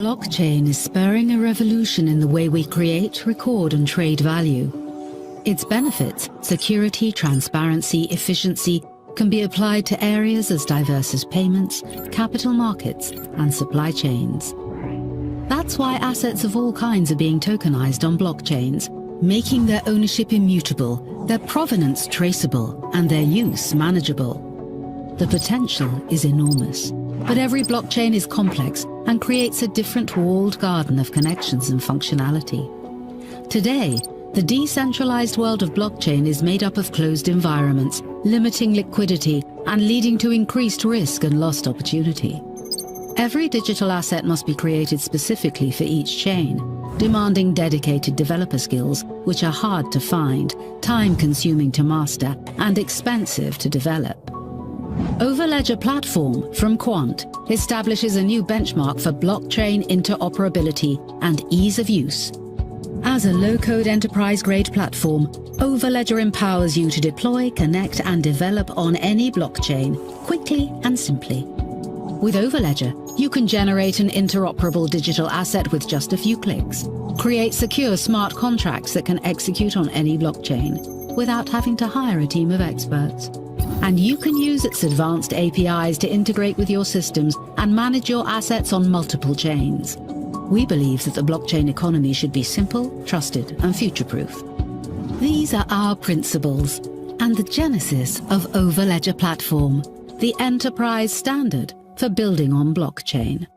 Blockchain is spurring a revolution in the way we create, record, and trade value. Its benefits, security, transparency, efficiency, can be applied to areas as diverse as payments, capital markets, and supply chains. That's why assets of all kinds are being tokenized on blockchains, making their ownership immutable, their provenance traceable, and their use manageable. The potential is enormous, but every blockchain is complex and creates a different walled garden of connections and functionality. Today, the decentralized world of blockchain is made up of closed environments, limiting liquidity and leading to increased risk and lost opportunity. Every digital asset must be created specifically for each chain, demanding dedicated developer skills, which are hard to find, time-consuming to master, and expensive to develop. Overledger Platform from Quant establishes a new benchmark for blockchain interoperability and ease of use. As a low-code enterprise-grade platform, Overledger empowers you to deploy, connect, and develop on any blockchain quickly and simply. With Overledger, you can generate an interoperable digital asset with just a few clicks, create secure smart contracts that can execute on any blockchain without having to hire a team of experts. And you can use its advanced APIs to integrate with your systems and manage your assets on multiple chains. We believe that the blockchain economy should be simple, trusted, and future-proof. These are our principles and the genesis of Overledger Platform, the enterprise standard for building on blockchain.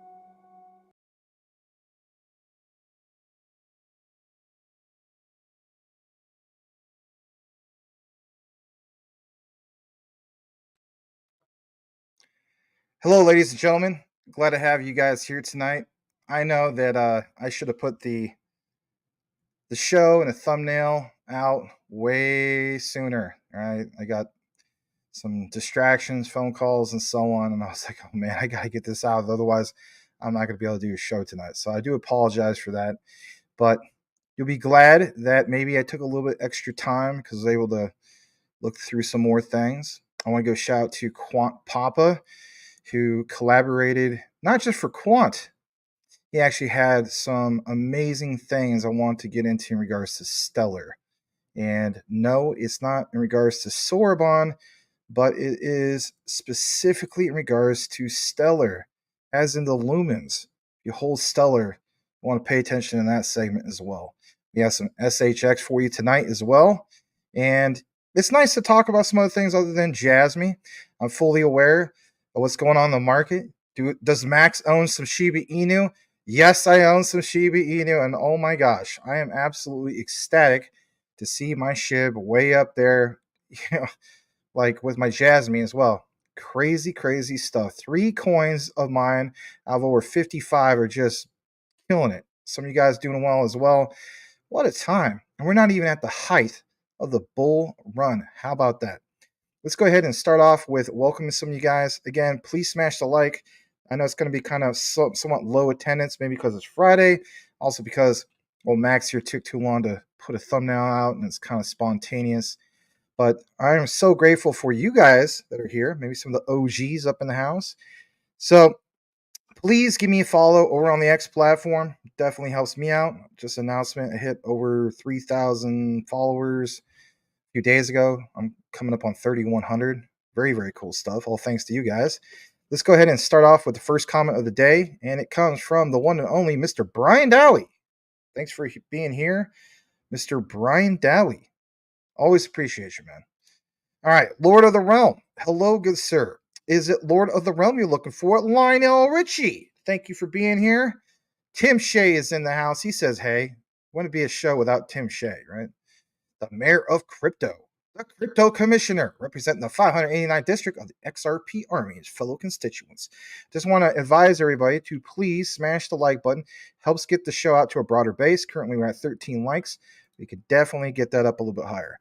Hello, ladies and gentlemen. Glad to have you guys here tonight. I know that I should have put the show and a thumbnail out way sooner. All right, I got some distractions, phone calls, and so on, and I was like, oh man, I gotta get this out. Otherwise, I'm not gonna be able to do a show tonight. So I do apologize for that, but you'll be glad that maybe I took a little bit extra time because I was able to look through some more things. I want to go shout out to Quant Papa, who collaborated not just for Quant. He actually had some amazing things I want to get into in regards to Stellar. And no, it's not in regards to Sorbonne, but it is specifically in regards to Stellar, as in the lumens. You hold Stellar, you want to pay attention in that segment as well. We have some SHX for you tonight as well. And it's nice to talk about some other things other than JASMY. I'm fully aware of what's going on in the market. Does Max own some Shiba Inu? Yes, I own some Shiba Inu, and oh my gosh, I am absolutely ecstatic to see my SHIB way up there, like with my JASMY as well. Crazy, crazy stuff. 3 coins of mine out of over 55 are just killing it. Some of you guys doing well as well. What a time. And we're not even at the height of the bull run. How about that? Let's go ahead and start off with welcoming some of you guys. Again, please smash the like. I know it's going to be kind of somewhat low attendance, maybe because it's Friday. Also because, well, Max here took too long to put a thumbnail out, and it's kind of spontaneous. But I am so grateful for you guys that are here, maybe some of the OGs up in the house. So please give me a follow over on the X platform. It definitely helps me out. Just an announcement, I hit over 3,000 followers a few days ago. I'm coming up on 3,100. Very, very cool stuff. All thanks to you guys. Let's go ahead and start off with the first comment of the day, and it comes from the one and only Mr. Brian Dowie. Thanks for being here, Mr. Brian Dowie. Always appreciate you, man. All right, Lord of the Realm. Hello, good sir. Is it Lord of the Realm you're looking for? Lionel Richie. Thank you for being here. Tim Shea is in the house. He says, hey, wouldn't be a show without Tim Shea, right? The mayor of crypto, the crypto commissioner, representing the 589th district of the XRP Army, his fellow constituents. Just want to advise everybody to please smash the like button. Helps get the show out to a broader base. Currently, we're at 13 likes. We could definitely get that up a little bit higher.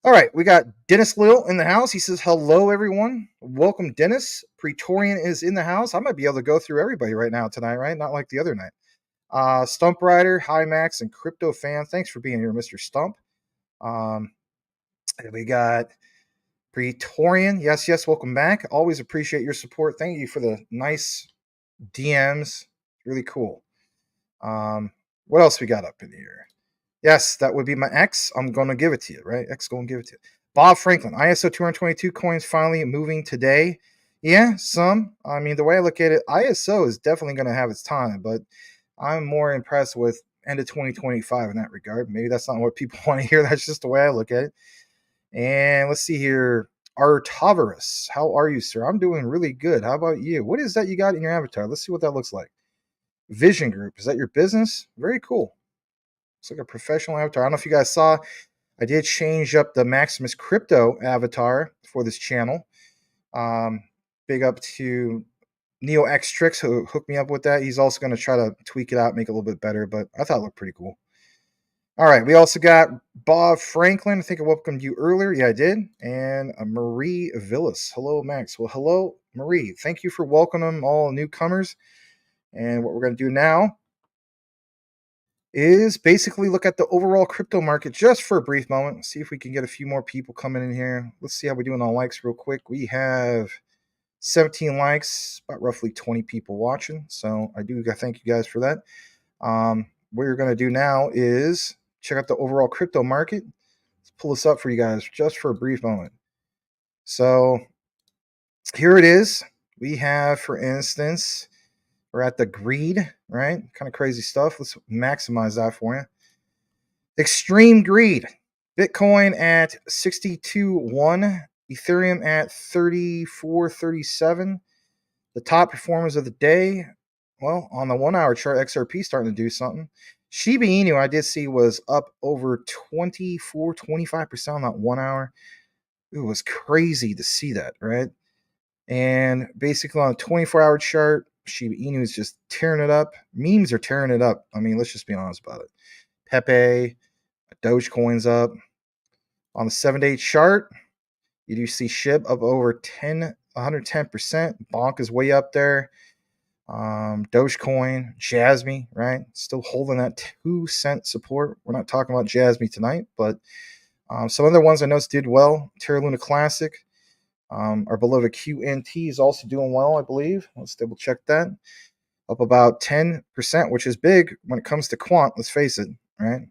All right, we got Dennis Lill in the house. He says, hello, everyone. Welcome, Dennis. Praetorian is in the house. I might be able to go through everybody right now tonight, right? Not like the other night. Stump Rider, Hi Max, and Crypto Fan. Thanks for being here, Mr. Stump. We got Praetorian. Yes, welcome back. Always appreciate your support. Thank you for the nice DMs Really cool. What else we got up in here? Yes, that would be my X. I'm going to give it to you, right? X going to give it to you. Bob Franklin, ISO 222 coins finally moving today. Yeah, some. I mean, the way I look at it, ISO is definitely going to have its time, but I'm more impressed with end of 2025 in that regard. Maybe that's not what people want to hear. That's just the way I look at it. And let's see here. Artavirus, how are you, sir? I'm doing really good. How about you? What is that you got in your avatar? Let's see what that looks like. Vision Group, is that your business? Very cool. It's like a professional avatar. I don't know if you guys saw, I did change up the Maximus Crypto avatar for this channel. Big up to Neo X Tricks who hooked me up with that. He's also going to try to tweak it out, make it a little bit better, but I thought it looked pretty cool. All right, we also got Bob Franklin. I think I welcomed you earlier. Yeah, I did. And Marie Villas. Hello, Max. Well, hello, Marie. Thank you for welcoming all newcomers. And what we're going to do now is basically look at the overall crypto market just for a brief moment. See if we can get a few more people coming in here. Let's see how we're doing on likes real quick. We have 17 likes, about roughly 20 people watching. So I do thank you guys for that. What you're going to do now is check out the overall crypto market. Let's pull this up for you guys just for a brief moment. So here it is. We have, for instance, we're at the greed, right? Kind of crazy stuff. Let's maximize that for you. Extreme greed. Bitcoin at 62.1, Ethereum at 34.37. The top performers of the day, well, on the 1 hour chart, XRP starting to do something. Shiba Inu, I did see, was up over 25% on that 1 hour. It was crazy to see that, right? And basically on a 24-hour chart, Shiba Inu is just tearing it up. Memes are tearing it up. I mean, let's just be honest about it. Pepe, Dogecoin's up. On the 7-day chart, you do see SHIB up over 110%. Bonk is way up there. Dogecoin, JASMY, right? Still holding that 2-cent support. We're not talking about JASMY tonight, but some other ones I noticed did well. Terra Luna Classic. Our beloved QNT is also doing well, I believe. Let's double check that. Up about 10%, which is big when it comes to quant, let's face it, right?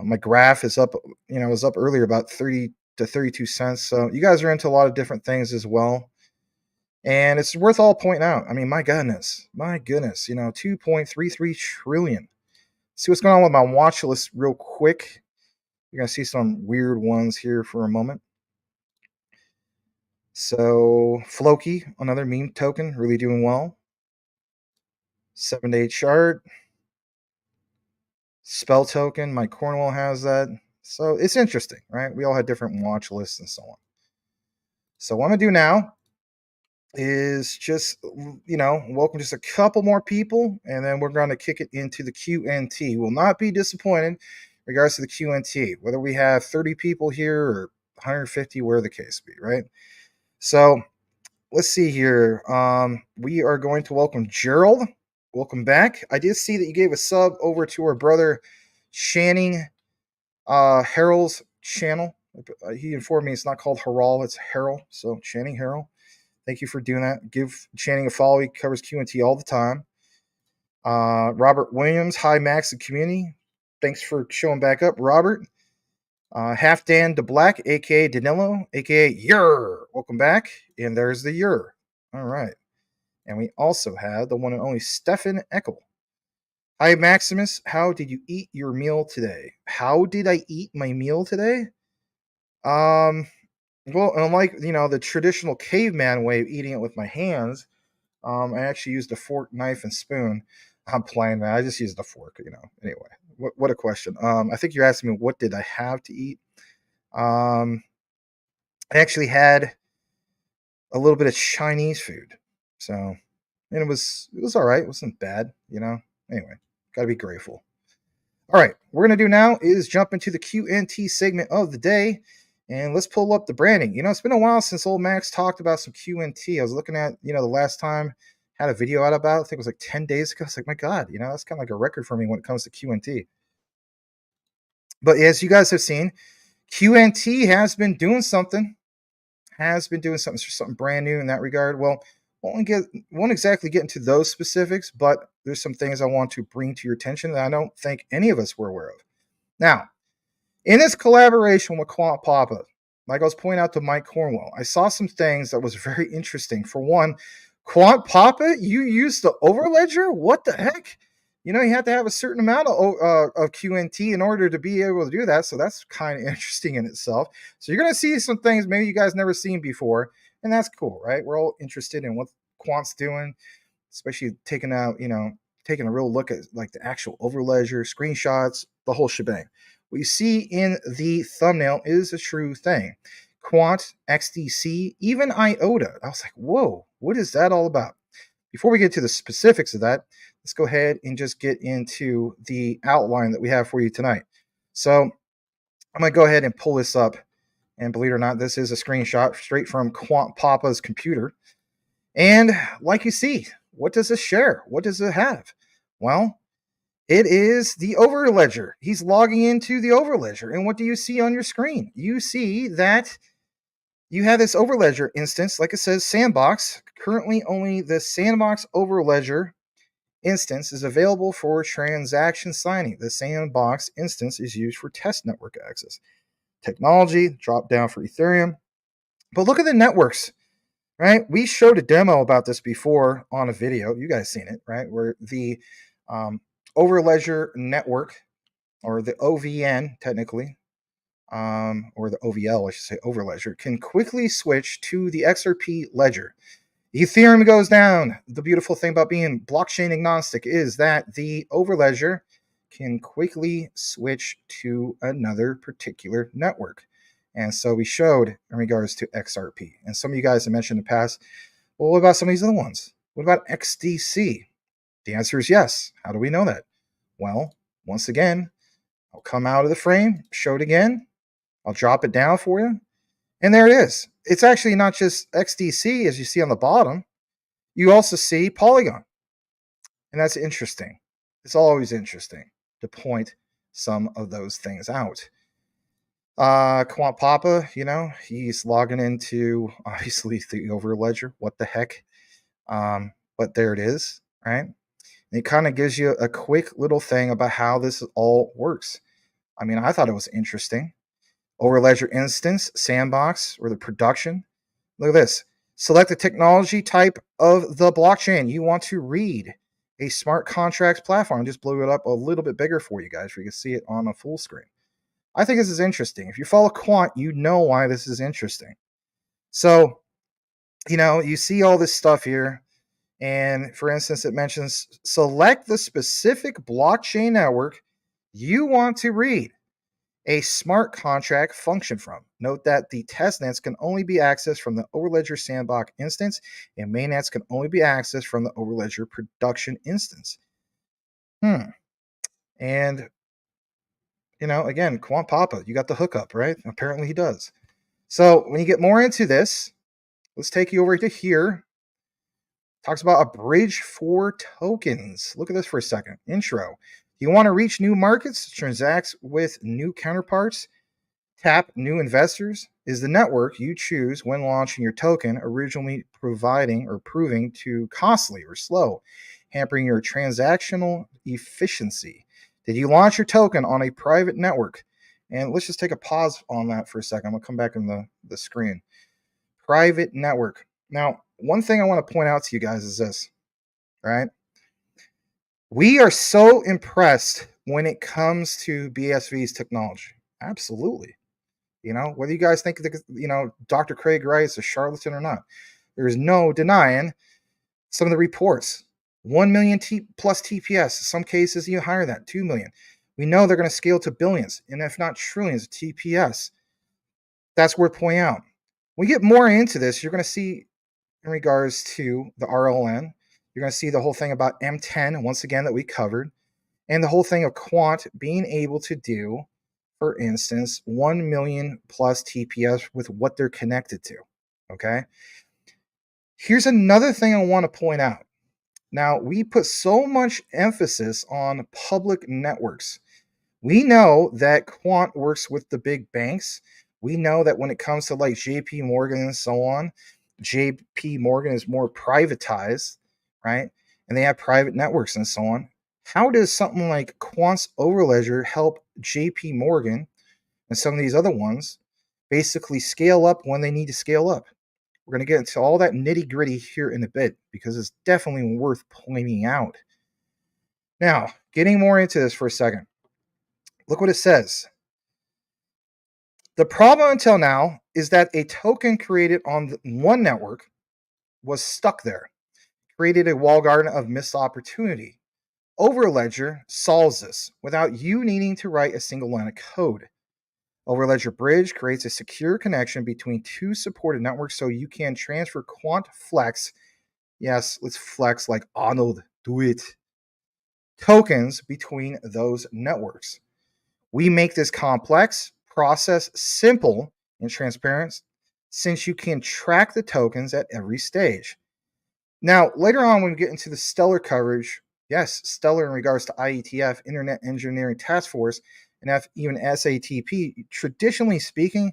My graph is up, it was up earlier about 30 to 32 cents. So you guys are into a lot of different things as well. And it's worth all pointing out. I mean, my goodness, 2.33 trillion. See what's going on with my watch list real quick. You're going to see some weird ones here for a moment. So Floki, another meme token, really doing well. 7-day chart. Spell token, Mike Cornwell has that. So it's interesting, right? We all had different watch lists and so on. So what I'm going to do now is just, welcome just a couple more people, and then we're going to kick it into the QNT. Will not be disappointed in regards to the QNT, whether we have 30 people here or 150, where the case be, right? So let's see here. We are going to welcome Gerald. Welcome back. I did see that you gave a sub over to our brother Channing Harrell's channel. He informed me it's not called Harrell, it's Harrell. So Channing Harrell, thank you for doing that. Give Channing a follow. He covers QNT all the time. Robert Williams, hi Max and community. Thanks for showing back up, Robert. Half Dan DeBlack, aka Danilo, aka Yer. Welcome back. And there's the Yer. All right. And we also have the one and only Stefan Eckel. Hi, Maximus. How did you eat your meal today? How did I eat my meal today? Well, unlike, the traditional caveman way of eating it with my hands, I actually used a fork, knife, and spoon. I'm playing, man. I just used a fork, Anyway, what a question. I think you're asking me, what did I have to eat? I actually had a little bit of Chinese food. So, and it was all right. It wasn't bad, Anyway, got to be grateful. All right, what we're going to do now is jump into the QNT segment of the day, and let's pull up the branding. It's been a while since old Max talked about some QNT. I was looking at, the last time I had a video out about it. I think it was like 10 days ago. It's like, my God, that's kind of like a record for me when it comes to QNT. But as you guys have seen, QNT has been doing something. Something brand new in that regard. Well, won't exactly get into those specifics, but there's some things I want to bring to your attention that I don't think any of us were aware of. Now, in his collaboration with Quant Papa, like I was pointing out to Mike Cornwell, I saw some things that was very interesting. For one, Quant Papa, you used the overledger? What the heck? You have to have a certain amount of QNT in order to be able to do that. So that's kind of interesting in itself. So you're going to see some things maybe you guys never seen before. And that's cool, right? We're all interested in what Quant's doing, especially taking a real look at like the actual overledger, screenshots, the whole shebang. What you see in the thumbnail is a true thing. Quant, XDC, even Iota. I was like, whoa, what is that all about? Before we get to the specifics of that, let's go ahead and just get into the outline that we have for you tonight. So I'm going to go ahead and pull this up. And believe it or not, this is a screenshot straight from Quant Papa's computer. And like you see, what does this share? What does it have? Well, it is the overledger. He's logging into the overledger. And what do you see on your screen? You see that you have this overledger instance, like it says sandbox. Currently, only the sandbox overledger instance is available for transaction signing. The sandbox instance is used for test network access. Technology, drop down for Ethereum. But look at the networks, right? We showed a demo about this before on a video. You guys seen it, right? Where the overledger network, or the OVN technically, or the OVL, I should say, overledger, can quickly switch to the XRP ledger. Ethereum goes down. The beautiful thing about being blockchain agnostic is that the overledger can quickly switch to another particular network. And so we showed in regards to XRP. And some of you guys have mentioned in the past, well, what about some of these other ones? What about XDC? The answer is yes. How do we know that? Well, once again, I'll come out of the frame, show it again. I'll drop it down for you. And there it is. It's actually not just XDC, as you see on the bottom. You also see Polygon. And that's interesting. It's always interesting to point some of those things out. Quant Papa, he's logging into, obviously, the overledger. What the heck? But there it is, right? And it kind of gives you a quick little thing about how this all works. I mean, I thought it was interesting. Overledger instance, sandbox, or the production. Look at this. Select the technology type of the blockchain you want to read. A smart contracts platform. Just blew it up a little bit bigger for you guys so you can see it on a full screen. I think this is interesting. If you follow Quant, you know why this is interesting. So, you see all this stuff here. And for instance, it mentions select the specific blockchain network you want to read a smart contract function from. Note that the testnets can only be accessed from the Overledger Sandbox instance, and mainnets can only be accessed from the Overledger production instance. And, again, Quant Papa, you got the hookup, right? Apparently he does. So when you get more into this, let's take you over to here. Talks about a bridge for tokens. Look at this for a second. Intro. You want to reach new markets, transact with new counterparts, tap new investors? Is the network you choose when launching your token originally proving too costly or slow, hampering your transactional efficiency? Did you launch your token on a private network? And let's just take a pause on that for a second. I'm going to come back in the screen. Private network. Now, one thing I want to point out to you guys is this, right? We are so impressed when it comes to BSV's technology. Absolutely. Whether you guys think that, Dr. Craig Wright is a charlatan or not, there's no denying some of the reports. 1 million plus TPS. Some cases even higher than that, 2 million. We know they're going to scale to billions, and if not trillions of TPS. That's worth pointing out. When you get more into this, you're going to see in regards to the RLN, you're going to see the whole thing about M10, once again, that we covered, and the whole thing of Quant being able to do, for instance, 1 million plus TPS with what they're connected to, okay? Here's another thing I want to point out. Now, we put so much emphasis on public networks. We know that Quant works with the big banks. We know that when it comes to like JP Morgan and so on, JP Morgan is more privatized, right? And they have private networks and so on. How does something like Quant's Overledger help JP Morgan and some of these other ones basically scale up when they need to scale up? We're going to get into all that nitty gritty here in a bit because it's definitely worth pointing out. Now, getting more into this for a second, look what it says. The problem until now is that a token created on one network was stuck there, created a wall garden of missed opportunity. Overledger solves this without you needing to write a single line of code. Overledger Bridge creates a secure connection between two supported networks so you can transfer quant flex. Yes, let's flex like Arnold, do it. Tokens between those networks. We make this complex process simple and transparent since you can track the tokens at every stage. Now, later on, when we get into the stellar coverage, yes, stellar in regards to Ietf, Internet Engineering Task Force, and even SATP, traditionally speaking,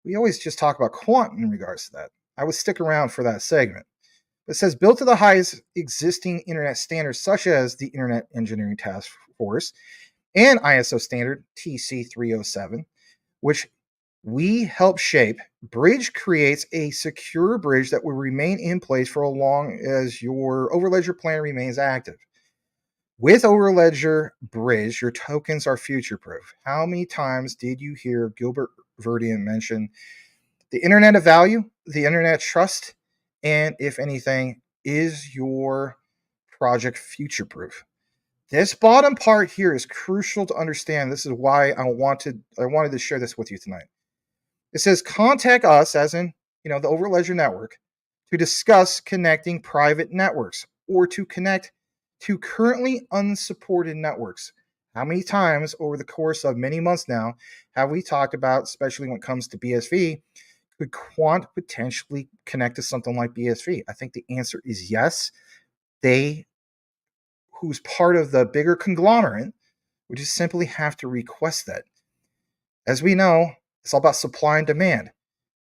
we always just talk about quant in regards to that. I would stick around for that segment. It says built to the highest existing internet standards, such as the Internet Engineering Task Force and ISO standard TC307, which we help shape. Bridge creates a secure bridge that will remain in place for as long as your Overledger plan remains active. With Overledger Bridge, your tokens are future-proof. How many times did you hear Gilbert Verdian mention the Internet of Value, the Internet of Trust, and if anything, is your project future-proof? This bottom part here is crucial to understand. This is why I wanted to share this with you tonight. It says contact us, as in, the Overledger network, to discuss connecting private networks or to connect to currently unsupported networks. How many times over the course of many months now have we talked about, especially when it comes to BSV, could Quant potentially connect to something like BSV? I think the answer is yes. They, who's part of the bigger conglomerate, would just simply have to request that. As we know, it's all about supply and demand.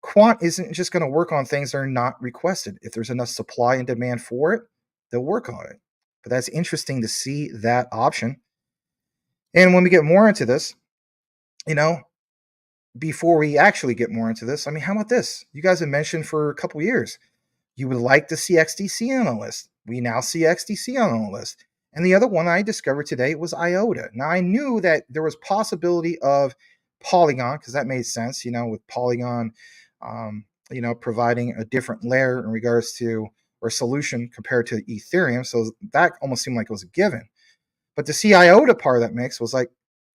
Quant isn't just going to work on things that are not requested. If there's enough supply and demand for it, they'll work on it. But that's interesting to see that option. And when we get more into this, before we actually get more into this, how about this? You guys have mentioned for a couple years, you would like to see XDC on the list. We now see XDC on the list. And the other one I discovered today was Iota. Now, I knew that there was possibility of Polygon, because that made sense, with Polygon, providing a different layer in regards to, or solution compared to Ethereum. So that almost seemed like it was a given. But to see Iota part of that mix was like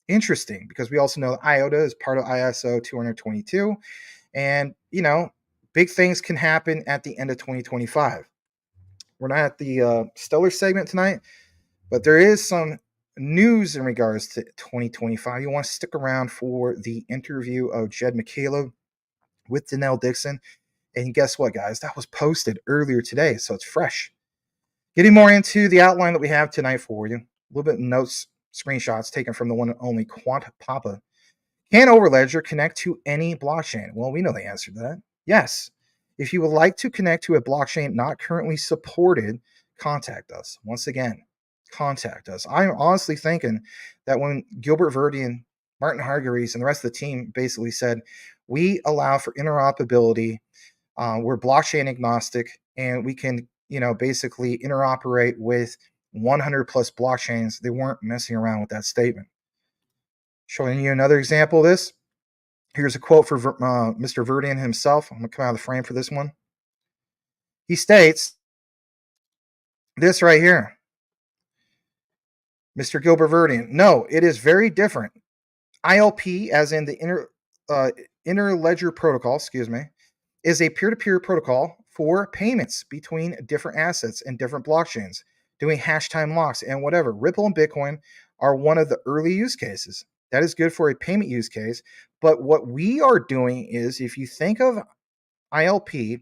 interesting, because we also know that Iota is part of ISO 222. And, big things can happen at the end of 2025. We're not at the stellar segment tonight, but there is some news in regards to 2025. You want to stick around for the interview of Jed McCaleb with Danelle Dixon. And guess what, guys? That was posted earlier today, so it's fresh. Getting more into the outline that we have tonight for you. A little bit of notes, screenshots taken from the one and only Quant Papa. Can Overledger connect to any blockchain? Well, we know the answer to that. Yes. If you would like to connect to a blockchain not currently supported, contact us. Once again, contact us. I'm honestly thinking that when Gilbert Verdian, Martin Hargreaves, and the rest of the team basically said, we allow for interoperability, we're blockchain agnostic, and we can, basically interoperate with 100 plus blockchains, they weren't messing around with that statement. Showing you another example of this. Here's a quote for Mr. Verdian himself. I'm going to come out of the frame for this one. He states this right here. Mr. Gilbert Verdian, no, it is very different. ILP, as in the interledger protocol, is a peer-to-peer protocol for payments between different assets and different blockchains, doing hash time locks and whatever. Ripple and Bitcoin are one of the early use cases. That is good for a payment use case. But what we are doing is, if you think of ILP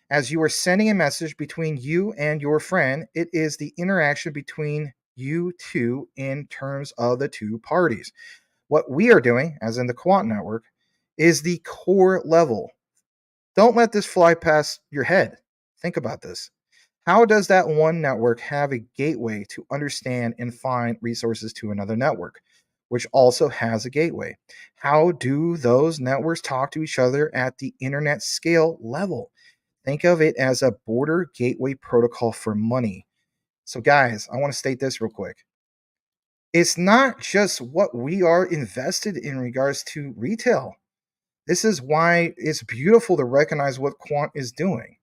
as you are sending a message between you and your friend, it is the interaction between you two in terms of the two parties. What we are doing, as in the Quant network, is the core level, Don't let this fly past your head. Think about this. How does that one network have a gateway to understand and find resources to another network, which also has a gateway? How do those networks talk to each other at the internet scale level? Think of it as a border gateway protocol for money. So, guys, I want to state this real quick. It's not just what we are invested in regards to retail. This is why it's beautiful to recognize what Quant is doing.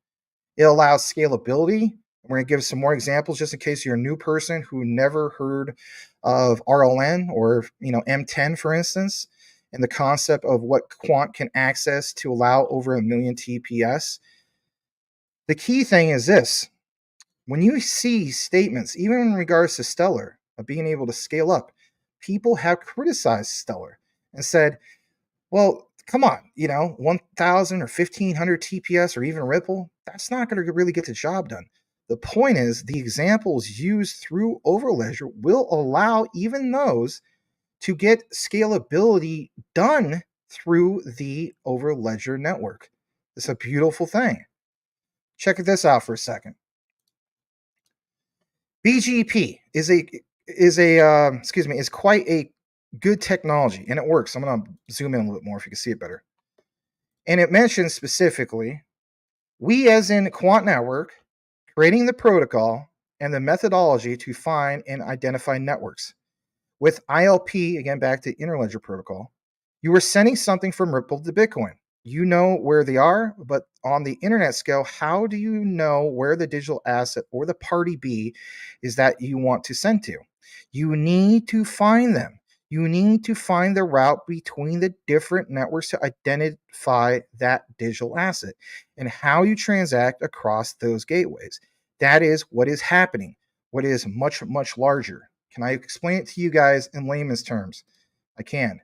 It allows scalability. We're going to give some more examples just in case you're a new person who never heard of RLN or M10, for instance, and the concept of what Quant can access to allow over 1 million TPS. The key thing is this. When you see statements, even in regards to Stellar, of being able to scale up, people have criticized Stellar and said, well, come on, 1,000 or 1,500 TPS or even Ripple, that's not going to really get the job done. The point is, the examples used through Overledger will allow even those to get scalability done through the Overledger network. It's a beautiful thing. Check this out for a second. BGP is quite a good technology, and it works. I'm going to zoom in a little bit more if you can see it better. And it mentions specifically, we as in Quant Network, creating the protocol and the methodology to find and identify networks. With ILP, again, back to Interledger Protocol, you are sending something from Ripple to Bitcoin. You know where they are, but on the internet scale, how do you know where the digital asset or the party B is that you want to send to? You need to find them. You need to find the route between the different networks to identify that digital asset and how you transact across those gateways. That is what is happening, what is much, much larger. Can I explain it to you guys in layman's terms? I can.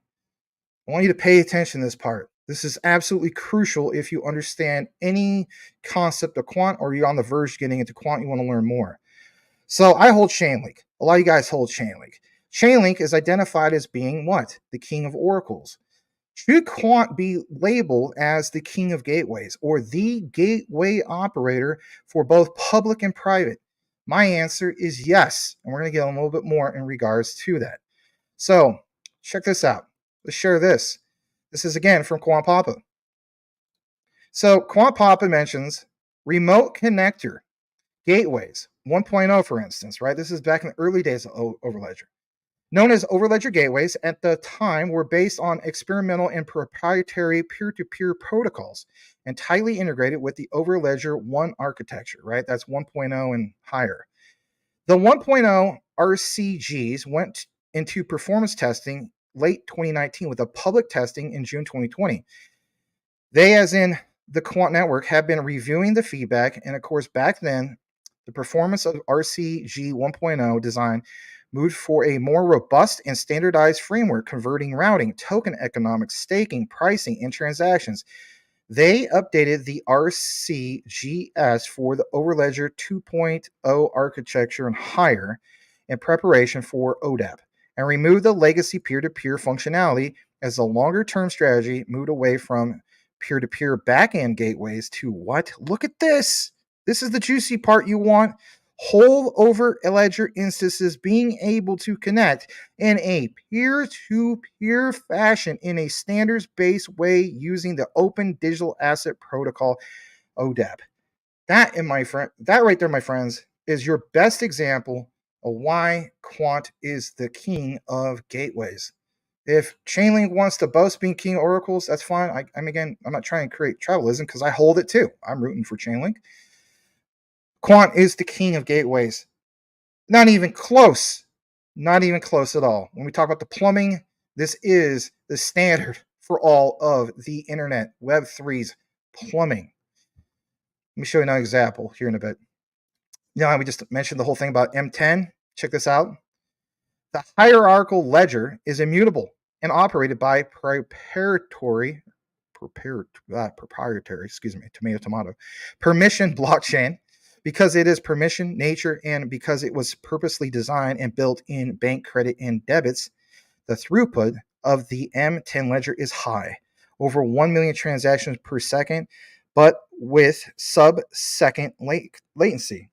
I want you to pay attention to this part. This is absolutely crucial if you understand any concept of Quant or you're on the verge of getting into Quant, you want to learn more. So I hold Chainlink. A lot of you guys hold Chainlink. Chainlink is identified as being what? The king of oracles. Should Quant be labeled as the king of gateways or the gateway operator for both public and private? My answer is yes. And we're going to get a little bit more in regards to that. So check this out. Let's share this. This is again from Quant Papa. So Quant Papa mentions remote connector gateways 1.0, for instance, right? This is back in the early days of Overledger. Known as Overledger gateways at the time were based on experimental and proprietary peer-to-peer protocols and tightly integrated with the Overledger 1 architecture, right? That's 1.0 and higher. The 1.0 RCGs went into performance testing late 2019 with a public testing in June 2020. They, as in the Quant Network, have been reviewing the feedback, and of course, back then, the performance of RCG 1.0 design moved for a more robust and standardized framework converting routing, token economics, staking, pricing, and transactions. They updated the RCGS for the Overledger 2.0 architecture and higher in preparation for ODAP and removed the legacy peer-to-peer functionality as the longer-term strategy moved away from peer-to-peer backend gateways to what? Look at this. This is the juicy part you want. Whole Overledger instances being able to connect in a peer-to-peer fashion in a standards-based way using the Open Digital Asset Protocol, ODAP. That right there, my friends, is your best example of why Quant is the king of gateways. If Chainlink wants to boast being king of oracles, that's fine. I'm not trying to create tribalism because I hold it too. I'm rooting for Chainlink. Quant is the king of gateways. Not even close. Not even close at all. When we talk about the plumbing, this is the standard for all of the internet, Web3's plumbing. Let me show you another example here in a bit. Now, we just mentioned the whole thing about M10. Check this out. The hierarchical ledger is immutable and operated by proprietary, tomato, permission blockchain because it is permission nature and because it was purposely designed and built in bank credit and debits. The throughput of the M10 ledger is high, over 1 million transactions per second, but with sub-second latency.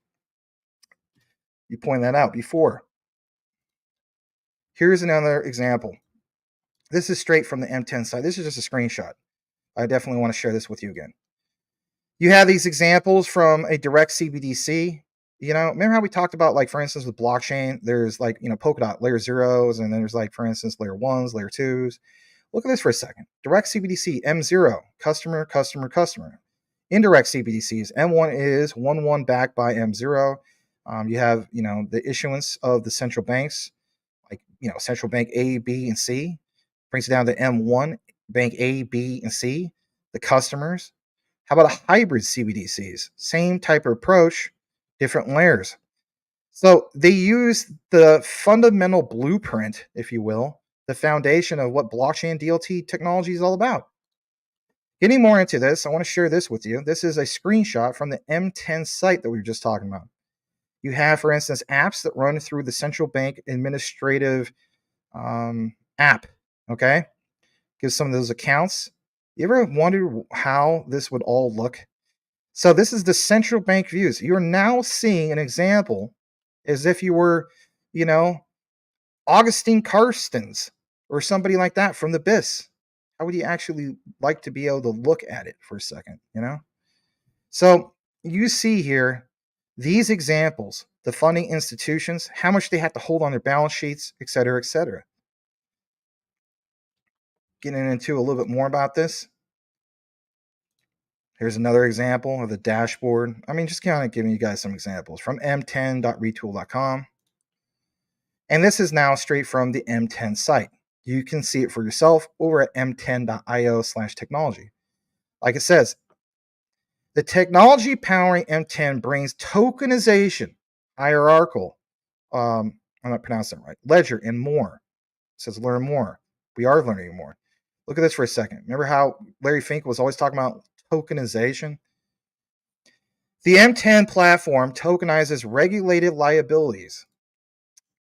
You pointed that out before. Here's another example. This is straight from the M10 side. This is just a screenshot. I definitely want to share this with you again. You have these examples from a direct CBDC. Remember how we talked about, like, for instance, with blockchain, there's like, Polkadot layer zeros, and then there's, like, for instance, layer ones, layer twos. Look at this for a second. Direct CBDC, M0, customer, customer, customer. Indirect CBDCs, M1 is 1-1 backed by M0. You have, the issuance of the central banks, like, central bank A, B, and C. Brings it down to M1, bank A, B, and C. The customers. How about a hybrid CBDCs? Same type of approach, different layers. So they use the fundamental blueprint, if you will, the foundation of what blockchain DLT technology is all about. Getting more into this, I want to share this with you. This is a screenshot from the M10 site that we were just talking about. You have, for instance, apps that run through the central bank administrative app, okay? Gives some of those accounts. You ever wondered how this would all look? So this is the central bank views. You're now seeing an example as if you were, Augustine Carstens or somebody like that from the BIS. How would you actually like to be able to look at it for a second, So you see here these examples, the funding institutions, how much they have to hold on their balance sheets, et cetera, et cetera. Getting into a little bit more about this. Here's another example of the dashboard. Just kind of giving you guys some examples from m10.retool.com. And this is now straight from the M10 site. You can see it for yourself over at m10.io/technology. Like it says, the technology powering M10 brings tokenization, hierarchical, I'm not pronouncing it right, ledger, and more. It says learn more. We are learning more. Look at this for a second. Remember how Larry Fink was always talking about tokenization? The M10 platform tokenizes regulated liabilities.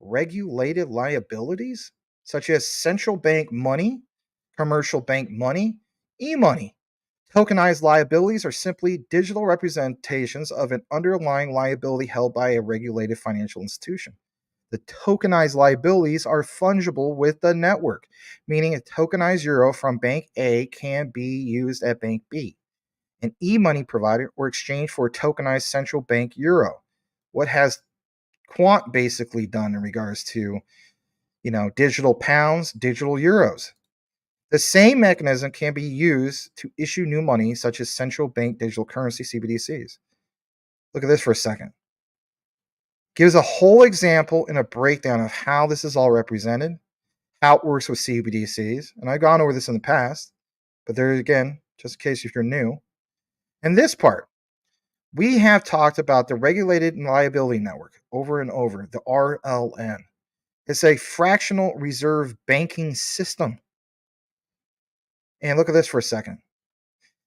Regulated liabilities? Such as central bank money, commercial bank money, e-money. Tokenized liabilities are simply digital representations of an underlying liability held by a regulated financial institution. The tokenized liabilities are fungible with the network, meaning a tokenized euro from bank A can be used at bank B, an e-money provider, or exchange for a tokenized central bank euro. What has Quant basically done in regards to, digital pounds, digital euros? The same mechanism can be used to issue new money, such as central bank digital currency, CBDCs. Look at this for a second. Gives a whole example and a breakdown of how this is all represented, how it works with CBDCs, and I've gone over this in the past, but there again, just in case if you're new. And this part, we have talked about the Regulated Liability Network over and over, the RLN. It's a fractional reserve banking system. And look at this for a second.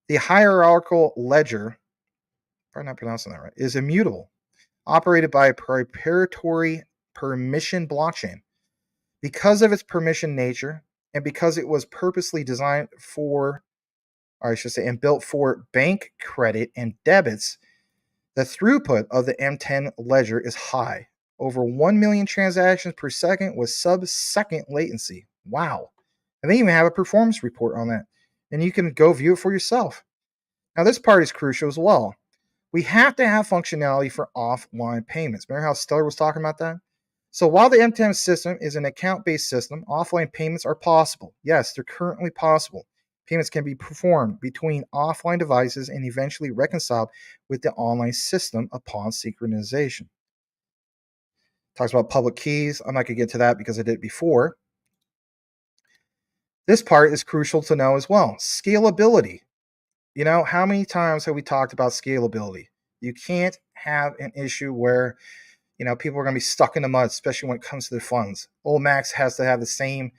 The hierarchical ledger, probably not pronouncing that right, is immutable, operated by a proprietary permission blockchain. Because of its permission nature, and because it was purposely designed for, or I should say, and built for bank credit and debits, the throughput of the M10 ledger is high. Over 1 million transactions per second with sub-second latency. Wow. And they even have a performance report on that. And you can go view it for yourself. Now, this part is crucial as well. We have to have functionality for offline payments. Remember how Stellar was talking about that? So while the M10 system is an account-based system, offline payments are possible. Yes, they're currently possible. Payments can be performed between offline devices and eventually reconciled with the online system upon synchronization. Talks about public keys. I'm not going to get to that because I did it before. This part is crucial to know as well. Scalability. How many times have we talked about scalability? You can't have an issue where, people are going to be stuck in the mud, especially when it comes to their funds. Old Max has to have the same,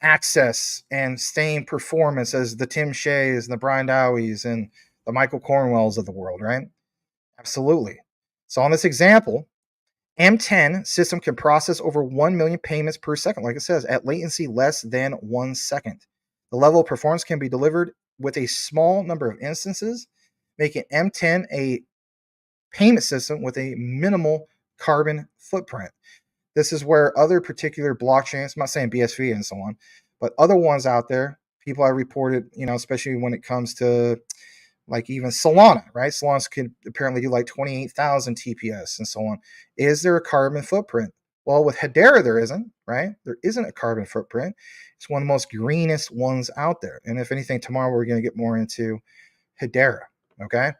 access and same performance as the Tim Shays and the Brian Dowies and the Michael Cornwells of the world, right? Absolutely. So on this example, M10 system can process over 1 million payments per second, like it says, at latency less than 1 second. The level of performance can be delivered with a small number of instances, making M10 a payment system with a minimal carbon footprint. This is where other particular blockchains, I'm not saying BSV and so on, but other ones out there, people have reported, especially when it comes to like even Solana, right? Solana can apparently do like 28,000 TPS and so on. Is there a carbon footprint? Well, with Hedera, there isn't, right? There isn't a carbon footprint. It's one of the most greenest ones out there. And if anything, tomorrow we're going to get more into Hedera, okay?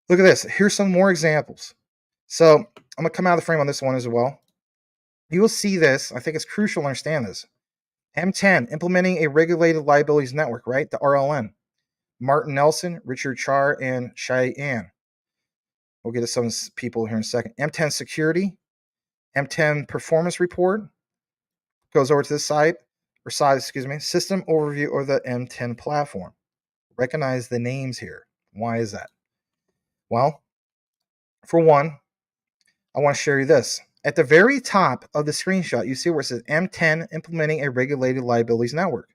Look at this. Here's some more examples. So I'm going to come out of the frame on this one as well. You will see this. I think it's crucial to understand this. M10, implementing a regulated liabilities network, right? The RLN. Martin Nelson, Richard Char, and Cheyenne. We'll get to some people here in a second. M10 security, M10 performance report. Goes over to this side, system overview of the M10 platform. Recognize the names here. Why is that? Well, for one, I want to share you this. At the very top of the screenshot, you see where it says M10 implementing a regulated liabilities network.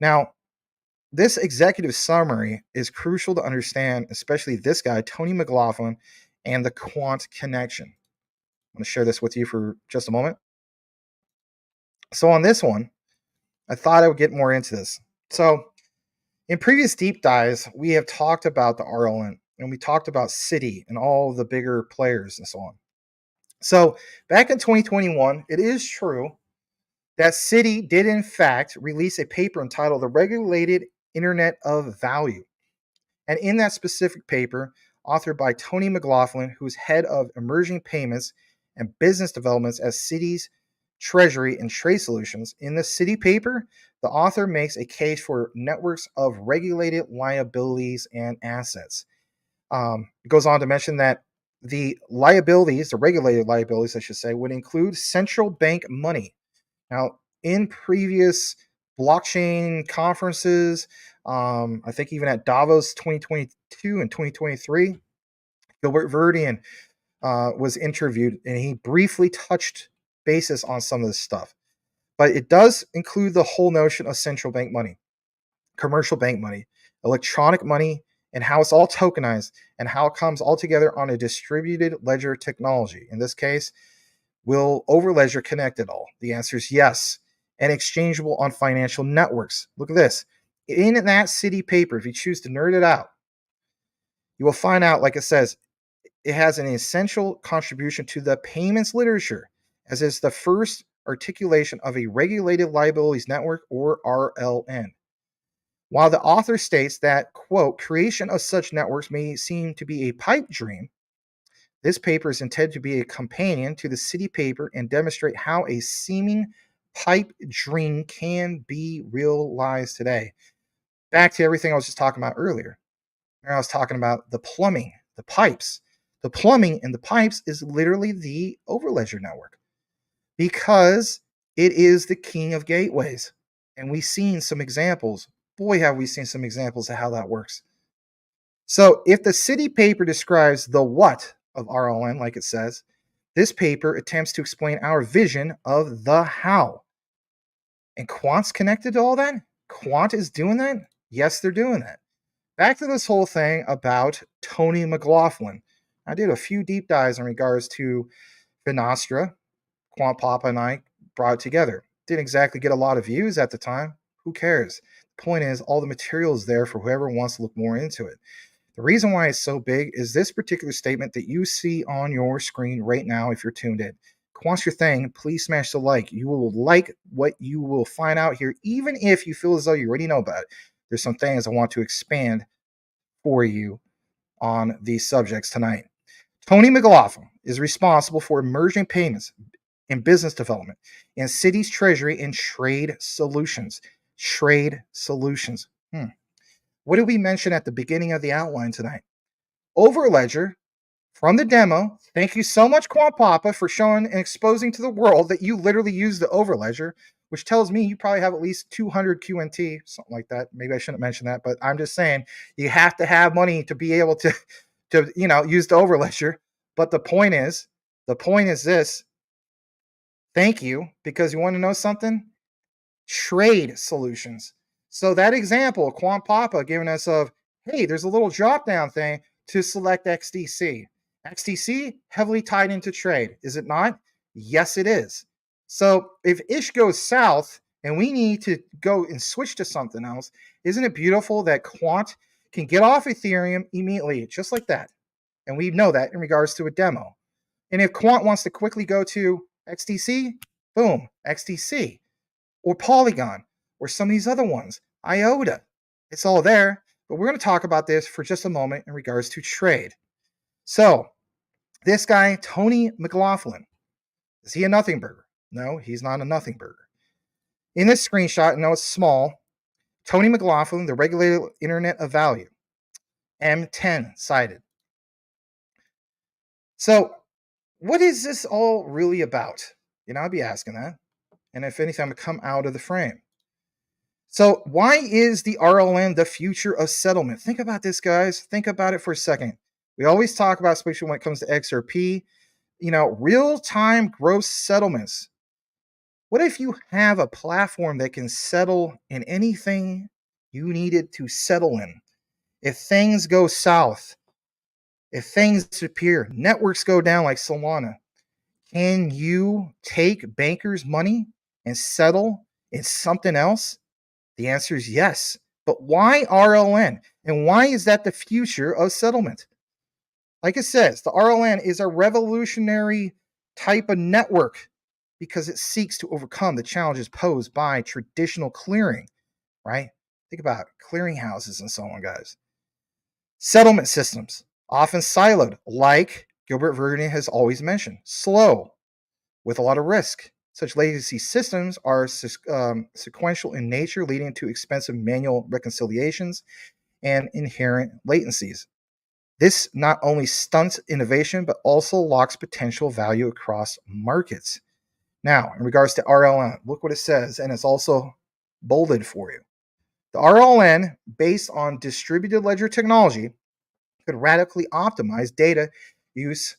Now, this executive summary is crucial to understand, especially this guy, Tony McLaughlin, and the quant connection. I'm going to share this with you for just a moment. So on this one, I thought I would get more into this. So in previous deep dives, we have talked about the RLN, and we talked about Citi and all the bigger players and so on. So back in 2021, it is true that Citi did in fact release a paper entitled The Regulated Internet of Value. And in that specific paper, authored by Tony McLaughlin, who's head of emerging payments and business developments at Citi's Treasury and Trade Solutions, in the Citi paper, the author makes a case for networks of regulated liabilities and assets. It goes on to mention that the liabilities, the regulated liabilities, I should say, would include central bank money. Now, in previous blockchain conferences, I think even at Davos 2022 and 2023, Gilbert Verdian was interviewed, and he briefly touched basis on some of this stuff. But it does include the whole notion of central bank money, commercial bank money, electronic money, and how it's all tokenized and how it comes all together on a distributed ledger technology. In this case, will Overledger connect it all? The answer is yes. And exchangeable on financial networks. Look at this. In that Citi paper, if you choose to nerd it out, you will find out, like it says, it has an essential contribution to the payments literature, as is the first articulation of a regulated liabilities network, or RLN. While the author states that, quote, creation of such networks may seem to be a pipe dream, this paper is intended to be a companion to the Citi paper and demonstrate how a seeming pipe dream can be realized today. Back to everything I was just talking about earlier. I was talking about the plumbing, the pipes. The plumbing and the pipes is literally the Overledger network because it is the king of gateways. And we've seen some examples. Boy, have we seen some examples of how that works. So if the Citi paper describes the what of RLN, like it says, this paper attempts to explain our vision of the how. And Quant's connected to all that? Quant is doing that? Yes, they're doing that. Back to this whole thing about Tony McLaughlin. I did a few deep dives in regards to Finastra. Quant Papa and I brought it together. Didn't exactly get a lot of views at the time. Who cares? The point is, all the material is there for whoever wants to look more into it. The reason why it's so big is this particular statement that you see on your screen right now if you're tuned in. Quant's your thing. Please smash the like. You will like what you will find out here, even if you feel as though you already know about it. There's some things I want to expand for you on these subjects tonight. Tony McLaughlin is responsible for emerging payments and business development in Citi's Treasury and Trade Solutions. Trade Solutions. What did we mention at the beginning of the outline tonight? Overledger from the demo. Thank you so much, Quant Papa, for showing and exposing to the world that you literally use the Overledger, which tells me you probably have at least 200 QNT, something like that. Maybe I shouldn't mention that, but I'm just saying you have to have money to be able to use the Overledger. But the point is this. Thank you, because you want to know something? Trade Solutions. So that example, Quant Papa giving us of, hey, there's a little drop down thing to select XDC. XDC heavily tied into trade, is it not? Yes, it is. So if ish goes south and we need to go and switch to something else, isn't it beautiful that Quant can get off Ethereum immediately, just like that? And we know that in regards to a demo. And if Quant wants to quickly go to XDC, boom, XDC, or Polygon, or some of these other ones, Iota. It's all there, but we're going to talk about this for just a moment in regards to trade. So, this guy, Tony McLaughlin, is he a nothing burger? No, he's not a nothing burger. In this screenshot, I know it's small, Tony McLaughlin, the regulated Internet of Value, M10 cited. So, what is this all really about? I'd be asking that. And if anything, I'm going to come out of the frame. So why is the RLN the future of settlement? Think about this, guys. Think about it for a second. We always talk about, especially when it comes to XRP, real-time gross settlements. What if you have a platform that can settle in anything you needed to settle in? If things go south, if things disappear, networks go down like Solana, can you take bankers' money and settle in something else? The answer is yes. But why RLN? And why is that the future of settlement? Like it says, the RLN is a revolutionary type of network because it seeks to overcome the challenges posed by traditional clearing, right? Think about it, clearinghouses and so on, guys. Settlement systems, often siloed, like Gilbert Verdine has always mentioned, slow, with a lot of risk. Such legacy systems are sequential in nature, leading to expensive manual reconciliations and inherent latencies. This not only stunts innovation, but also locks potential value across markets. Now, in regards to RLN, look what it says, and it's also bolded for you. The RLN, based on distributed ledger technology, could radically optimize data use,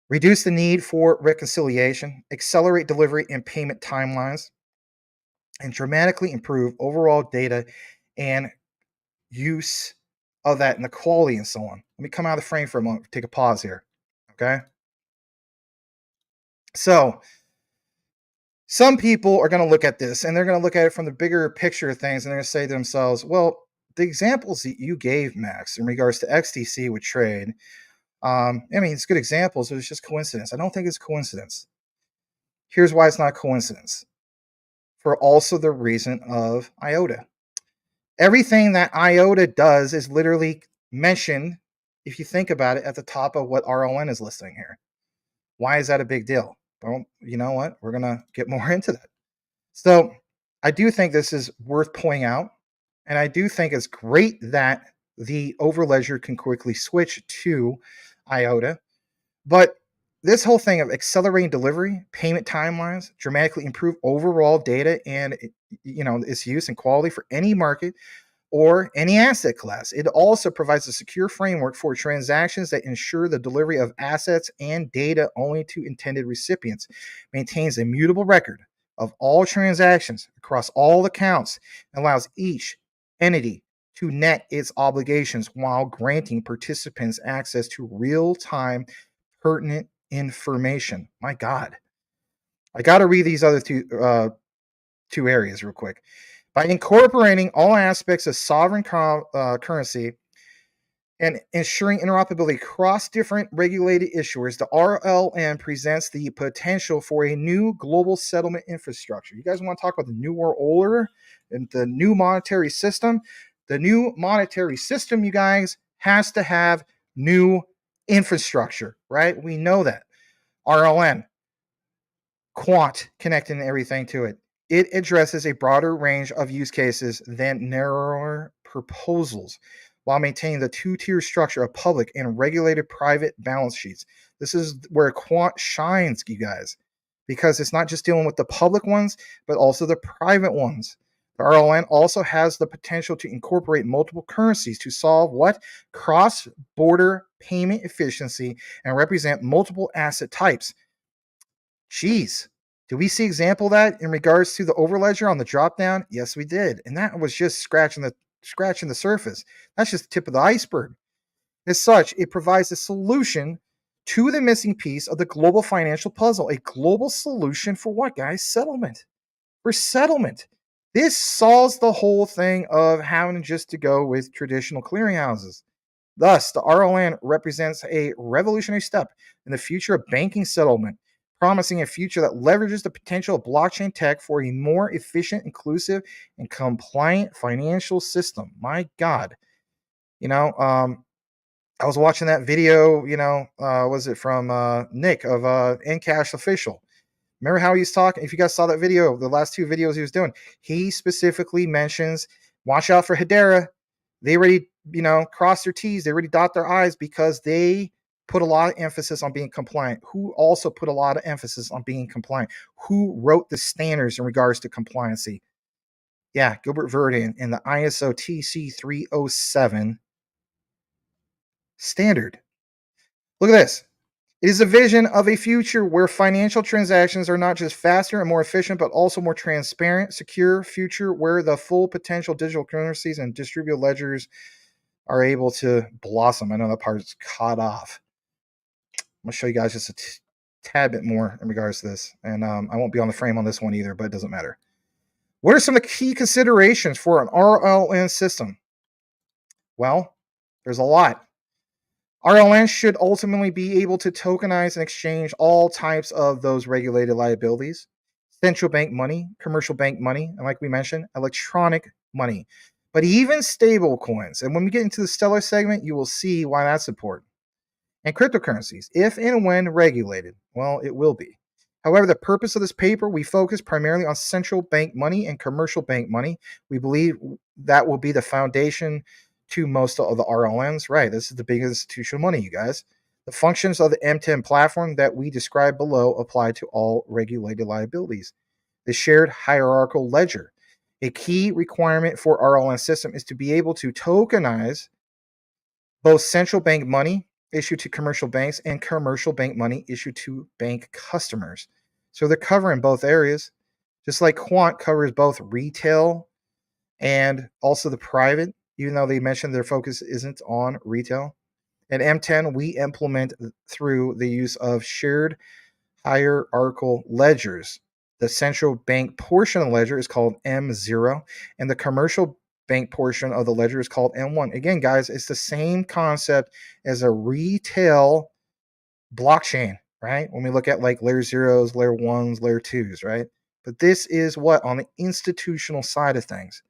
reduce the need for reconciliation, accelerate delivery and payment timelines, and dramatically improve overall data and use of that and the quality and so on. Let me come out of the frame for a moment, take a pause here. Okay. So, some people are going to look at this and they're going to look at it from the bigger picture of things and they're going to say to themselves, well, the examples that you gave, Max, in regards to XDC with trade, it's good examples, but it's just coincidence. I don't think it's coincidence. Here's why it's not coincidence. For also the reason of Iota. Everything that Iota does is literally mentioned, if you think about it, at the top of what RLN is listing here. Why is that a big deal? Well, you know what? We're going to get more into that. So I do think this is worth pointing out. And I do think it's great that the Overledger can quickly switch to Iota. But this whole thing of accelerating delivery, payment timelines, dramatically improve overall data and its use and quality for any market or any asset class. It also provides a secure framework for transactions that ensure the delivery of assets and data only to intended recipients, maintains a mutable record of all transactions across all accounts, and allows each entity to net its obligations while granting participants access to real-time pertinent information. My God. I got to read these other two areas real quick. By incorporating all aspects of sovereign currency and ensuring interoperability across different regulated issuers, the RLN presents the potential for a new global settlement infrastructure. You guys want to talk about the New World Order and the new monetary system? The new monetary system, you guys, has to have new infrastructure, right? We know that. RLN, Quant, connecting everything to it. It addresses a broader range of use cases than narrower proposals while maintaining the two-tier structure of public and regulated private balance sheets. This is where Quant shines, you guys, because it's not just dealing with the public ones, but also the private ones. The RLN also has the potential to incorporate multiple currencies to solve what? Cross-border payment efficiency and represent multiple asset types. Jeez, Do we see example of that in regards to the overledger on the drop down? Yes, we did. And that was just scratching the surface. That's just the tip of the iceberg. As such, it provides a solution to the missing piece of the global financial puzzle. A global solution for what, guys? Settlement. For settlement. This solves the whole thing of having just to go with traditional clearinghouses. Thus, the RLN represents a revolutionary step in the future of banking settlement, promising a future that leverages the potential of blockchain tech for a more efficient, inclusive, and compliant financial system. My God. I was watching that video, was it from Nick of Encash Official? Remember how he's talking? If you guys saw that video, the last two videos he was doing, he specifically mentions, watch out for Hedera. They already, cross their T's. They already dot their I's because they put a lot of emphasis on being compliant. Who also put a lot of emphasis on being compliant? Who wrote the standards in regards to compliancy? Yeah, Gilbert Verdin in the ISO TC 307 standard. Look at this. It is a vision of a future where financial transactions are not just faster and more efficient, but also more transparent, secure future where the full potential digital currencies and distributed ledgers are able to blossom. I know that part is cut off. I'm going to show you guys just a tad bit more in regards to this. And I won't be on the frame on this one either, but it doesn't matter. What are some of the key considerations for an RLN system? Well, there's a lot. RLN should ultimately be able to tokenize and exchange all types of those regulated liabilities, central bank money, commercial bank money, and like we mentioned, electronic money, but even stable coins. And when we get into the Stellar segment, you will see why that's important. And cryptocurrencies, if and when regulated, well, it will be. However, the purpose of this paper, we focus primarily on central bank money and commercial bank money. We believe that will be the foundation to most of the RLNs. Right, this is the big institutional money, you guys. The functions of the M10 platform that we describe below apply to all regulated liabilities. The shared hierarchical ledger. A key requirement for RLN system is to be able to tokenize both central bank money issued to commercial banks and commercial bank money issued to bank customers. So they're covering both areas, just like Quant covers both retail and also the private, even though they mentioned their focus isn't on retail. At M10, we implement through the use of shared hierarchical ledgers. The central bank portion of the ledger is called M0, and the commercial bank portion of the ledger is called M1. Again, guys, it's the same concept as a retail blockchain, right? When we look at like layer zeros, layer ones, layer twos, right? But this is what on the institutional side of things.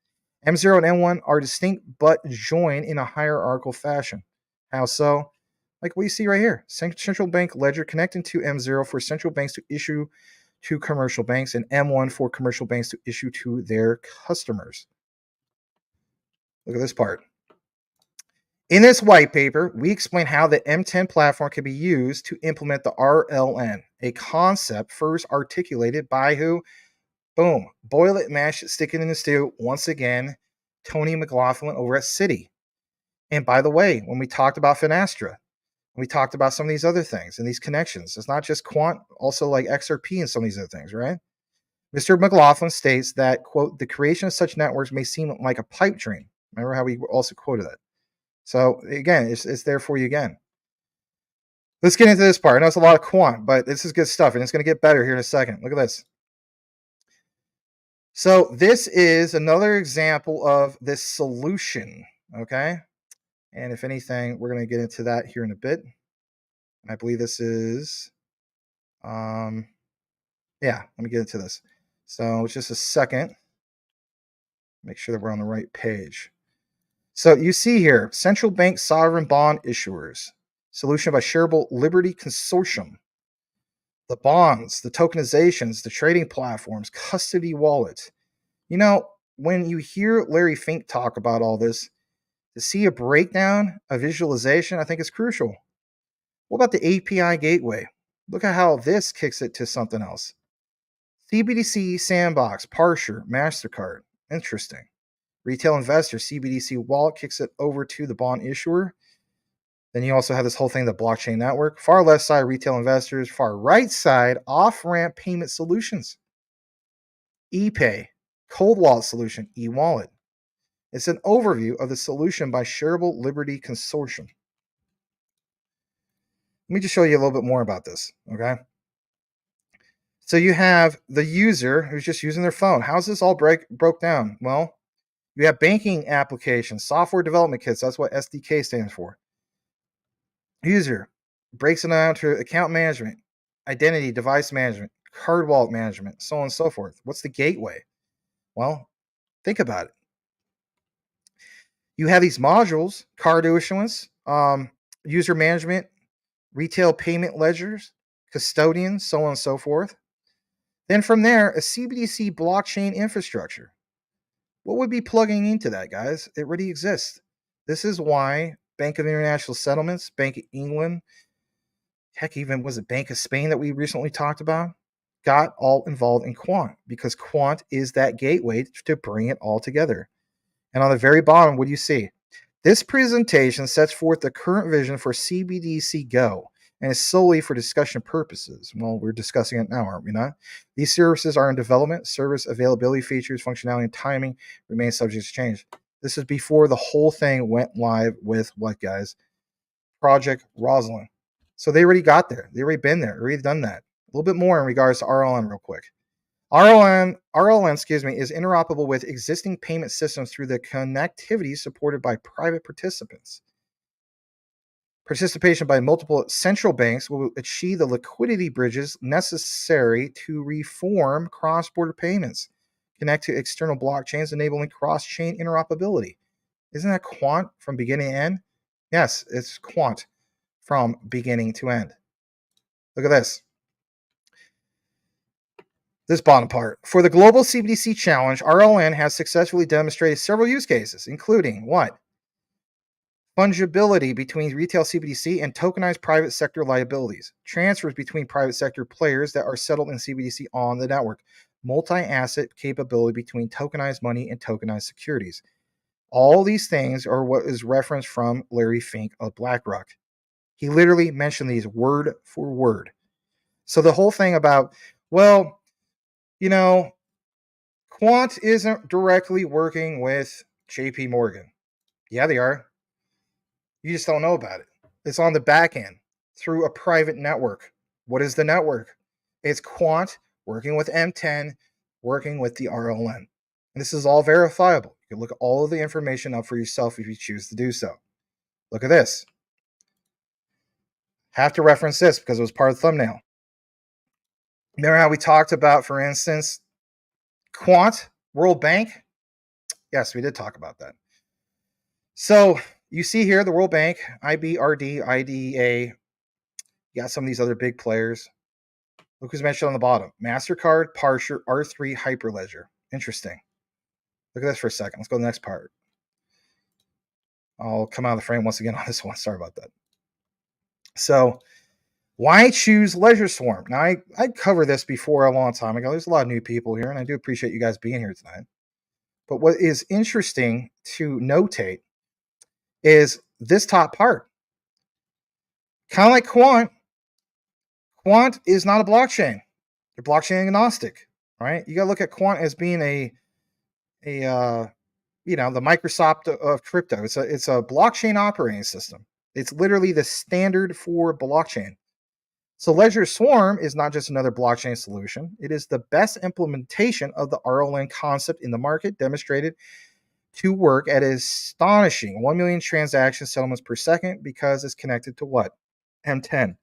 M0 and M1 are distinct but join in a hierarchical fashion. How so? Like we see right here, central bank ledger connecting to M0 for central banks to issue to commercial banks and M1 for commercial banks to issue to their customers. Look at this part. In this white paper, we explain how the M10 platform can be used to implement the RLN, a concept first articulated by who? Boom. Boil it, mash it, stick it in the stew. Once again, Tony McLaughlin over at Citi. And by the way, when we talked about Finastra, we talked about some of these other things and these connections. It's not just Quant, also like XRP and some of these other things, right? Mr. McLaughlin states that, quote, the creation of such networks may seem like a pipe dream. Remember how we also quoted that. So again, it's there for you again. Let's get into this part. I know it's a lot of Quant, but this is good stuff, and it's going to get better here in a second. Look at this. So this is another example of this solution, okay? And if anything, we're going to get into that here in a bit. I believe this is, yeah, let me get into this. So just a second. Make sure that we're on the right page. So you see here, central bank sovereign bond issuers, solution by Shareable Liberty Consortium, the bonds, the tokenizations, the trading platforms, custody wallets. You know, when you hear Larry Fink talk about all this, to see a breakdown, a visualization, I think is crucial. What about the API gateway? Look at how this kicks it to something else. CBDC Sandbox, Parsher, MasterCard. Interesting. Retail investor, CBDC wallet kicks it over to the bond issuer. Then you also have this whole thing, the blockchain network. Far left side, retail investors. Far right side, off-ramp payment solutions. ePay, cold wallet solution, e-wallet. It's an overview of the solution by Shareable Liberty Consortium. Let me just show you a little bit more about this, okay? So you have the user who's just using their phone. How's this all broke down? Well, you have banking applications, software development kits. That's what SDK stands for. User breaks it down to account management, identity, device management, card wallet management, so on and so forth. What's the gateway? Well, think about it. You have these modules, card issuance, user management, retail payment ledgers, custodians, so on and so forth. Then from there, a CBDC blockchain infrastructure. What would be plugging into that, guys? It already exists. This is why Bank of International Settlements, Bank of England, heck, even was it Bank of Spain that we recently talked about, got all involved in Quant, because Quant is that gateway to bring it all together. And on the very bottom, what do you see? This presentation sets forth the current vision for CBDC Go and is solely for discussion purposes. Well, we're discussing it now, aren't we not? These services are in development. Service availability, features, functionality, and timing remain subject to change. This is before the whole thing went live with what, guys? Project Rosalind. So they already got there. They already been there. Already done that. A little bit more in regards to RLN real quick. RLN, is interoperable with existing payment systems through the connectivity supported by private participants. Participation by multiple central banks will achieve the liquidity bridges necessary to reform cross-border payments, connect to external blockchains, enabling cross-chain interoperability. Isn't that Quant from beginning to end? Yes, it's Quant from beginning to end. Look at this. This bottom part. For the Global CBDC Challenge, RLN has successfully demonstrated several use cases, including what? Fungibility between retail CBDC and tokenized private sector liabilities. Transfers between private sector players that are settled in CBDC on the network. Multi-asset capability between tokenized money and tokenized securities. All these things are what is referenced from Larry Fink of BlackRock. He literally mentioned these word for word. So the whole thing about, well, you know, Quant isn't directly working with JP Morgan. Yeah, they are. You just don't know about it. It's on the back end through a private network. What is the network? It's Quant working with M10, working with the RLN. And this is all verifiable. You can look all of the information up for yourself if you choose to do so. Look at this. Have to reference this because it was part of the thumbnail. Remember how we talked about, for instance, Quant, World Bank? Yes, we did talk about that. So you see here the World Bank, IBRD, IDA. You got some of these other big players. Look who's mentioned on the bottom. MasterCard, Parser, R3, Hyperledger. Interesting. Look at this for a second. Let's go to the next part. I'll come out of the frame once again on this one. Sorry about that. So why choose Ledger Swarm? Now, I covered this before a long time ago. There's a lot of new people here, and I do appreciate you guys being here tonight. But what is interesting to notate is this top part. Kind of like Quant. Quant is not a blockchain. They're blockchain agnostic, right? You got to look at Quant as being the Microsoft of crypto. It's a blockchain operating system. It's literally the standard for blockchain. So Ledger Swarm is not just another blockchain solution. It is the best implementation of the RLN concept in the market, demonstrated to work at an astonishing 1 million transaction settlements per second because it's connected to what? M10.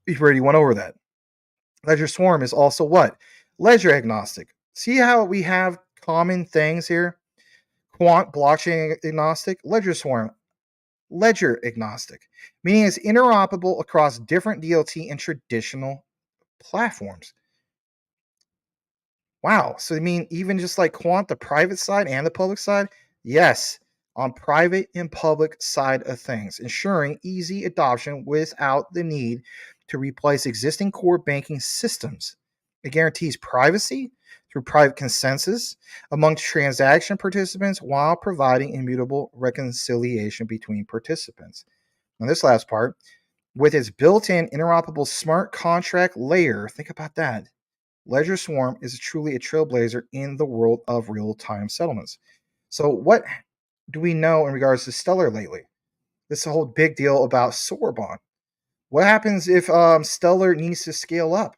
We've already went over that. Ledger Swarm is also what? Ledger agnostic. See how we have common things here? Quant, blockchain agnostic. Ledger Swarm, ledger agnostic, meaning it's interoperable across different DLT and traditional platforms. Wow. So I mean, even just like Quant, the private side and the public side? Yes, on private and public side of things, ensuring easy adoption without the need to replace existing core banking systems. It guarantees privacy through private consensus among transaction participants while providing immutable reconciliation between participants. Now, this last part, with its built-in interoperable smart contract layer, think about that. Ledger Swarm is truly a trailblazer in the world of real-time settlements. So what do we know in regards to Stellar lately? This is a whole big deal about Sorbonne. What happens if Stellar needs to scale up?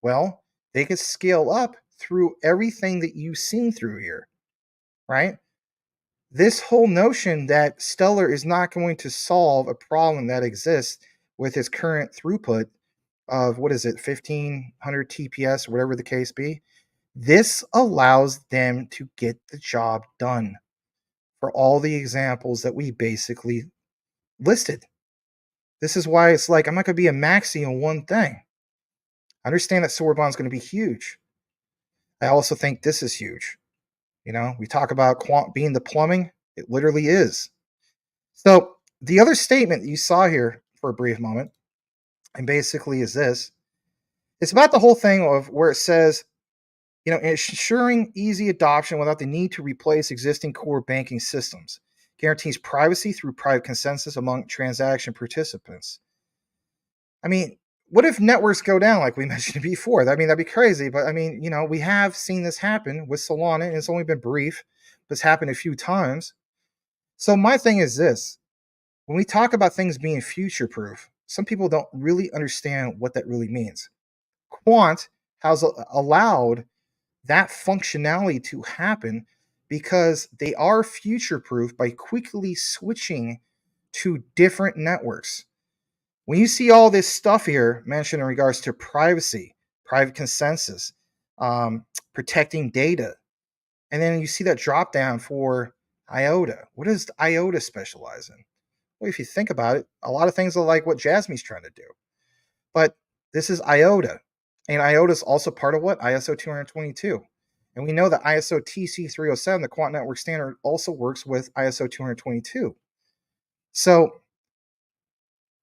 Well, they could scale up through everything that you've seen through here, right? This whole notion that Stellar is not going to solve a problem that exists with its current throughput of, 1500 TPS, whatever the case be, this allows them to get the job done for all the examples that we basically listed. This is why it's like, I'm not going to be a maxi on one thing. I understand that Sorbonne is going to be huge. I also think this is huge. We talk about quant being the plumbing. It literally is. So the other statement that you saw here for a brief moment, and basically is this. It's about the whole thing of where it says, ensuring easy adoption without the need to replace existing core banking systems. Guarantees privacy through private consensus among transaction participants. I mean, what if networks go down like we mentioned before? That'd be crazy. But we have seen this happen with Solana, and it's only been brief, but it's happened a few times. So my thing is this. When we talk about things being future-proof, some people don't really understand what that really means. Quant has allowed that functionality to happen because they are future-proof by quickly switching to different networks. When you see all this stuff here mentioned in regards to privacy, private consensus, protecting data, and then you see that drop down for Iota. What does Iota specialize in? Well, if you think about it, a lot of things are like what JASMY's trying to do. But this is Iota. And Iota is also part of what? ISO 222. And we know that ISO TC307, the quant network standard, also works with ISO 222. So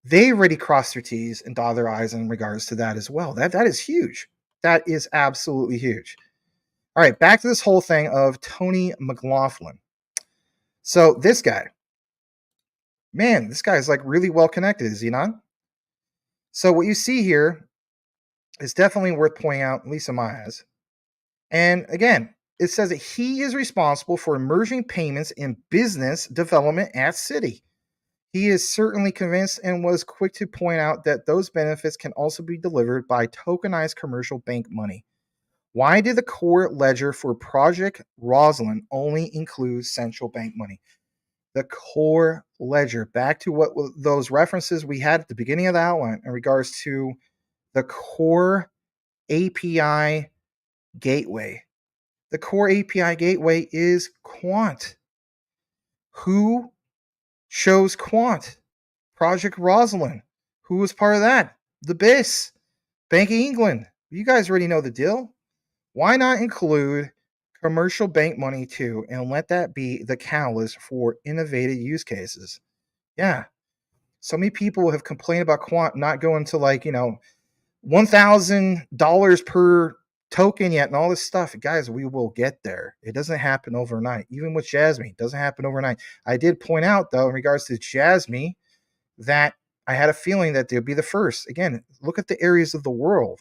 they already crossed their T's and dotted their I's in regards to that as well. That is huge. That is absolutely huge. All right, back to this whole thing of Tony McLaughlin. So this guy, man, this guy is like really well connected, is he not? So what you see here is definitely worth pointing out, at least in my eyes. And again, it says that he is responsible for emerging payments in business development at Citi. He is certainly convinced and was quick to point out that those benefits can also be delivered by tokenized commercial bank money. Why did the core ledger for Project Rosalind only include central bank money? The core ledger, back to what those references we had at the beginning of the outline in regards to the core API gateway. The core API gateway is Quant. Who chose Quant? Project Rosalind. Who was part of that? The BIS, Bank of England. You guys already know the deal. Why not include commercial bank money too and let that be the catalyst for innovative use cases? Yeah. So many people have complained about Quant not going to $1,000 per token yet and all this stuff. Guys, we will get there. It doesn't happen overnight. Even with JASMY, it doesn't happen overnight. I did point out, though, in regards to JASMY, that I had a feeling that they'll be the first. Again, look at the areas of the world,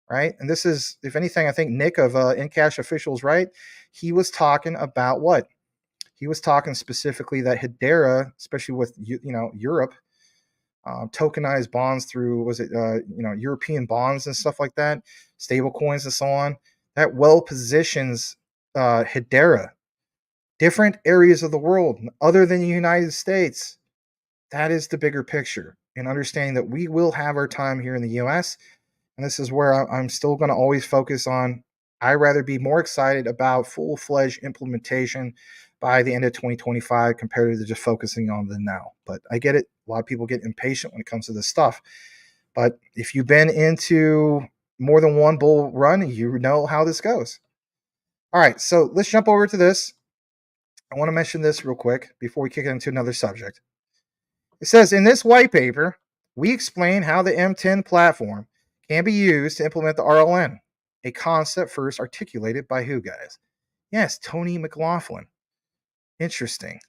right? And this is, if anything, I think Nick of Encash Officials, right? He was talking about what? He was talking specifically that Hedera, especially with Europe, tokenized bonds through European bonds and stuff like that, stable coins and so on. That well positions Hedera, different areas of the world other than the United States. That is the bigger picture, and understanding that we will have our time here in the U.S. And this is where I'm still going to always focus on. I'd rather be more excited about full-fledged implementation by the end of 2025 compared to just focusing on the now. But I get it. A lot of people get impatient when it comes to this stuff. But if you've been into more than one bull run, you know how this goes. All right, so let's jump over to this. I want to mention this real quick before we kick into another subject. It says, in this white paper, we explain how the M10 platform can be used to implement the RLN. a concept first articulated by who, guys? Yes, Tony McLaughlin. Interesting.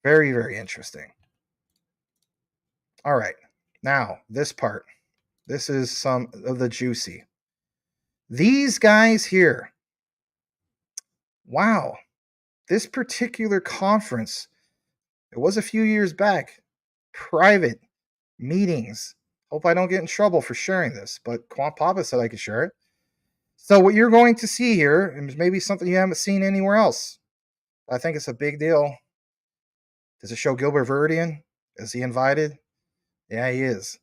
Very, very interesting. All right. Now, this part. This is some of the juicy. These guys here. Wow. This particular conference, it was a few years back. Private meetings. Hope I don't get in trouble for sharing this, but Quant Papa said I could share it. So what you're going to see here is maybe something you haven't seen anywhere else. I think it's a big deal. Does it show Gilbert Verdian? Is he invited? Yeah, he is.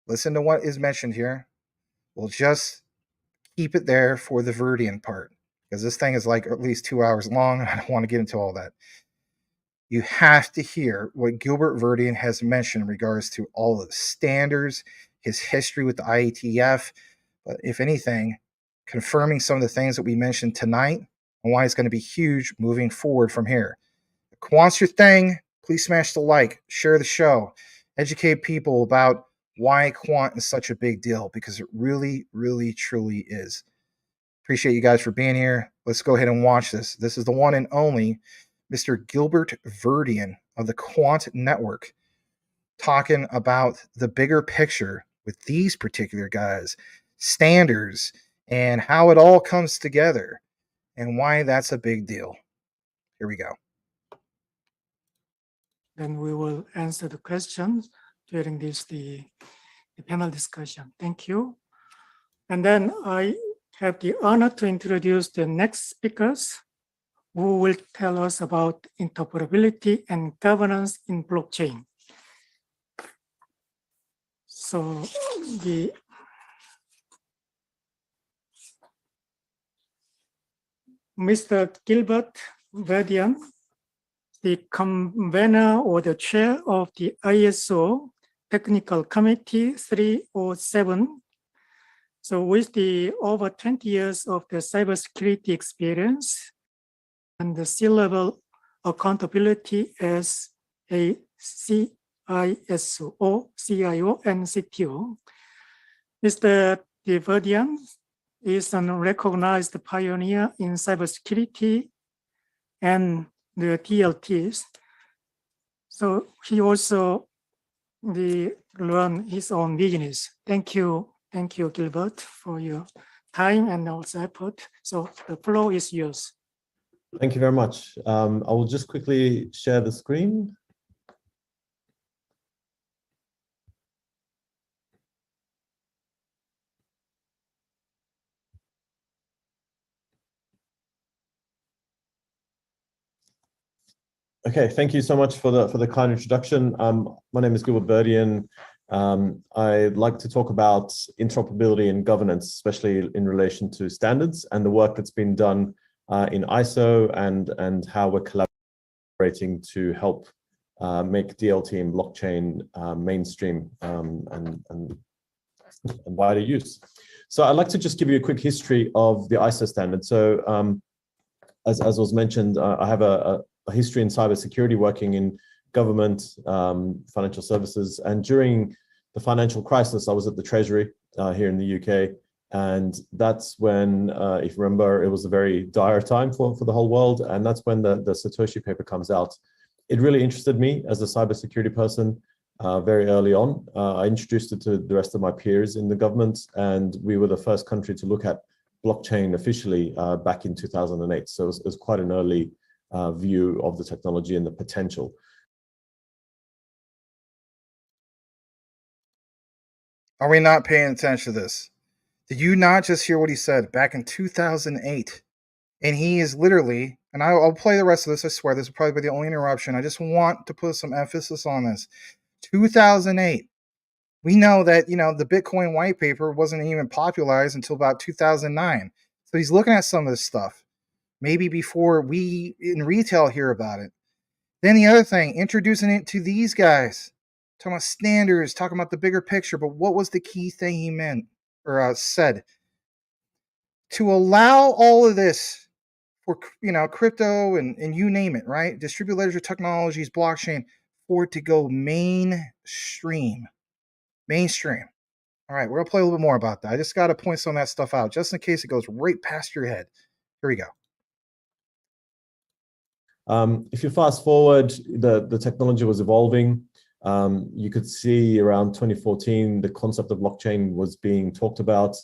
Listen to what is mentioned here. We'll just keep it there for the Verdian part, because this thing is like at least 2 hours long, and I don't want to get into all that. You have to hear what Gilbert Verdian has mentioned in regards to all of the standards, his history with the Ietf, but if anything, confirming some of the things that we mentioned tonight and why it's going to be huge moving forward from here. If Quant's your thing, please smash the like, share the show, educate people about why Quant is such a big deal, because it really, really, truly is. Appreciate you guys for being here. Let's go ahead and watch this. This is the one and only Mr. Gilbert Verdian of the Quant Network talking about the bigger picture with these particular guys, standards, and how it all comes together and why that's a big deal. Here we go. Then we will answer the questions during the panel discussion. Thank you. And then I have the honor to introduce the next speakers who will tell us about interoperability and governance in blockchain. So Mr. Gilbert Verdian, the convener or the chair of the ISO Technical Committee 307. So with the over 20 years of the cybersecurity experience and the C-level accountability as a CISO, CIO, and CTO, Mr. Verdian is a recognized pioneer in cybersecurity and the DLTs. So he also run his own business. Thank you, Gilbert, for your time and also effort. So the floor is yours. Thank you very much. I will just quickly share the screen. Okay, thank you so much for the kind introduction. My name is Gilbert Verdian. I'd like to talk about interoperability and governance, especially in relation to standards and the work that's been done in ISO and how we're collaborating to help make DLT and blockchain mainstream and wider use. So I'd like to just give you a quick history of the ISO standard. So as was mentioned, I have a history in cybersecurity, working in government, financial services. And during the financial crisis, I was at the Treasury here in the UK. And that's when, if you remember, it was a very dire time for the whole world. And that's when the Satoshi paper comes out. It really interested me as a cybersecurity person very early on. I introduced it to the rest of my peers in the government. And we were the first country to look at blockchain officially back in 2008. So it was quite an early view of the technology and the potential. Are we not paying attention to this? Did you not just hear what he said back in 2008? And he is literally, and I'll play the rest of this, I swear, this will probably be the only interruption. I just want to put some emphasis on this. 2008. We know that, the Bitcoin white paper wasn't even popularized until about 2009. So he's looking at some of this stuff, maybe before we in retail hear about it. Then the other thing, introducing it to these guys, talking about standards, talking about the bigger picture. But what was the key thing he meant or said? To allow all of this for crypto and you name it, right? Distributed ledger technologies, blockchain, for it to go mainstream. All right, we're gonna play a little bit more about that. I just got to point some of that stuff out, just in case it goes right past your head. Here we go. If you fast forward, the technology was evolving. You could see around 2014, the concept of blockchain was being talked about,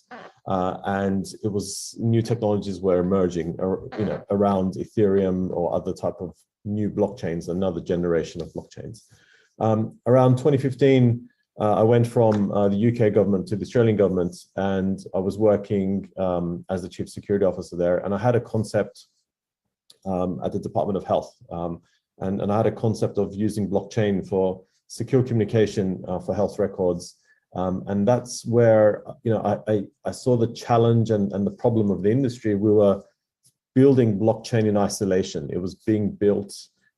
and it was new technologies were emerging, around Ethereum or other type of new blockchains, another generation of blockchains. Around 2015, I went from the UK government to the Australian government, and I was working as the Chief Security Officer there, and I had a concept at the Department of Health, and I had a concept of using blockchain for secure communication for health records, and that's where I saw the challenge and the problem of the industry. We were building blockchain in isolation. It was being built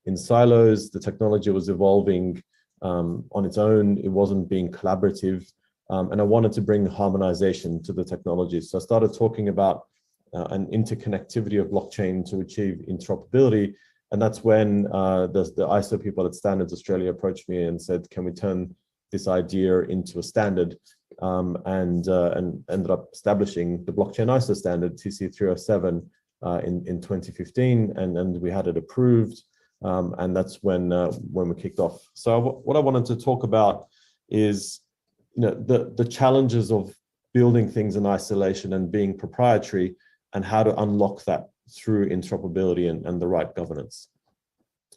in silos. The technology was evolving on its own. It wasn't being collaborative, and I wanted to bring harmonization to the technology. So I started talking about an interconnectivity of blockchain to achieve interoperability. And that's when the ISO people at Standards Australia approached me and said, can we turn this idea into a standard? And ended up establishing the blockchain ISO standard, TC307, in 2015, and we had it approved. And that's when we kicked off. So what I wanted to talk about is the challenges of building things in isolation and being proprietary, and how to unlock that through interoperability and the right governance.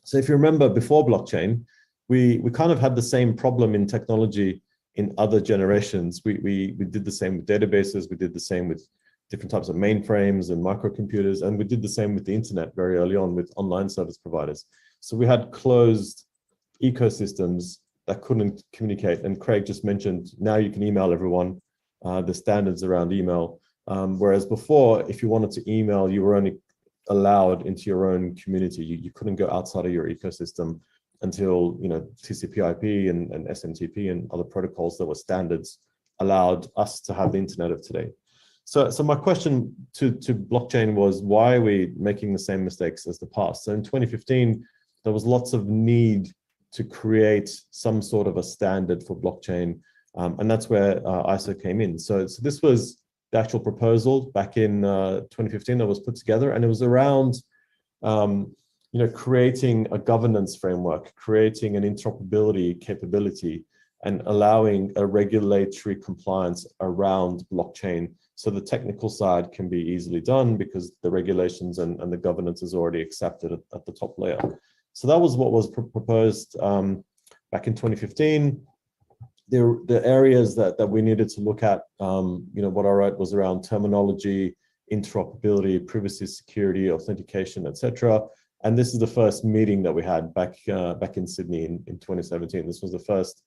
So if you remember, before blockchain, we kind of had the same problem in technology in other generations. We did the same with databases, we did the same with different types of mainframes and microcomputers, and we did the same with the internet very early on with online service providers. So we had closed ecosystems that couldn't communicate, and Craig just mentioned, now you can email everyone, the standards around email. Whereas before, if you wanted to email, you were only allowed into your own community. You couldn't go outside of your ecosystem until TCP/IP and SMTP and other protocols that were standards allowed us to have the internet of today. So my question to blockchain was, why are we making the same mistakes as the past? So in 2015, there was lots of need to create some sort of a standard for blockchain, and that's where ISO came in. So this was the actual proposal back in 2015 that was put together, and it was around creating a governance framework, creating an interoperability capability, and allowing a regulatory compliance around blockchain, so the technical side can be easily done because the regulations and the governance is already accepted at the top layer. So that was what was proposed back in 2015. The areas that we needed to look at, what I wrote was around terminology, interoperability, privacy, security, authentication, etc. And this is the first meeting that we had back in Sydney in 2017. This was the first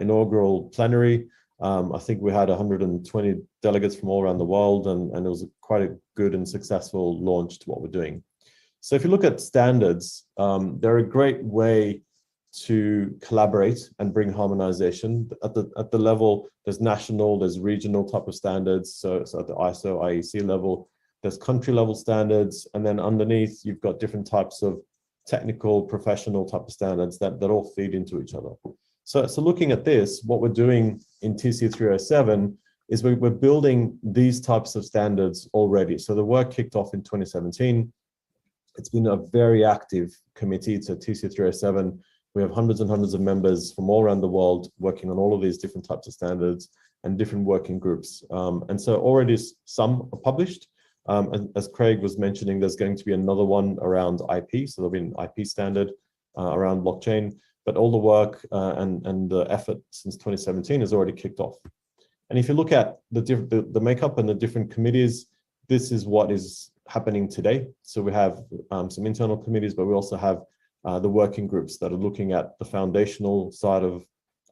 inaugural plenary. I think we had 120 delegates from all around the world, and it was quite a good and successful launch to what we're doing. So if you look at standards, they're a great way to collaborate and bring harmonization. At the level, there's national, there's regional type of standards. So at the ISO, IEC level, there's country level standards. And then underneath, you've got different types of technical, professional type of standards that all feed into each other. So looking at this, what we're doing in TC307 is we're building these types of standards already. So the work kicked off in 2017. It's been a very active committee to TC307. We have hundreds and hundreds of members from all around the world working on all of these different types of standards and different working groups. And so already some are published. And as Craig was mentioning, there's going to be another one around IP. So there'll be an IP standard around blockchain, but all the work and the effort since 2017 has already kicked off. And if you look at the makeup and the different committees, this is what is happening today. So we have some internal committees, but we also have the working groups that are looking at the foundational side of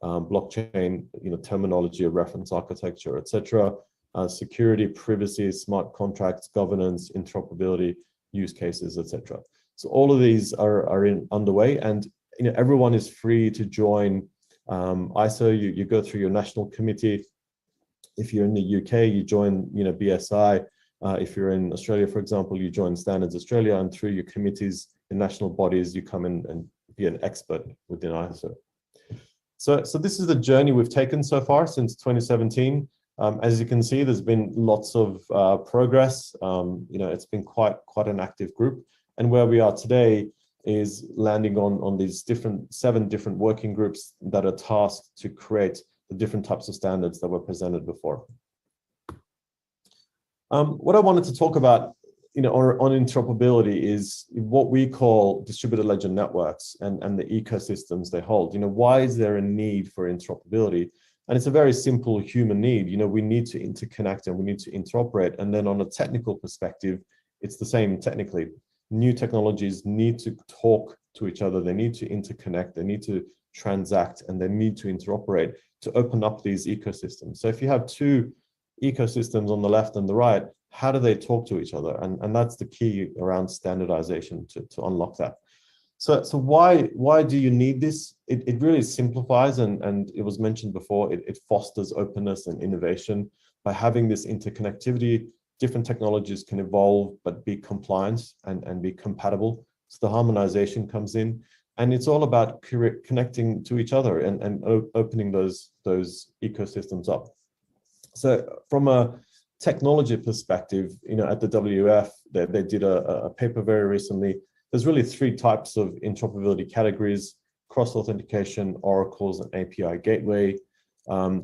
blockchain, terminology, reference architecture, etc., security, privacy, smart contracts, governance, interoperability, use cases, etc. So all of these are underway, and everyone is free to join ISO. You go through your national committee. If you're in the UK, you join BSI. If you're in Australia, for example, you join Standards Australia, and through your committees and national bodies, you come in and be an expert within ISO. So this is the journey we've taken so far since 2017. As you can see, there's been lots of progress. It's been quite an active group. And where we are today is landing on these 7 different working groups that are tasked to create the different types of standards that were presented before. What I wanted to talk about, on interoperability is what we call distributed ledger networks and the ecosystems they hold. Why is there a need for interoperability? And it's a very simple human need. We need to interconnect and we need to interoperate. And then on a technical perspective, it's the same technically. New technologies need to talk to each other. They need to interconnect. They need to transact, and they need to interoperate to open up these ecosystems. So if you have 2 ecosystems on the left and the right, how do they talk to each other? And that's the key around standardization to unlock that. So why do you need this? It really simplifies, and it was mentioned before, it fosters openness and innovation. By having this interconnectivity, different technologies can evolve but be compliant and be compatible. So the harmonization comes in, and it's all about connecting to each other and opening those ecosystems up. So from a technology perspective, at the WF, they did a paper very recently. There's really 3 types of interoperability categories: cross-authentication, oracles, and API gateway.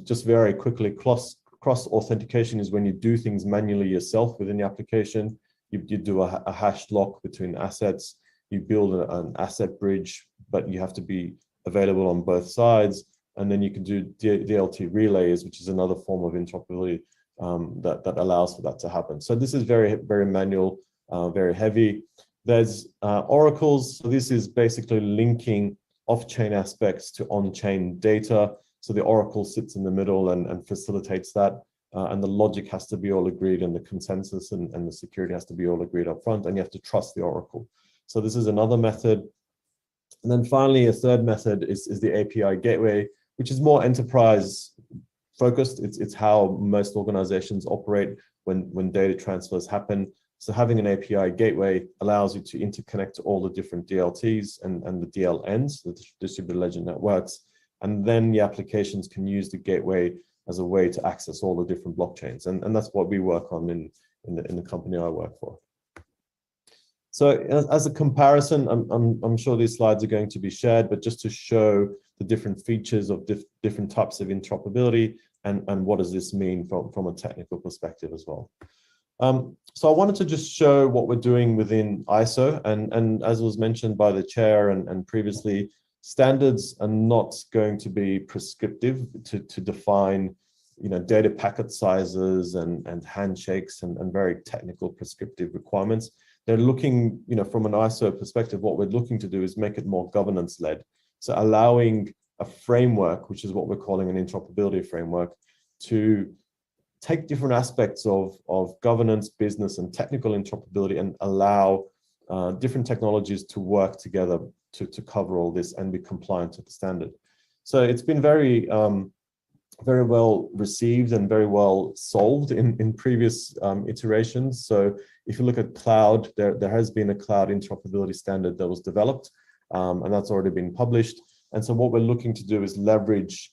Just very quickly, cross-authentication is when you do things manually yourself within the application. You do a hashed lock between assets. You build an asset bridge, but you have to be available on both sides. And then you can do DLT relays, which is another form of interoperability that allows for that to happen. So this is very, very manual, very heavy. There's oracles. So this is basically linking off-chain aspects to on-chain data. So the oracle sits in the middle and facilitates that. And the logic has to be all agreed, and the consensus and the security has to be all agreed up front, and you have to trust the oracle. So this is another method. And then finally, a third method is the API gateway, which is more enterprise focused. It's how most organizations operate when data transfers happen. So having an API gateway allows you to interconnect to all the different DLTs and the DLNs, the distributed ledger networks. And then the applications can use the gateway as a way to access all the different blockchains. And that's what we work on in the company I work for. So as a comparison, I'm sure these slides are going to be shared, but just to show the different features of different types of interoperability and what does this mean from a technical perspective as well. So I wanted to just show what we're doing within ISO, and as was mentioned by the chair and previously, standards are not going to be prescriptive to define, data packet sizes and handshakes and very technical prescriptive requirements. They're looking, from an ISO perspective, what we're looking to do is make it more governance-led. So allowing a framework, which is what we're calling an interoperability framework, to take different aspects of governance, business, and technical interoperability and allow different technologies to work together to cover all this and be compliant to the standard. So it's been very well received and very well solved in previous iterations. So if you look at cloud, there has been a cloud interoperability standard that was developed, and that's already been published. And so what we're looking to do is leverage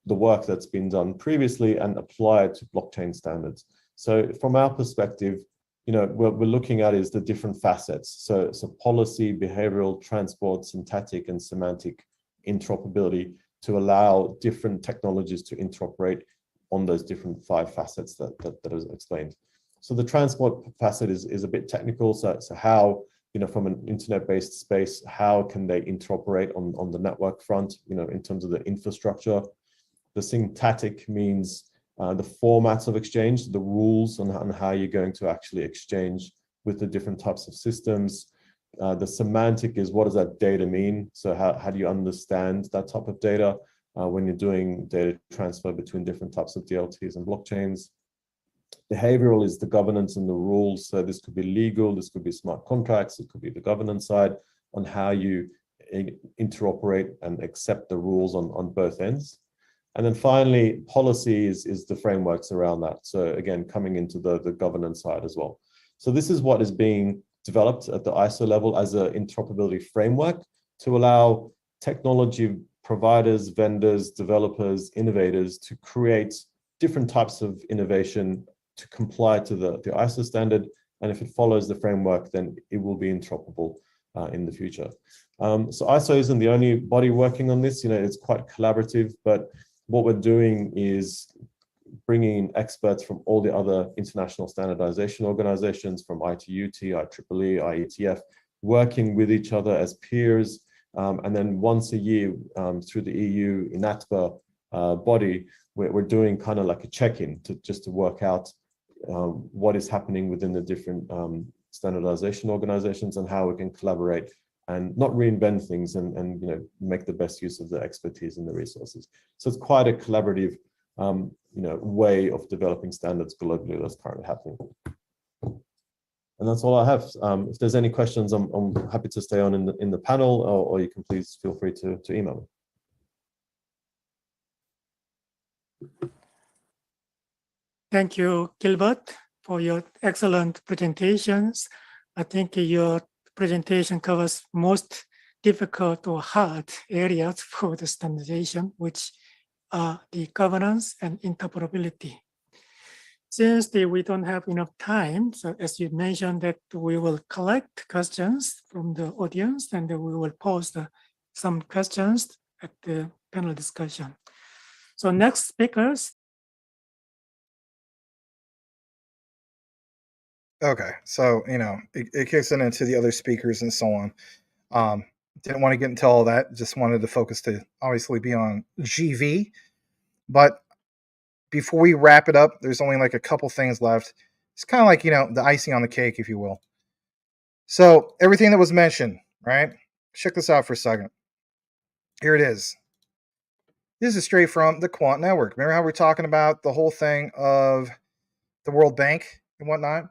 the work that's been done previously and apply it to blockchain standards. So from our perspective, what we're looking at is the different facets. So policy, behavioral, transport, syntactic, and semantic interoperability to allow different technologies to interoperate on those different 5 facets that is explained. So the transport facet is a bit technical. So how, from an internet-based space, how can they interoperate on the network front, in terms of the infrastructure? The syntactic means the formats of exchange, the rules on how you're going to actually exchange with the different types of systems. The semantic is, what does that data mean? So how do you understand that type of data when you're doing data transfer between different types of DLTs and blockchains? Behavioral is the governance and the rules. So this could be legal, this could be smart contracts, it could be the governance side on how you interoperate and accept the rules on both ends. And then finally, policy is the frameworks around that. So again, coming into the governance side as well. So this is what is being developed at the ISO level as an interoperability framework to allow technology providers, vendors, developers, innovators to create different types of innovation to comply to the ISO standard. And if it follows the framework, then it will be interoperable in the future. So ISO isn't the only body working on this. It's quite collaborative, but what we're doing is bringing in experts from all the other international standardization organizations, from ITUT, IEEE, Ietf, working with each other as peers. And then once a year through the EU INATBA body, we're doing kind of like a check-in just to work out what is happening within the different standardization organizations and how we can collaborate and not reinvent things and make the best use of the expertise and the resources. So it's quite a collaborative way of developing standards globally that's currently happening. And that's all I have. If there's any questions, I'm happy to stay on in the panel, or you can please feel free to email me. Thank you, Gilbert, for your excellent presentations. I think your presentation covers most difficult or hard areas for the standardization, which are the governance and interoperability. Since we don't have enough time, so as you mentioned that we will collect questions from the audience and we will post some questions at the panel discussion. So next speakers. Okay, so, it kicks into the other speakers and so on. Didn't want to get into all that, just wanted the focus to obviously be on GV. But before we wrap it up, there's only like a couple things left. It's kind of like, the icing on the cake, if you will. So everything that was mentioned, right? Check this out for a second. Here it is. This is straight from the Quant Network. Remember how we're talking about the whole thing of the World Bank and whatnot?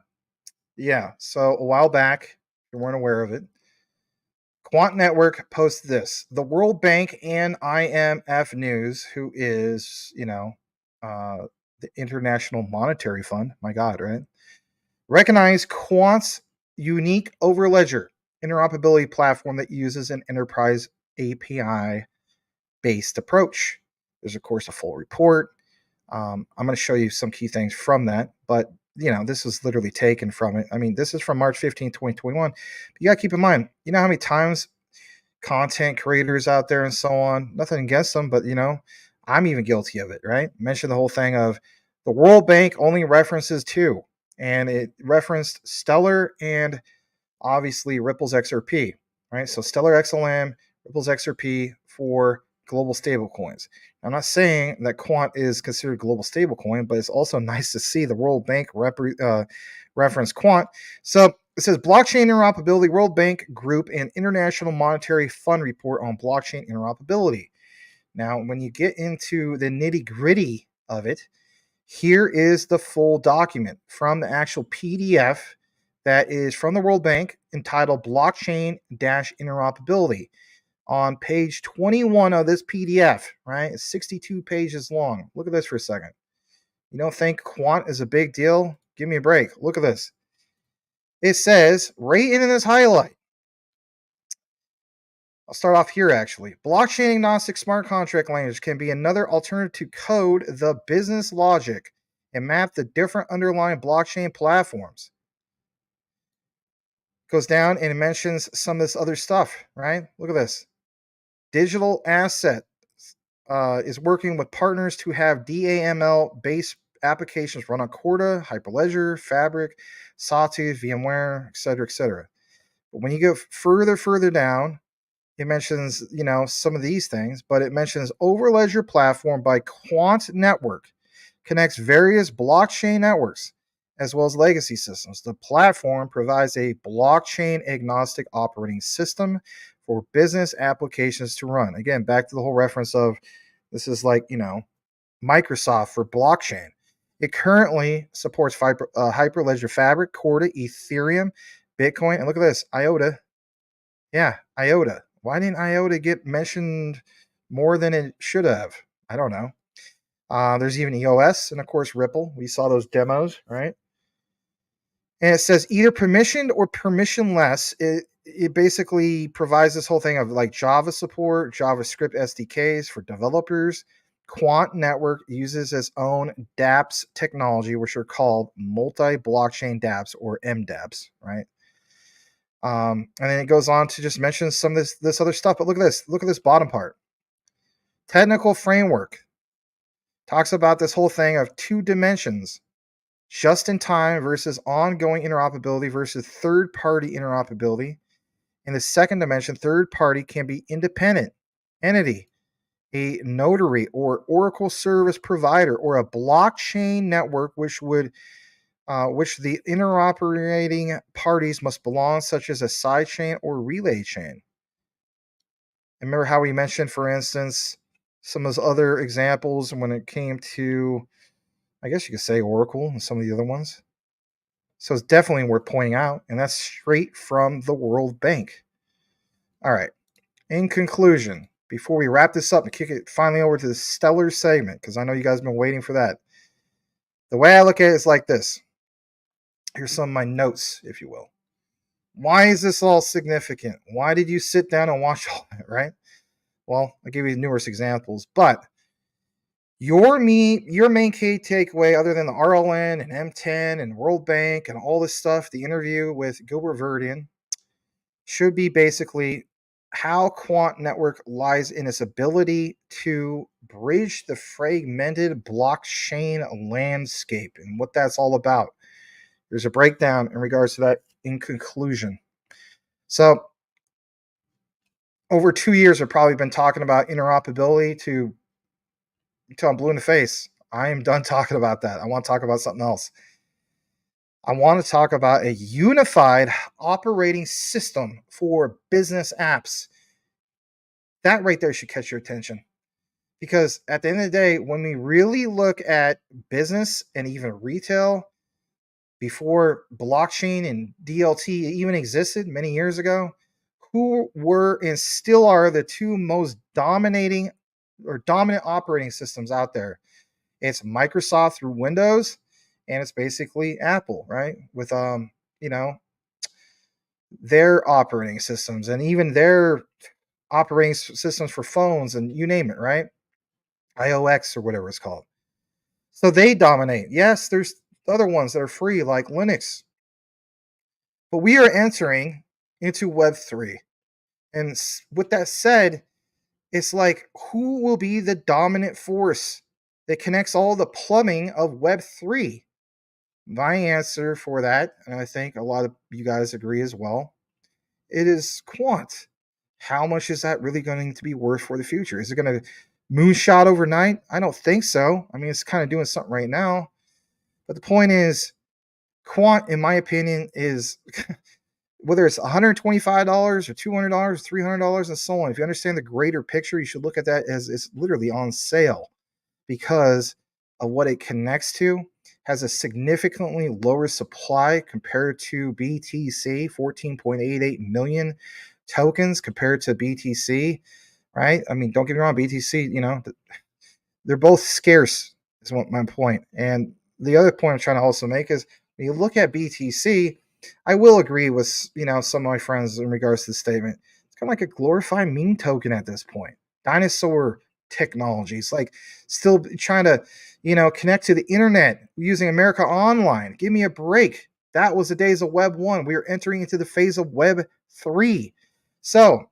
Yeah, so a while back, if you weren't aware of it, Quant Network posts this. The World Bank and IMF News, who is, the International Monetary Fund, my God, right? Recognize Quant's unique overledger interoperability platform that uses an enterprise API-based approach. There's, of course, a full report. I'm going to show you some key things from that, but this is literally taken from it. I mean, this is from March 15, 2021. But you got to keep in mind, how many times content creators out there and so on, nothing against them, but, I'm even guilty of it, right? Mention the whole thing of the World Bank only references two, and it referenced Stellar and obviously Ripple's XRP, right? So Stellar XLM, Ripple's XRP for global stablecoins. I'm not saying that Quant is considered global stablecoin, but it's also nice to see the World Bank reference Quant. So it says Blockchain Interoperability World Bank Group and International Monetary Fund report on blockchain interoperability. Now, when you get into the nitty-gritty of it, here is the full document from the actual PDF that is from the World Bank entitled Blockchain-Interoperability. On page 21 of this PDF, right? It's 62 pages long. Look at this for a second. You don't think Quant is a big deal? Give me a break. Look at this. It says, right in this highlight, I'll start off here actually. Blockchain agnostic smart contract language can be another alternative to code the business logic and map the different underlying blockchain platforms. Goes down and it mentions some of this other stuff, right? Look at this. Digital Asset is working with partners to have DAML-based applications run on Corda, Hyperledger, Fabric, Sawtooth, VMware, etc., etc. But when you go further down, it mentions, some of these things, but it mentions Overledger platform by Quant Network connects various blockchain networks as well as legacy systems. The platform provides a blockchain agnostic operating system for business applications to run. Again, back to the whole reference of this is like, Microsoft for blockchain. It currently supports Hyperledger Fabric, Corda, Ethereum, Bitcoin, and look at this, Iota. Yeah, Iota. Why didn't Iota get mentioned more than it should have? I don't know. There's even EOS and, of course, Ripple. We saw those demos, right? And it says either permissioned or permissionless. It basically provides this whole thing of like Java support, JavaScript SDKs for developers. Quant Network uses its own dApps technology, which are called multi-blockchain dApps or MDApps, right? And then it goes on to just mention some of this other stuff. But look at this. Look at this bottom part. Technical framework talks about this whole thing of two dimensions: just-in-time versus ongoing interoperability versus third-party interoperability. In the second dimension, third-party can be independent entity, a notary or Oracle service provider, or a blockchain network, which the interoperating parties must belong, such as a sidechain or relay chain. And remember how we mentioned, for instance, some of those other examples when it came to, I guess you could say, Oracle and some of the other ones. So it's definitely worth pointing out, and that's straight from the World Bank. All right. In conclusion, before we wrap this up and kick it finally over to the stellar segment, because I know you guys have been waiting for that, the way I look at it is like this. Here's some of my notes, if you will. Why is this all significant? Why did you sit down and watch all that, right? Well, I'll give you numerous examples, but your main key takeaway, other than the RLN and M10 and World Bank and all this stuff, the interview with Gilbert Verdian, should be basically how Quant Network lies in its ability to bridge the fragmented blockchain landscape and what that's all about. There's a breakdown in regards to that in conclusion. So, over 2 years, I've probably been talking about interoperability until I'm blue in the face. I am done talking about that. I want to talk about something else. I want to talk about a unified operating system for business apps. That right there should catch your attention. Because at the end of the day, when we really look at business and even retail, before blockchain and DLT even existed many years ago, who were and still are the two most dominant operating systems out there? It's Microsoft through Windows, and it's basically Apple, right? With their operating systems and even their operating systems for phones and you name it, right? iOS or whatever it's called. So they dominate. Yes, there's other ones that are free like Linux. But we are entering into Web3. And with that said, it's like, who will be the dominant force that connects all the plumbing of Web3? My answer for that, and I think a lot of you guys agree as well, it is Quant. How much is that really going to be worth for the future? Is it going to moonshot overnight? I don't think so. I mean, it's kind of doing something right now. But the point is, Quant, in my opinion, is whether it's $125 or $200, $300, and so on. If you understand the greater picture, you should look at that as it's literally on sale because of what it connects to. Has a significantly lower supply compared to BTC, 14.88 million tokens compared to BTC, right? I mean, don't get me wrong, BTC, they're both scarce, is what my point. And the other point I'm trying to also make is when you look at BTC, I will agree with, some of my friends in regards to the statement. It's kind of like a glorified meme token at this point. Dinosaur technology. It's like still trying to, connect to the internet using America Online. Give me a break. That was the days of Web 1. We are entering into the phase of Web 3. So,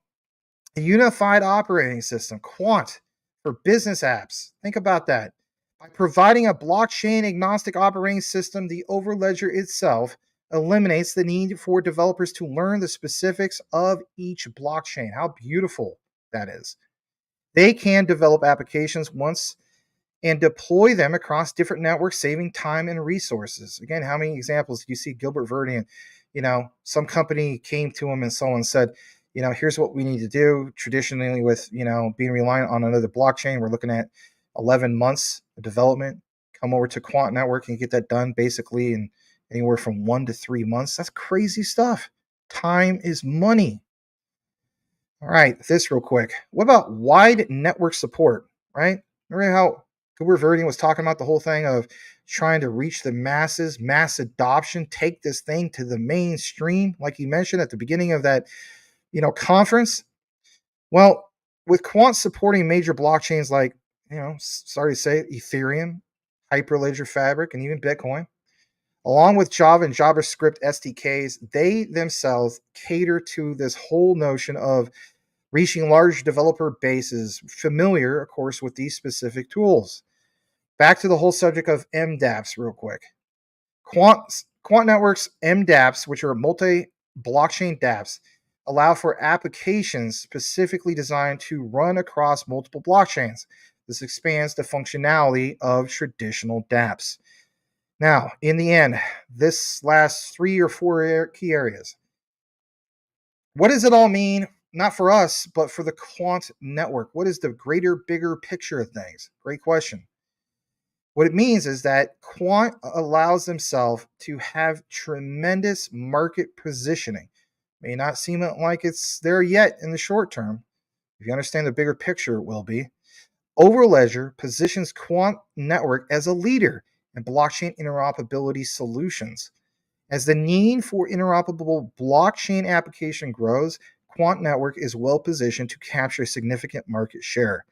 a unified operating system, Quant, for business apps. Think about that. By providing a blockchain agnostic operating system, the Overledger itself eliminates the need for developers to learn the specifics of each blockchain. How beautiful that is. They can develop applications once and deploy them across different networks, saving time and resources. Again, how many examples do you see Gilbert Verdian? Some company came to him and so on said, here's what we need to do. Traditionally with, being reliant on another blockchain, we're looking at 11 months of development. Come over to Quant Network and get that done basically in anywhere from 1 to 3 months. That's crazy stuff. Time is money. All right, this real quick. What about wide network support, right? Remember how Gilbert Verdine was talking about the whole thing of trying to reach the masses, mass adoption, take this thing to the mainstream, like he mentioned at the beginning of that, conference. Well, with quant supporting major blockchains like, sorry to say, Ethereum, Hyperledger Fabric, and even Bitcoin, along with Java and JavaScript SDKs, they themselves cater to this whole notion of reaching large developer bases, familiar, of course, with these specific tools. Back to the whole subject of MDApps real quick. Quant networks, MDApps, which are multi-blockchain dApps, allow for applications specifically designed to run across multiple blockchains. This expands the functionality of traditional dApps. Now, in the end, this lasts 3 or 4 key areas. What does it all mean? Not for us, but for the quant network. What is the greater, bigger picture of things? Great question. What it means is that quant allows themselves to have tremendous market positioning. May not seem like it's there yet in the short term. If you understand the bigger picture, it will be. Overledger positions quant network as a leader in blockchain interoperability solutions. As the need for interoperable blockchain application grows, Quant Network is well positioned to capture a significant market share.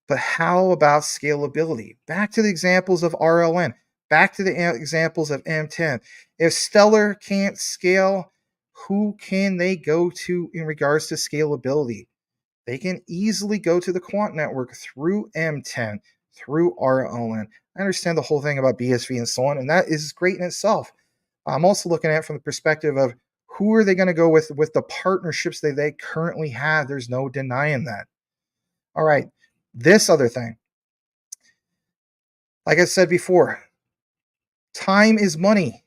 But how about scalability? Back to the examples of RLN, back to the examples of M10. If Stellar can't scale, who can they go to in regards to scalability? They can easily go to the Quant Network through M10, through RLN. I understand the whole thing about BSV and so on, and that is great in itself. I'm also looking at it from the perspective of who are they going to go with the partnerships that they currently have. There's no denying that. All right, this other thing. Like I said before, time is money.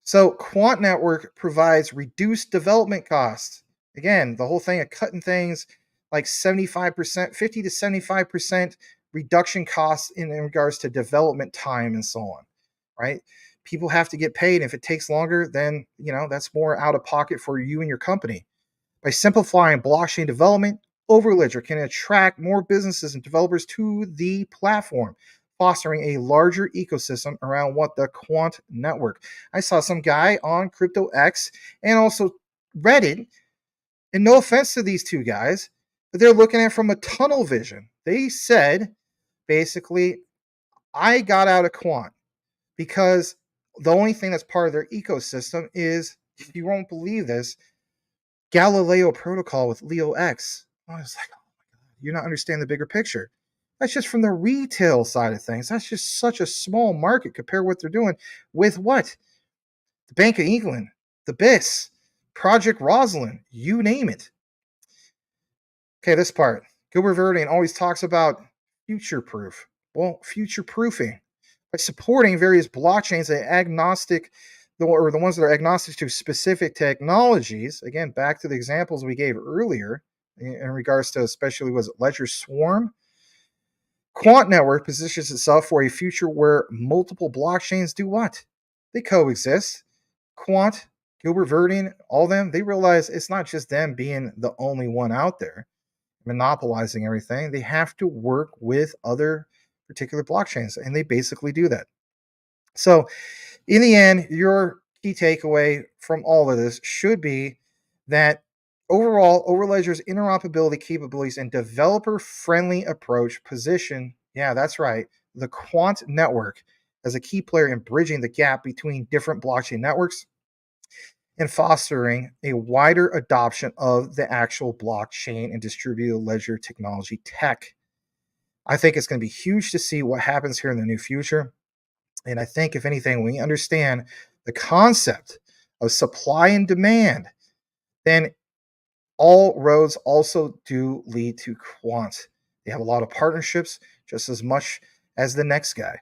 So Quant Network provides reduced development costs. Again, the whole thing of cutting things like 75%, 50 to 75% reduction costs in regards to development time and so on, right? People have to get paid. If it takes longer, then, that's more out of pocket for you and your company. By simplifying blockchain development, Overledger can attract more businesses and developers to the platform, fostering a larger ecosystem around what the Quant Network. I saw some guy on CryptoX and also Reddit, and no offense to these two guys, but they're looking at it from a tunnel vision. They said, basically, I got out of Quant because the only thing that's part of their ecosystem is, if you won't believe this, Galileo protocol with Leo X. I was like, oh my God, you're not understanding the bigger picture. That's just from the retail side of things. That's just such a small market compared to what they're doing with what? The Bank of England, the BIS, Project Rosalind, you name it. Okay, this part. Gilbert Verdine always talks about future-proof. Well, future-proofing. By supporting various blockchains that are agnostic, or the ones that are agnostic to specific technologies, again, back to the examples we gave earlier, in regards to especially, was it Ledger Swarm? Quant Network positions itself for a future where multiple blockchains do what? They coexist. Quant, Gilbert Verdine, all them, they realize it's not just them being the only one out there monopolizing everything. They have to work with other particular blockchains, and they basically do that. So in the end, your key takeaway from all of this should be that overall, Overledger's interoperability capabilities and developer-friendly approach position, yeah, that's right, the Quant Network as a key player in bridging the gap between different blockchain networks and fostering a wider adoption of the actual blockchain and distributed ledger technology tech. I think it's going to be huge to see what happens here in the near future. And I think, if anything, when we understand the concept of supply and demand, then all roads also do lead to quant. They have a lot of partnerships, just as much as the next guy.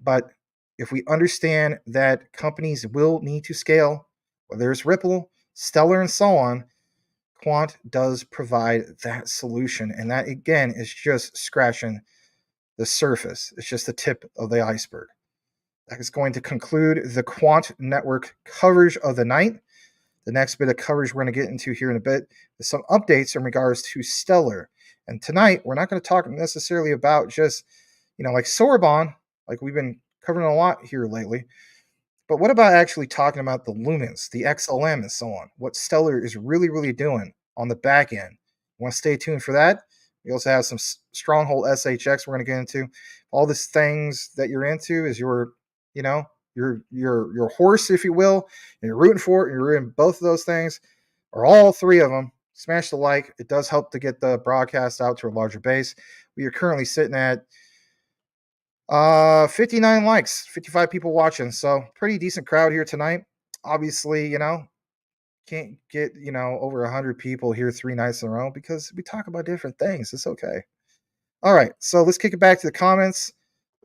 But if we understand that companies will need to scale, whether it's Ripple, Stellar, and so on, Quant does provide that solution. And that, again, is just scratching the surface. It's just the tip of the iceberg. That is going to conclude the Quant Network coverage of the night. The next bit of coverage we're going to get into here in a bit is some updates in regards to Stellar. And tonight, we're not going to talk necessarily about just, like Sorbonne, like we've been covering a lot here lately. But what about actually talking about the lumens, the XLM, and so on? What Stellar is really, really doing on the back end. You want to stay tuned for that? We also have some Stronghold SHX we're going to get into. All these things that you're into is your horse, if you will, and you're rooting for it, and you're in both of those things, or all three of them. Smash the like. It does help to get the broadcast out to a larger base. We are currently sitting at 59 likes, 55 people watching. So pretty decent crowd here tonight. Obviously, can't get, over 100 people here 3 nights in a row because we talk about different things. It's okay. All right. So let's kick it back to the comments.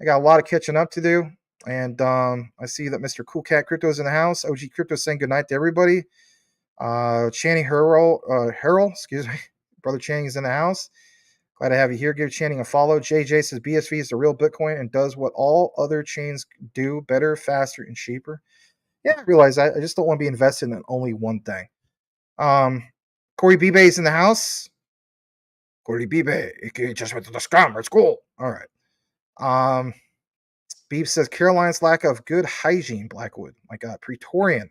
I got a lot of catching up to do. And I see that Mr. Cool Cat Crypto is in the house. OG Crypto saying goodnight to everybody. Channing Harrell, excuse me. Brother Channing is in the house. Glad to have you here. Give Channing a follow. JJ says BSV is the real Bitcoin and does what all other chains do better, faster, and cheaper. Yeah, I realize that. I just don't want to be invested in only one thing. Corey Bibe is in the house. Corey Bibe, aka just went to the scam. It's cool. All right. Beep says Caroline's lack of good hygiene, Blackwood. My God. Praetorian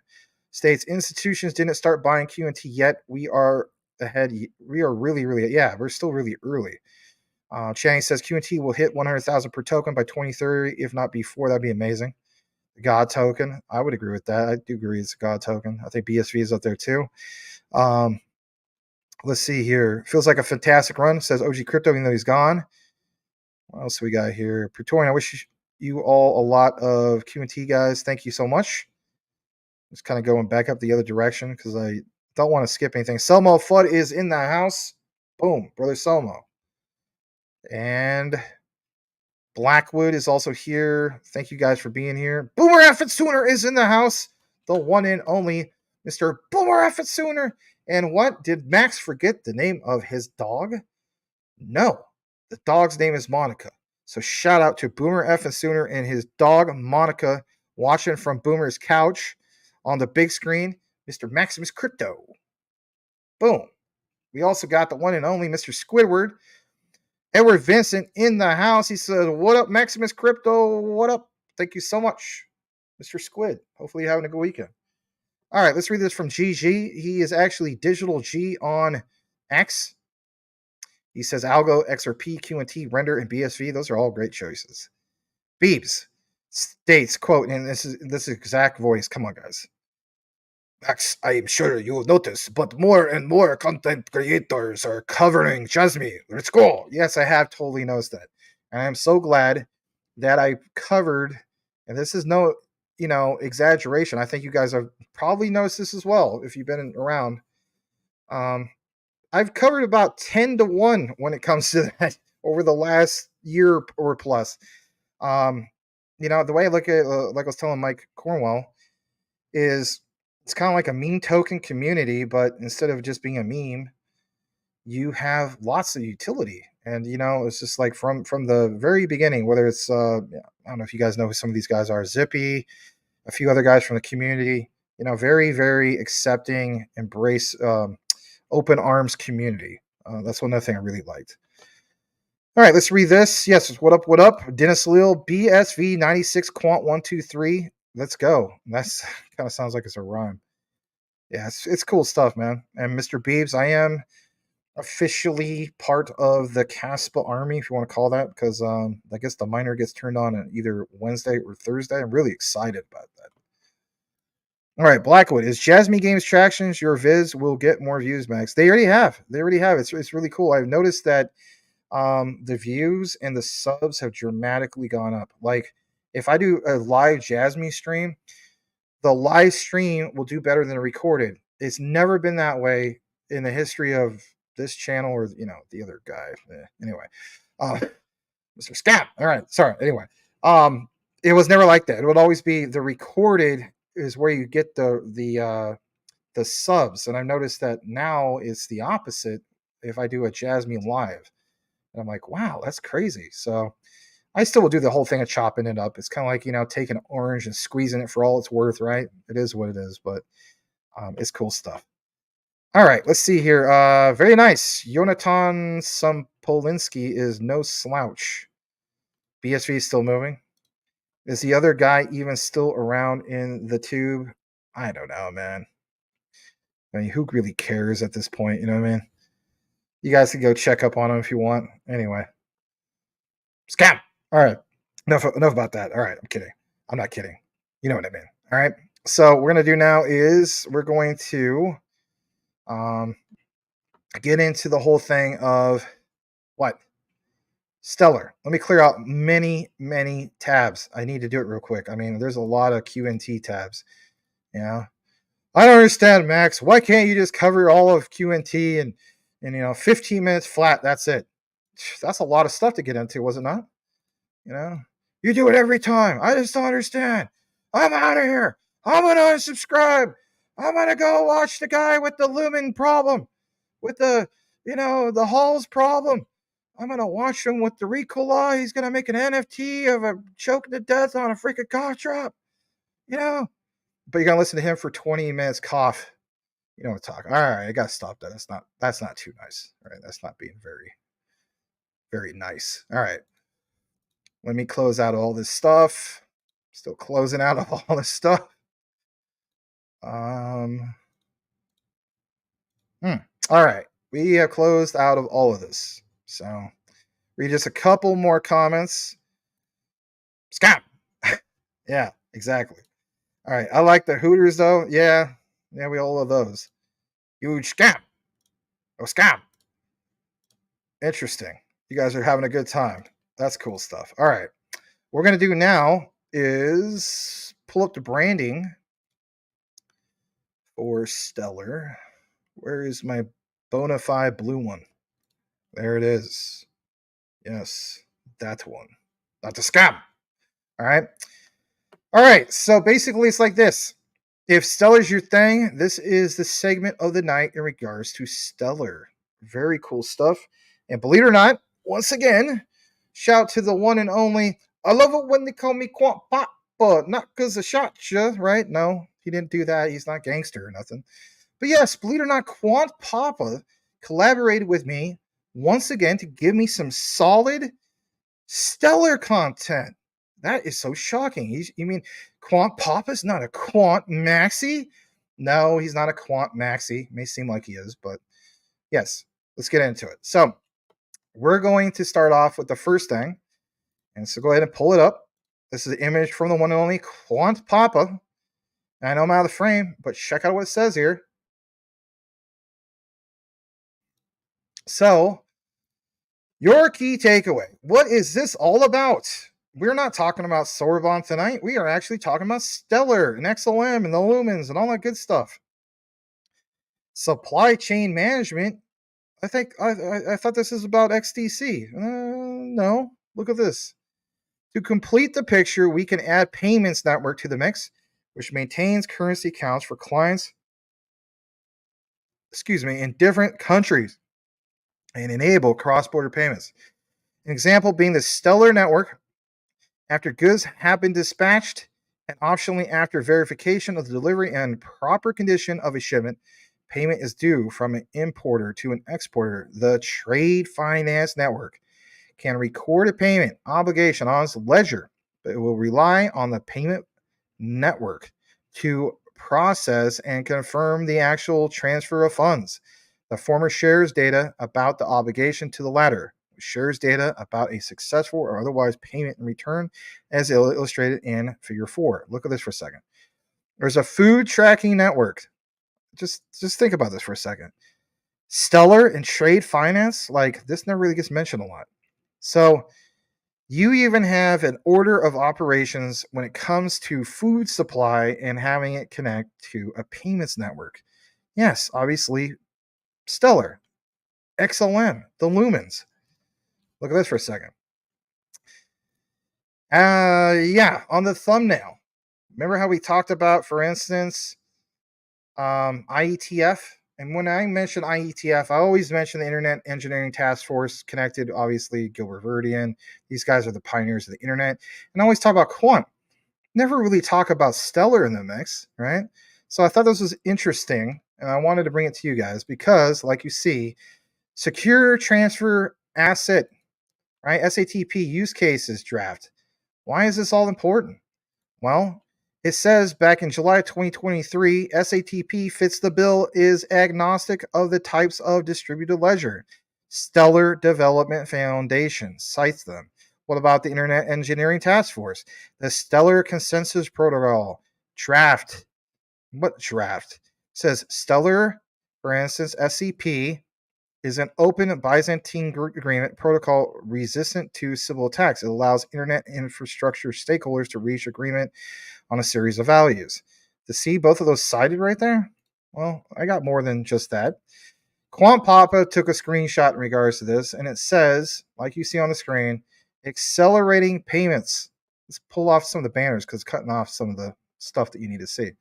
states institutions didn't start buying QNT yet. We are ahead. We are really, really, we're still really early. Channing says QNT will hit 100,000 per token by 2030, if not before. That'd be amazing. The God token, I would agree with that. I do agree it's a God token. I think BSV is up there too. Let's see here. Feels like a fantastic run, says OG Crypto, even though he's gone. What else we got here? Praetorian, I wish you all a lot of QNT, guys. Thank you so much. Just kind of going back up the other direction because I don't want to skip anything. Selmo Fudd is in the house. Boom, brother Selmo. And Blackwood is also here. Thank you guys for being here. Boomer Effin Sooner is in the house. The one and only Mr. Boomer Effin Sooner. And what? Did Max forget the name of his dog? No. The dog's name is Monica. So shout out to Boomer Effin Sooner and his dog Monica watching from Boomer's couch on the big screen. Mr. Maximus Crypto. Boom. We also got the one and only Mr. Squidward. Edward Vincent in the house. He says, what up, Maximus Crypto? What up? Thank you so much, Mr. Squid. Hopefully you're having a good weekend. All right, let's read this from GG. He is actually Digital G on X. He says Algo, XRP, QNT, Render, and BSV. Those are all great choices. Beebs states, quote, and this is exact voice. Come on, guys. Max, I'm sure you'll notice, but more and more content creators are covering JASMY. Let's go. Yes, I have totally noticed that. And I'm so glad that I covered, and this is no, exaggeration. I think you guys have probably noticed this as well if you've been around. I've covered about 10-1 when it comes to that over the last year or plus. The way I look at it, like I was telling Mike Cornwell, is it's kind of like a meme token community, but instead of just being a meme, you have lots of utility. And, it's just like from the very beginning, whether it's, I don't know if you guys know who some of these guys are, Zippy, a few other guys from the community, very, very accepting, embrace, open arms community. That's one other thing I really liked. All right, let's read this. Yes, what up, what up? Dennis Lil, BSV 96 Quant 123. Let's go. That's kind of sounds like it's a rhyme. Yeah, it's cool stuff, man. And Mr. Beebs, I am officially part of the Caspa army, if you want to call that, because I guess the miner gets turned on either Wednesday or Thursday. I'm really excited about that. All right, Blackwood, is JASMY Games Tractions your viz will get more views, Max? They already have. It's really cool. I've noticed that the views and the subs have dramatically gone up. Like, if I do a live JASMY stream, the live stream will do better than a recorded. It's never been that way in the history of this channel or, the other guy. Anyway, Mr. Scam. All right. Sorry. Anyway, it was never like that. It would always be the recorded is where you get the subs. And I've noticed that now it's the opposite if I do a JASMY live. And I'm like, wow, that's crazy. So I still will do the whole thing of chopping it up. It's kind of like, taking an orange and squeezing it for all it's worth, right? It is what it is, but it's cool stuff. All right, let's see here. Very nice. Jonathan Sampo Polinsky is no slouch. BSV is still moving. Is the other guy even still around in the tube? I don't know, man. I mean, who really cares at this point? You know what I mean? You guys can go check up on him if you want. Anyway. Scam! All right. Enough about that. All right. I'm kidding. I'm not kidding. You know what I mean. All right. So what we're going to do now is we're going to get into the whole thing of what? Stellar. Let me clear out many tabs. I need to do it real quick. I mean, there's a lot of QNT tabs. Yeah. I don't understand, Max. Why can't you just cover all of QNT and 15 minutes flat? That's it. That's a lot of stuff to get into, was it not? You do it every time. I just don't understand. I'm out of here. I'm going to unsubscribe. I'm going to go watch the guy with the lumen problem, with the Halls problem. I'm going to watch him with the Ricola. He's going to make an NFT of a choking to death on a freaking cough drop. But you're going to listen to him for 20 minutes cough. You don't want to talk. All right, I got to stop that. That's not too nice. All right, that's not being very, very nice. All right. Let me close out all this stuff. Still closing out of all this stuff. All right. We have closed out of all of this. So read just a couple more comments. Scam. Yeah, exactly. All right. I like the Hooters though. Yeah, we all love those. Huge scam. Oh, scam. Interesting. You guys are having a good time. That's cool stuff. All right. What we're going to do now is pull up the branding for Stellar. Where is my bona fide blue one? There it is. Yes, that one. Not the scam. All right. All right. So basically, it's like this. If Stellar's your thing, this is the segment of the night in regards to Stellar. Very cool stuff. And believe it or not, once again, shout to the one and only. I love it when they call me Quant Papa, not because I shot you, right? No, he didn't do that. He's not gangster or nothing. But yes, believe it or not, Quant Papa collaborated with me once again to give me some solid Stellar content. That is so shocking. You mean Quant Papa's not a Quant Maxi? No, he's not a Quant Maxi. May seem like he is, but yes, let's get into it. So we're going to start off with the first thing. And so go ahead and pull it up. This is the image from the one and only Quant Papa. I know I'm out of the frame, but check out what it says here. So, your key takeaway. What is this all about? We're not talking about Sorbonne tonight. We are actually talking about Stellar and XLM and the lumens and all that good stuff. Supply chain management. I thought this is about XDC. No, look at this. To complete the picture, we can add payments network to the mix, which maintains currency accounts for clients, in different countries and enable cross-border payments. An example being the Stellar network. After goods have been dispatched and optionally after verification of the delivery and proper condition of a shipment, payment is due from an importer to an exporter. The trade finance network can record a payment obligation on its ledger, but it will rely on the payment network to process and confirm the actual transfer of funds. The former shares data about the obligation to the latter, shares data about a successful or otherwise payment in return, as illustrated in Figure 4. Look at this for a second. There's a food tracking network. Just think about this for a second. Stellar and trade finance, like this never really gets mentioned a lot. So you even have an order of operations when it comes to food supply and having it connect to a payments network. Yes, obviously, Stellar, XLM, the lumens. Look at this for a second. On the thumbnail. Remember how we talked about, for instance, Ietf? And when I mention Ietf, I always mention the Internet Engineering Task Force, connected, obviously, Gilbert Verdian. These guys are the pioneers of the internet. And I always talk about Quant. Never really talk about Stellar in the mix, right? So I thought this was interesting, and I wanted to bring it to you guys because, like you see, secure transfer asset, right? SATP use cases draft. Why is this all important? Well, it says back in July 2023, SATP fits the bill, is agnostic of the types of distributed ledger. Stellar Development Foundation cites them. What about the Internet Engineering Task Force? The Stellar Consensus Protocol draft. What draft? It says Stellar, for instance, SCP is an open Byzantine agreement protocol resistant to civil attacks. It allows internet infrastructure stakeholders to reach agreement on a series of values. To see both of those cited right there? Well, I got more than just that. Quant Papa took a screenshot in regards to this, and it says, like you see on the screen, accelerating payments. Let's pull off some of the banners because it's cutting off some of the stuff that you need to see.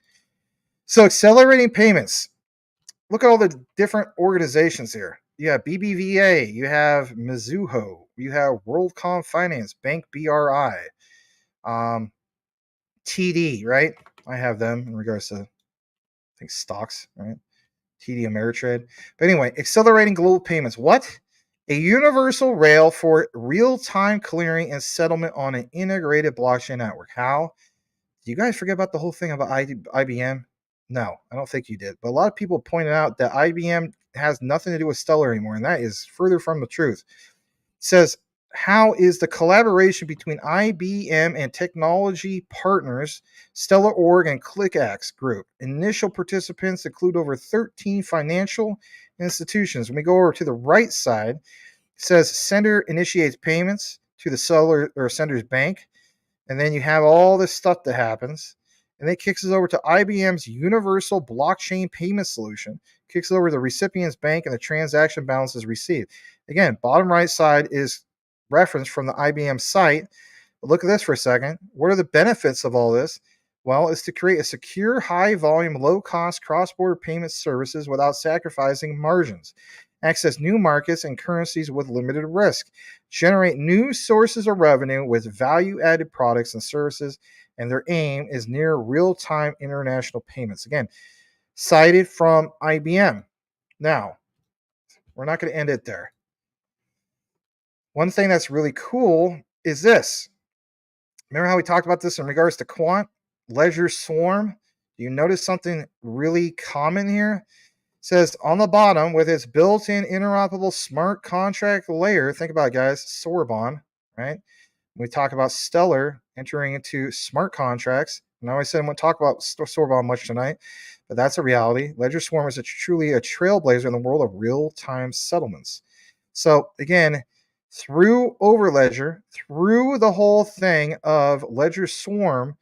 So accelerating payments. Look at all the different organizations here. You have BBVA, you have Mizuho, you have WorldCom Finance, Bank BRI, TD, right? I have them in regards to, I think, stocks, right? TD Ameritrade. But anyway, accelerating global payments. What? A universal rail for real-time clearing and settlement on an integrated blockchain network. How? Do you guys forget about the whole thing about IBM? No, I don't think you did. But a lot of people pointed out that IBM has nothing to do with Stellar anymore, and that is further from the truth. It says, how is the collaboration between IBM and technology partners, Stellar.org and ClickX Group? Initial participants include over 13 financial institutions. When we go over to the right side, it says sender initiates payments to the seller or sender's bank. And then you have all this stuff that happens. And it kicks us over to IBM's universal blockchain payment solution, kicks it over to the recipient's bank, and the transaction balance is received. Again, bottom right side is reference from the IBM site. But look at this for a second. What are the benefits of all this? Well, it's to create a secure, high volume, low cost cross border payment services without sacrificing margins. Access new markets and currencies with limited risk. Generate new sources of revenue with value added products and services. And their aim is near real time international payments. Again, cited from IBM. Now, we're not going to end it there. One thing that's really cool is this. Remember how we talked about this in regards to Quant? Ledger Swarm? You notice something really common here? It says on the bottom, with its built-in interoperable smart contract layer, think about it, guys, Sorbonne, right? When we talk about Stellar entering into smart contracts, and I always said I won't talk about Sorbonne much tonight, but that's a reality. Ledger Swarm is truly a trailblazer in the world of real-time settlements. So again, through Overledger, through the whole thing of Ledger Swarm,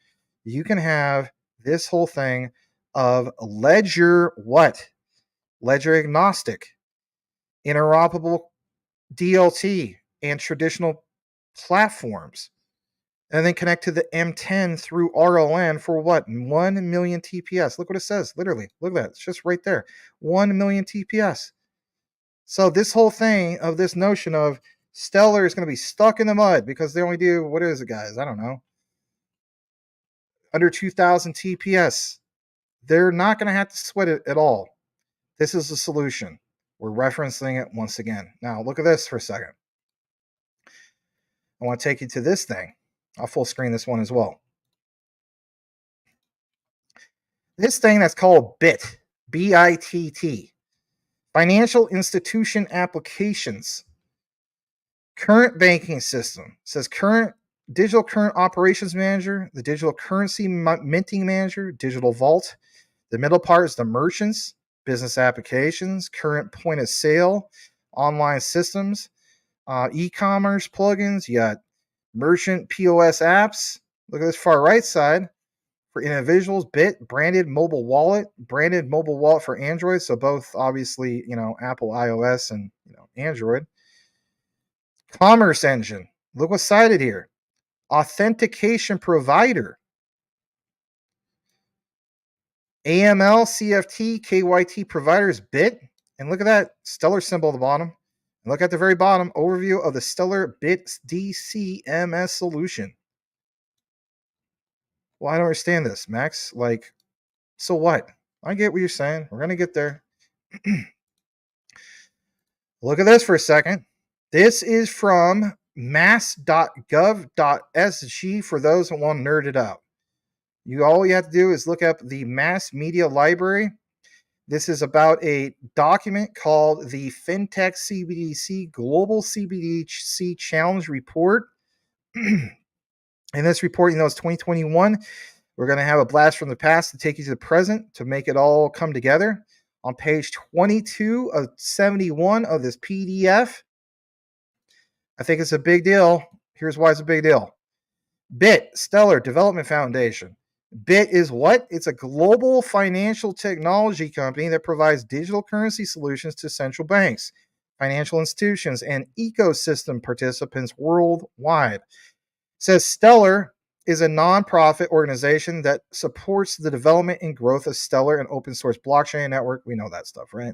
you can have this whole thing of Ledger what? Ledger agnostic, interoperable DLT, and traditional platforms. And then connect to the M10 through RLN for what? 1 million TPS. Look what it says, literally. Look at that. It's just right there. 1 million TPS. So this whole thing of this notion of Stellar is going to be stuck in the mud because they only do, what is it, guys? I don't know. Under 2,000 TPS. They're not going to have to sweat it at all. This is the solution. We're referencing it once again. Now, look at this for a second. I want to take you to this thing. I'll full screen this one as well. This thing that's called BITT, B-I-T-T, Financial Institution Applications. Current banking system. It says digital current operations manager, the digital currency minting manager, digital vault. The middle part is the merchants, business applications, current point of sale, online systems, e-commerce plugins. You got merchant POS apps. Look at this far right side. For individuals, branded mobile wallet for Android. So both obviously, Apple iOS and Android. Commerce engine. Look what's cited here. Authentication provider. AML, CFT, KYT providers, BIT. And look at that Stellar symbol at the bottom. And look at the very bottom, overview of the Stellar BIT DCMS solution. Well, I don't understand this, Max. So what? I get what you're saying. We're going to get there. Look at this for a second. This is from mass.gov.sg for those that want to nerd it out. All you have to do is look up the Mass Media Library. This is about a document called the FinTech CBDC Global CBDC Challenge Report. In this report, it's 2021. We're going to have a blast from the past to take you to the present to make it all come together. On page 22 of 71 of this PDF, I think it's a big deal. Here's why it's a big deal. BIT, Stellar Development Foundation. BIT is what? It's a global financial technology company that provides digital currency solutions to central banks, financial institutions, and ecosystem participants worldwide. It says Stellar is a nonprofit organization that supports the development and growth of Stellar and open source blockchain network. We know that stuff, right?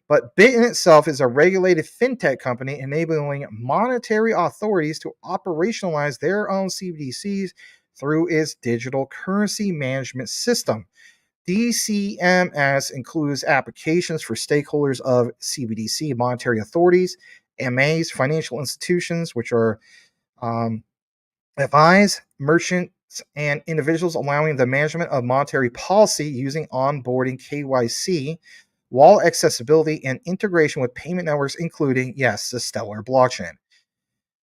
But BIT in itself is a regulated fintech company enabling monetary authorities to operationalize their own CBDCs through its digital currency management system. DCMS includes applications for stakeholders of CBDC monetary authorities, MAs, financial institutions, which are FIs, merchants, and individuals, allowing the management of monetary policy using onboarding KYC, wallet accessibility, and integration with payment networks, including, yes, the Stellar blockchain.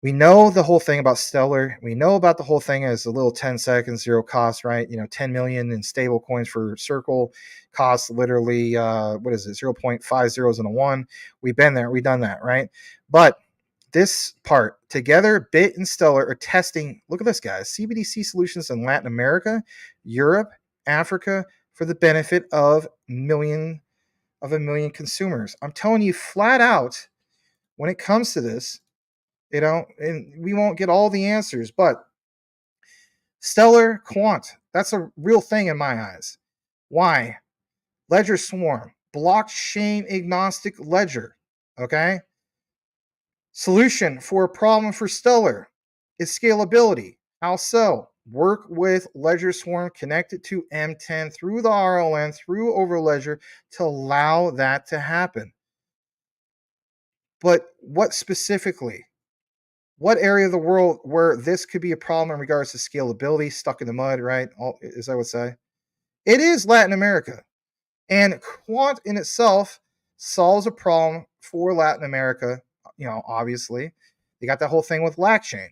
We know the whole thing about Stellar. We know about the whole thing as a little 10 seconds, zero cost, right? 10 million in stable coins for Circle costs literally, 0.5 zeros and a 1. We've been there. We've done that, right? But this part, together, BIT and Stellar are testing, look at this, guys, CBDC solutions in Latin America, Europe, Africa, for the benefit of a million consumers. I'm telling you flat out, when it comes to this, and we won't get all the answers, but Stellar Quant, that's a real thing in my eyes. Why? Ledger Swarm, blockchain agnostic ledger, okay? Solution for a problem for Stellar is scalability. How so? Work with Ledger Swarm connected to M10 through the RLN, through Overledger to allow that to happen. But what specifically? What area of the world where this could be a problem in regards to scalability, stuck in the mud, right? As I would say. It is Latin America. And Quant in itself solves a problem for Latin America. Obviously, they got that whole thing with LackChain.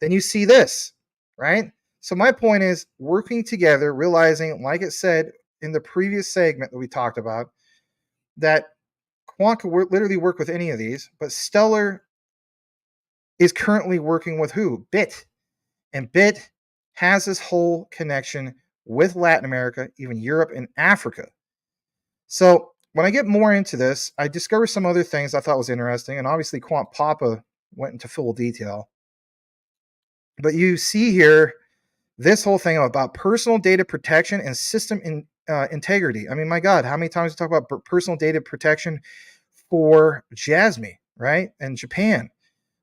Then you see this, right? So my point is working together, realizing, like it said in the previous segment that we talked about, that Quant could literally work with any of these, but Stellar is currently working with who? BIT. And BIT has this whole connection with Latin America, even Europe and Africa. So when I get more into this, I discovered some other things I thought was interesting, and obviously Quant Papa went into full detail. But you see here this whole thing about personal data protection and system integrity. I mean, my God, how many times we talk about personal data protection for JASMY, right? And Japan.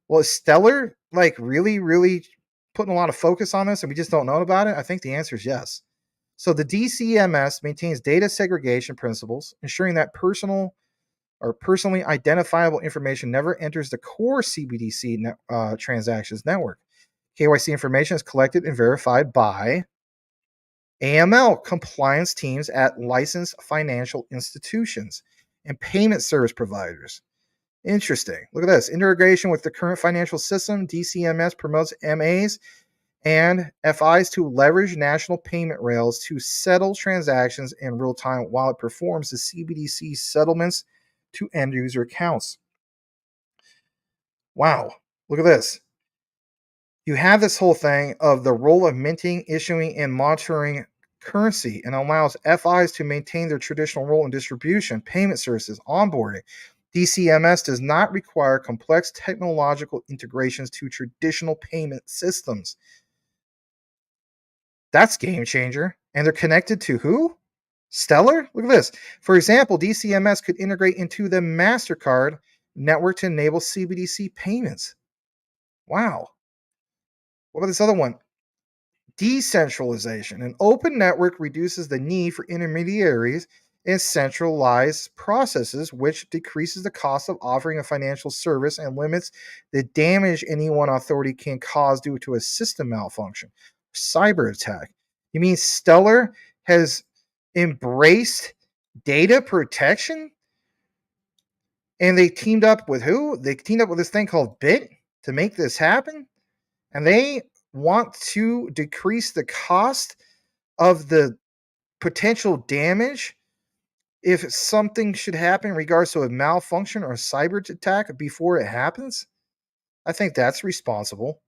Well, is Stellar really, really putting a lot of focus on this and we just don't know about it? I think the answer is yes. So the DCMS maintains data segregation principles, ensuring that personal or personally identifiable information never enters the core CBDC transactions network. KYC information is collected and verified by AML compliance teams at licensed financial institutions and payment service providers. Interesting. Look at this. Integration with the current financial system, DCMS promotes MAs and FIs to leverage national payment rails to settle transactions in real time while it performs the CBDC settlements to end user accounts. Wow. Look at this. You have this whole thing of the role of minting, issuing, and monitoring currency, and allows FIs to maintain their traditional role in distribution, payment services, onboarding. DCMS does not require complex technological integrations to traditional payment systems. That's game changer. And they're connected to who? Stellar? Look at this. For example, DCMS could integrate into the MasterCard network to enable CBDC payments. Wow. What about this other one? Decentralization. An open network reduces the need for intermediaries and centralized processes, which decreases the cost of offering a financial service and limits the damage any one authority can cause due to a system malfunction, cyber attack. You mean Stellar has embraced data protection? And they teamed up with who? They teamed up with this thing called BIT to make this happen. And they want to decrease the cost of the potential damage if something should happen in regards to a malfunction or a cyber attack before it happens. I think that's responsible.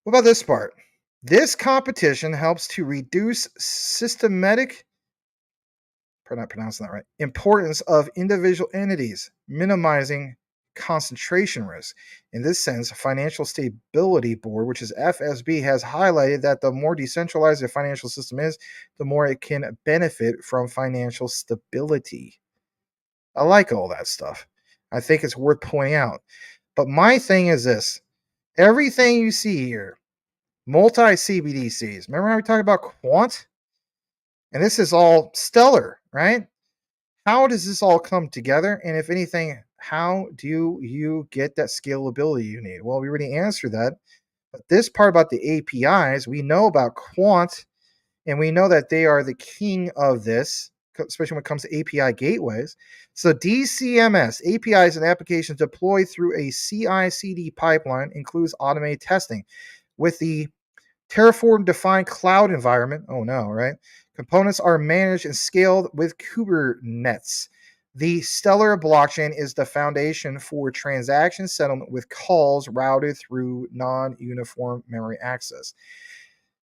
What about this part? This competition helps to reduce systematic, not pronouncing that right, importance of individual entities, minimizing concentration risk. In this sense, Financial Stability Board, which is FSB, has highlighted that the more decentralized a financial system is, the more it can benefit from financial stability. I like all that stuff. I think it's worth pointing out. But my thing is this. Everything you see here, multi-CBDCs. Remember how we talked about quant? And this is all Stellar, right? How does this all come together? And if anything, how do you get that scalability you need? Well, we already answered that. But this part about the APIs, we know about quant, and we know that they are the king of this, especially when it comes to API gateways. So DCMS, APIs and applications deployed through a CI/CD pipeline, includes automated testing. With the Terraform-defined cloud environment, oh no, right? Components are managed and scaled with Kubernetes. The Stellar blockchain is the foundation for transaction settlement with calls routed through non-uniform memory access.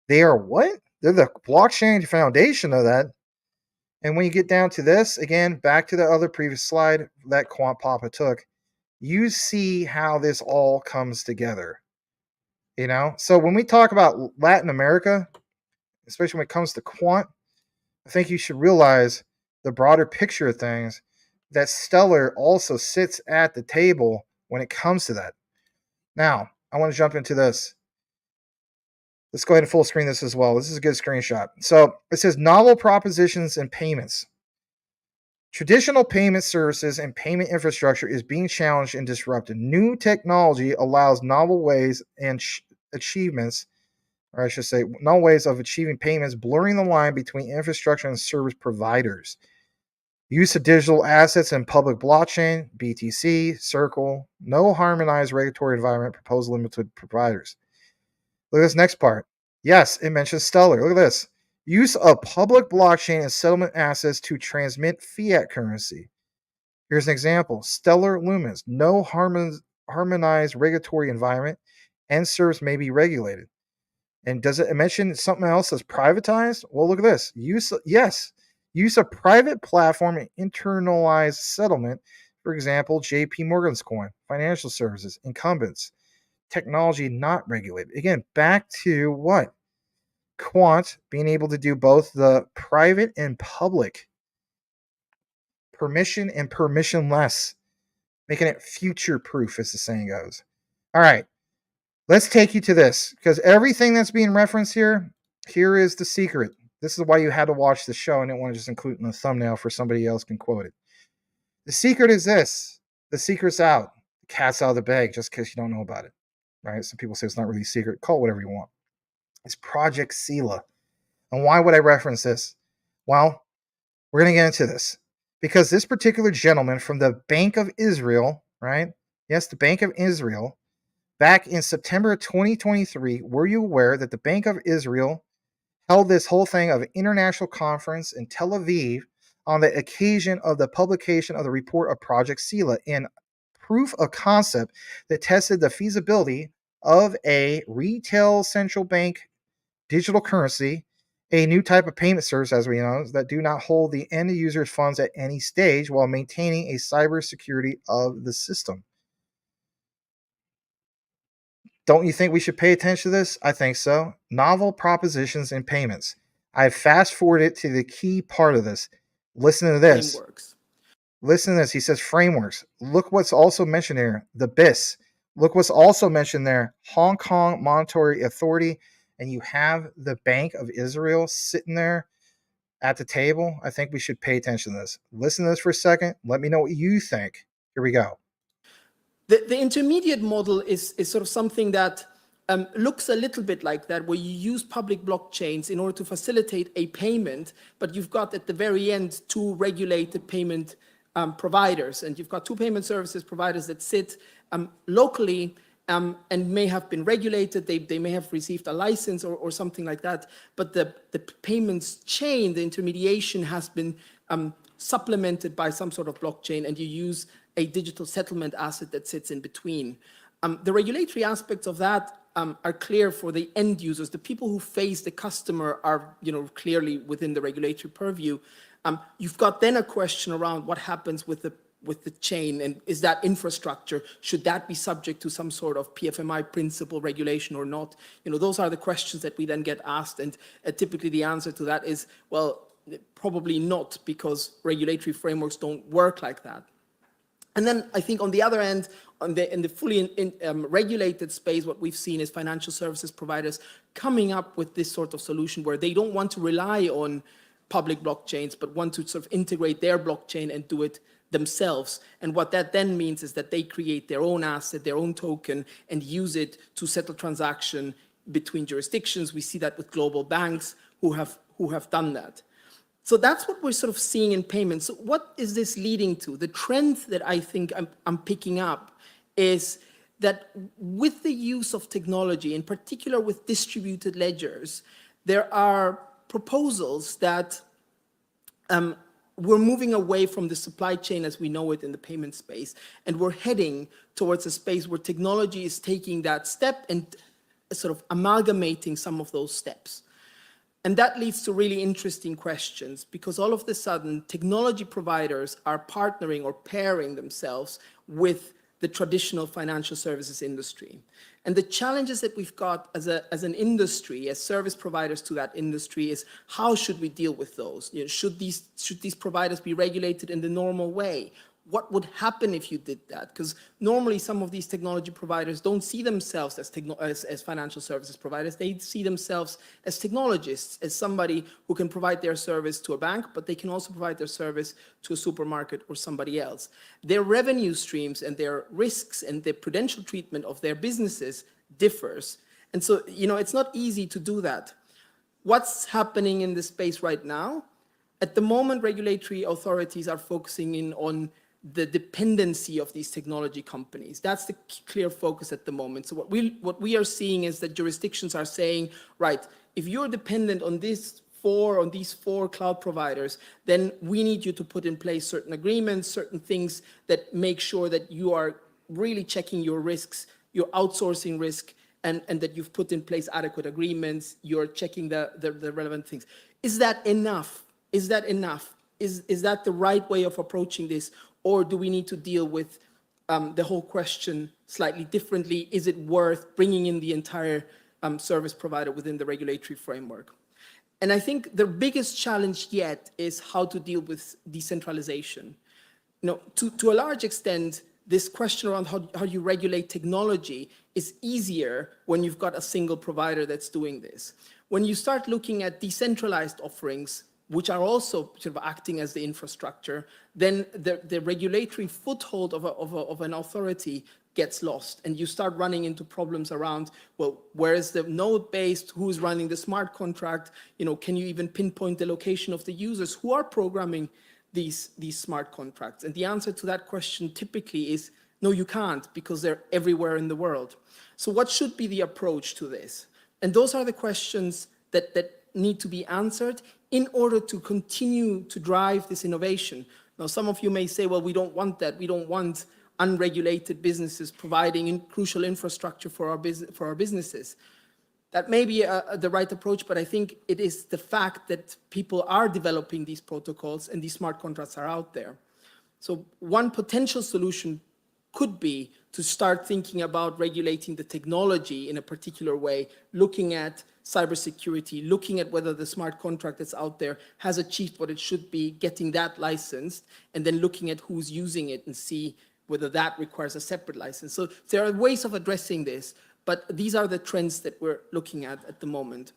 They are what? They're the blockchain foundation of that. And when you get down to this, again, back to the other previous slide that Quant Papa took, you see how this all comes together. You know? So when we talk about Latin America, especially when it comes to quant, I think you should realize the broader picture of things, that Stellar also sits at the table when it comes to that. Now, I want to jump into this. Let's go ahead and full screen this as well. This is a good screenshot. So it says novel propositions and payments. Traditional payment services and payment infrastructure is being challenged and disrupted. New technology allows novel ways and achievements, or I should say, novel ways of achieving payments, blurring the line between infrastructure and service providers. Use of digital assets and public blockchain, BTC, Circle, no harmonized regulatory environment, proposed limited providers. Look at this next part. Yes, it mentions Stellar. Look at this. Use of public blockchain and settlement assets to transmit fiat currency. Here's an example. Stellar Lumens. No harmonized regulatory environment, and service may be regulated. And does it mention something else that's privatized? Well, look at this. Use of private platform and internalized settlement. For example, JP Morgan's coin, financial services, incumbents, technology not regulated. Again, back to what? Quant being able to do both the private and public, permission and permissionless, making it future proof, as the saying goes. All right, let's take you to this, because everything that's being referenced here is the secret. This is why you had to watch the show and didn't want to just include it in the thumbnail for somebody else can quote it. The secret is this. The secret's out. The cat's out of the bag just because you don't know about it. Right? Some people say it's not really secret. Call it whatever you want. It's Project Sela. And why would I reference this? Well, we're going to get into this. Because this particular gentleman from the Bank of Israel, right? Yes, the Bank of Israel, back in September 2023, were you aware that the Bank of Israel held this whole thing of an international conference in Tel Aviv on the occasion of the publication of the report of Project Sela, in proof of concept that tested the feasibility of a retail central bank digital currency, a new type of payment service, as we know, that do not hold the end user's funds at any stage while maintaining a cybersecurity of the system. Don't you think we should pay attention to this? I think so. Novel propositions and payments. I've fast forwarded to the key part of this. Listen to this. Frameworks. Listen to this. He says frameworks. Look what's also mentioned here. The BIS. Look what's also mentioned there. Hong Kong Monetary Authority. And you have the Bank of Israel sitting there at the table, I think we should pay attention to this. Listen to this for a second. Let me know what you think. Here we go. The intermediate model is sort of something that looks a little bit like that, where you use public blockchains in order to facilitate a payment, but you've got at the very end two regulated payment providers, and you've got two payment services providers that sit locally and may have been regulated. They may have received a license or something like that, but the payments chain, the intermediation has been supplemented by some sort of blockchain, and you use a digital settlement asset that sits in between. The regulatory aspects of that are clear for the end users. The people who face the customer are, clearly within the regulatory purview. You've got then a question around what happens with the chain, and is that infrastructure, should that be subject to some sort of PFMI principle regulation or not? Those are the questions that we then get asked, and typically the answer to that is, well, probably not, because regulatory frameworks don't work like that. And then I think on the other end, in the fully regulated space, what we've seen is financial services providers coming up with this sort of solution where they don't want to rely on public blockchains, but want to sort of integrate their blockchain and do it themselves. And what that then means is that they create their own asset, their own token, and use it to settle transaction between jurisdictions. We see that with global banks who have done that. So that's what we're sort of seeing in payments. So what is this leading to? The trend that I think I'm picking up is that with the use of technology, in particular with distributed ledgers, there are proposals that we're moving away from the supply chain as we know it in the payment space, and we're heading towards a space where technology is taking that step and sort of amalgamating some of those steps. And that leads to really interesting questions, because all of a sudden, technology providers are partnering or pairing themselves with the traditional financial services industry. And the challenges that we've got as an industry, as service providers to that industry, is how should we deal with those? Should these providers be regulated in the normal way? What would happen if you did that? Because normally some of these technology providers don't see themselves as financial services providers. They see themselves as technologists, as somebody who can provide their service to a bank, but they can also provide their service to a supermarket or somebody else. Their revenue streams and their risks and the prudential treatment of their businesses differs. And so, it's not easy to do that. What's happening in this space right now? At the moment, regulatory authorities are focusing in on the dependency of these technology companies. That's the clear focus at the moment. So what we are seeing is that jurisdictions are saying, right, if you're dependent on these four cloud providers, then we need you to put in place certain agreements, certain things that make sure that you are really checking your risks, your outsourcing risk, and that you've put in place adequate agreements, you're checking the relevant things. Is that enough? Is that enough? Is that the right way of approaching this? Or do we need to deal with the whole question slightly differently? Is it worth bringing in the entire service provider within the regulatory framework? And I think the biggest challenge yet is how to deal with decentralization. To a large extent, this question around how you regulate technology is easier when you've got a single provider that's doing this. When you start looking at decentralized offerings, which are also sort of acting as the infrastructure, then the regulatory foothold of an authority gets lost, and you start running into problems around, well, where is the node based? Who's running the smart contract? Can you even pinpoint the location of the users who are programming these smart contracts? And the answer to that question typically is, no, you can't, because they're everywhere in the world. So what should be the approach to this? And those are the questions that need to be answered in order to continue to drive this innovation. Now, some of you may say, well, we don't want that. We don't want unregulated businesses providing crucial infrastructure for our businesses. That may be the right approach, but I think it is the fact that people are developing these protocols and these smart contracts are out there. So one potential solution could be to start thinking about regulating the technology in a particular way, looking at cybersecurity, looking at whether the smart contract that's out there has achieved what it should be, getting that licensed, and then looking at who's using it and see whether that requires a separate license. So there are ways of addressing this, but these are the trends that we're looking at the moment.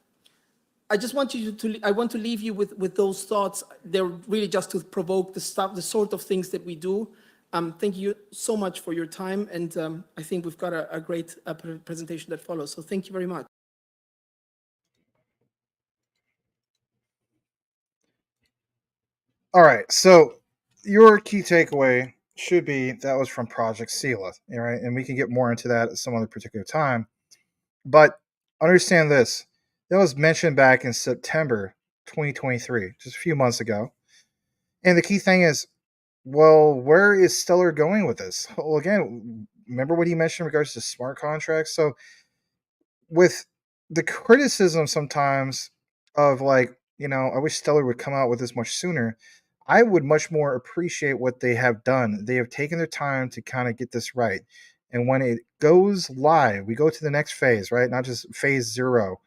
I just want you to, I want to leave you with those thoughts. They're really just to provoke the sort of things that we do. Thank you so much for your time. And I think we've got a great presentation that follows. So thank you very much. All right. So your key takeaway should be that was from Project Sela, all right? And we can get more into that at some other particular time. But understand this. That was mentioned back in September 2023, just a few months ago. And the key thing is, well, where is Stellar going with this? Well, again, remember what he mentioned in regards to smart contracts? So with the criticism sometimes of like, I wish Stellar would come out with this much sooner. I would much more appreciate what they have done. They have taken their time to kind of get this right. And when it goes live, we go to the next phase, right? Not just phase 0.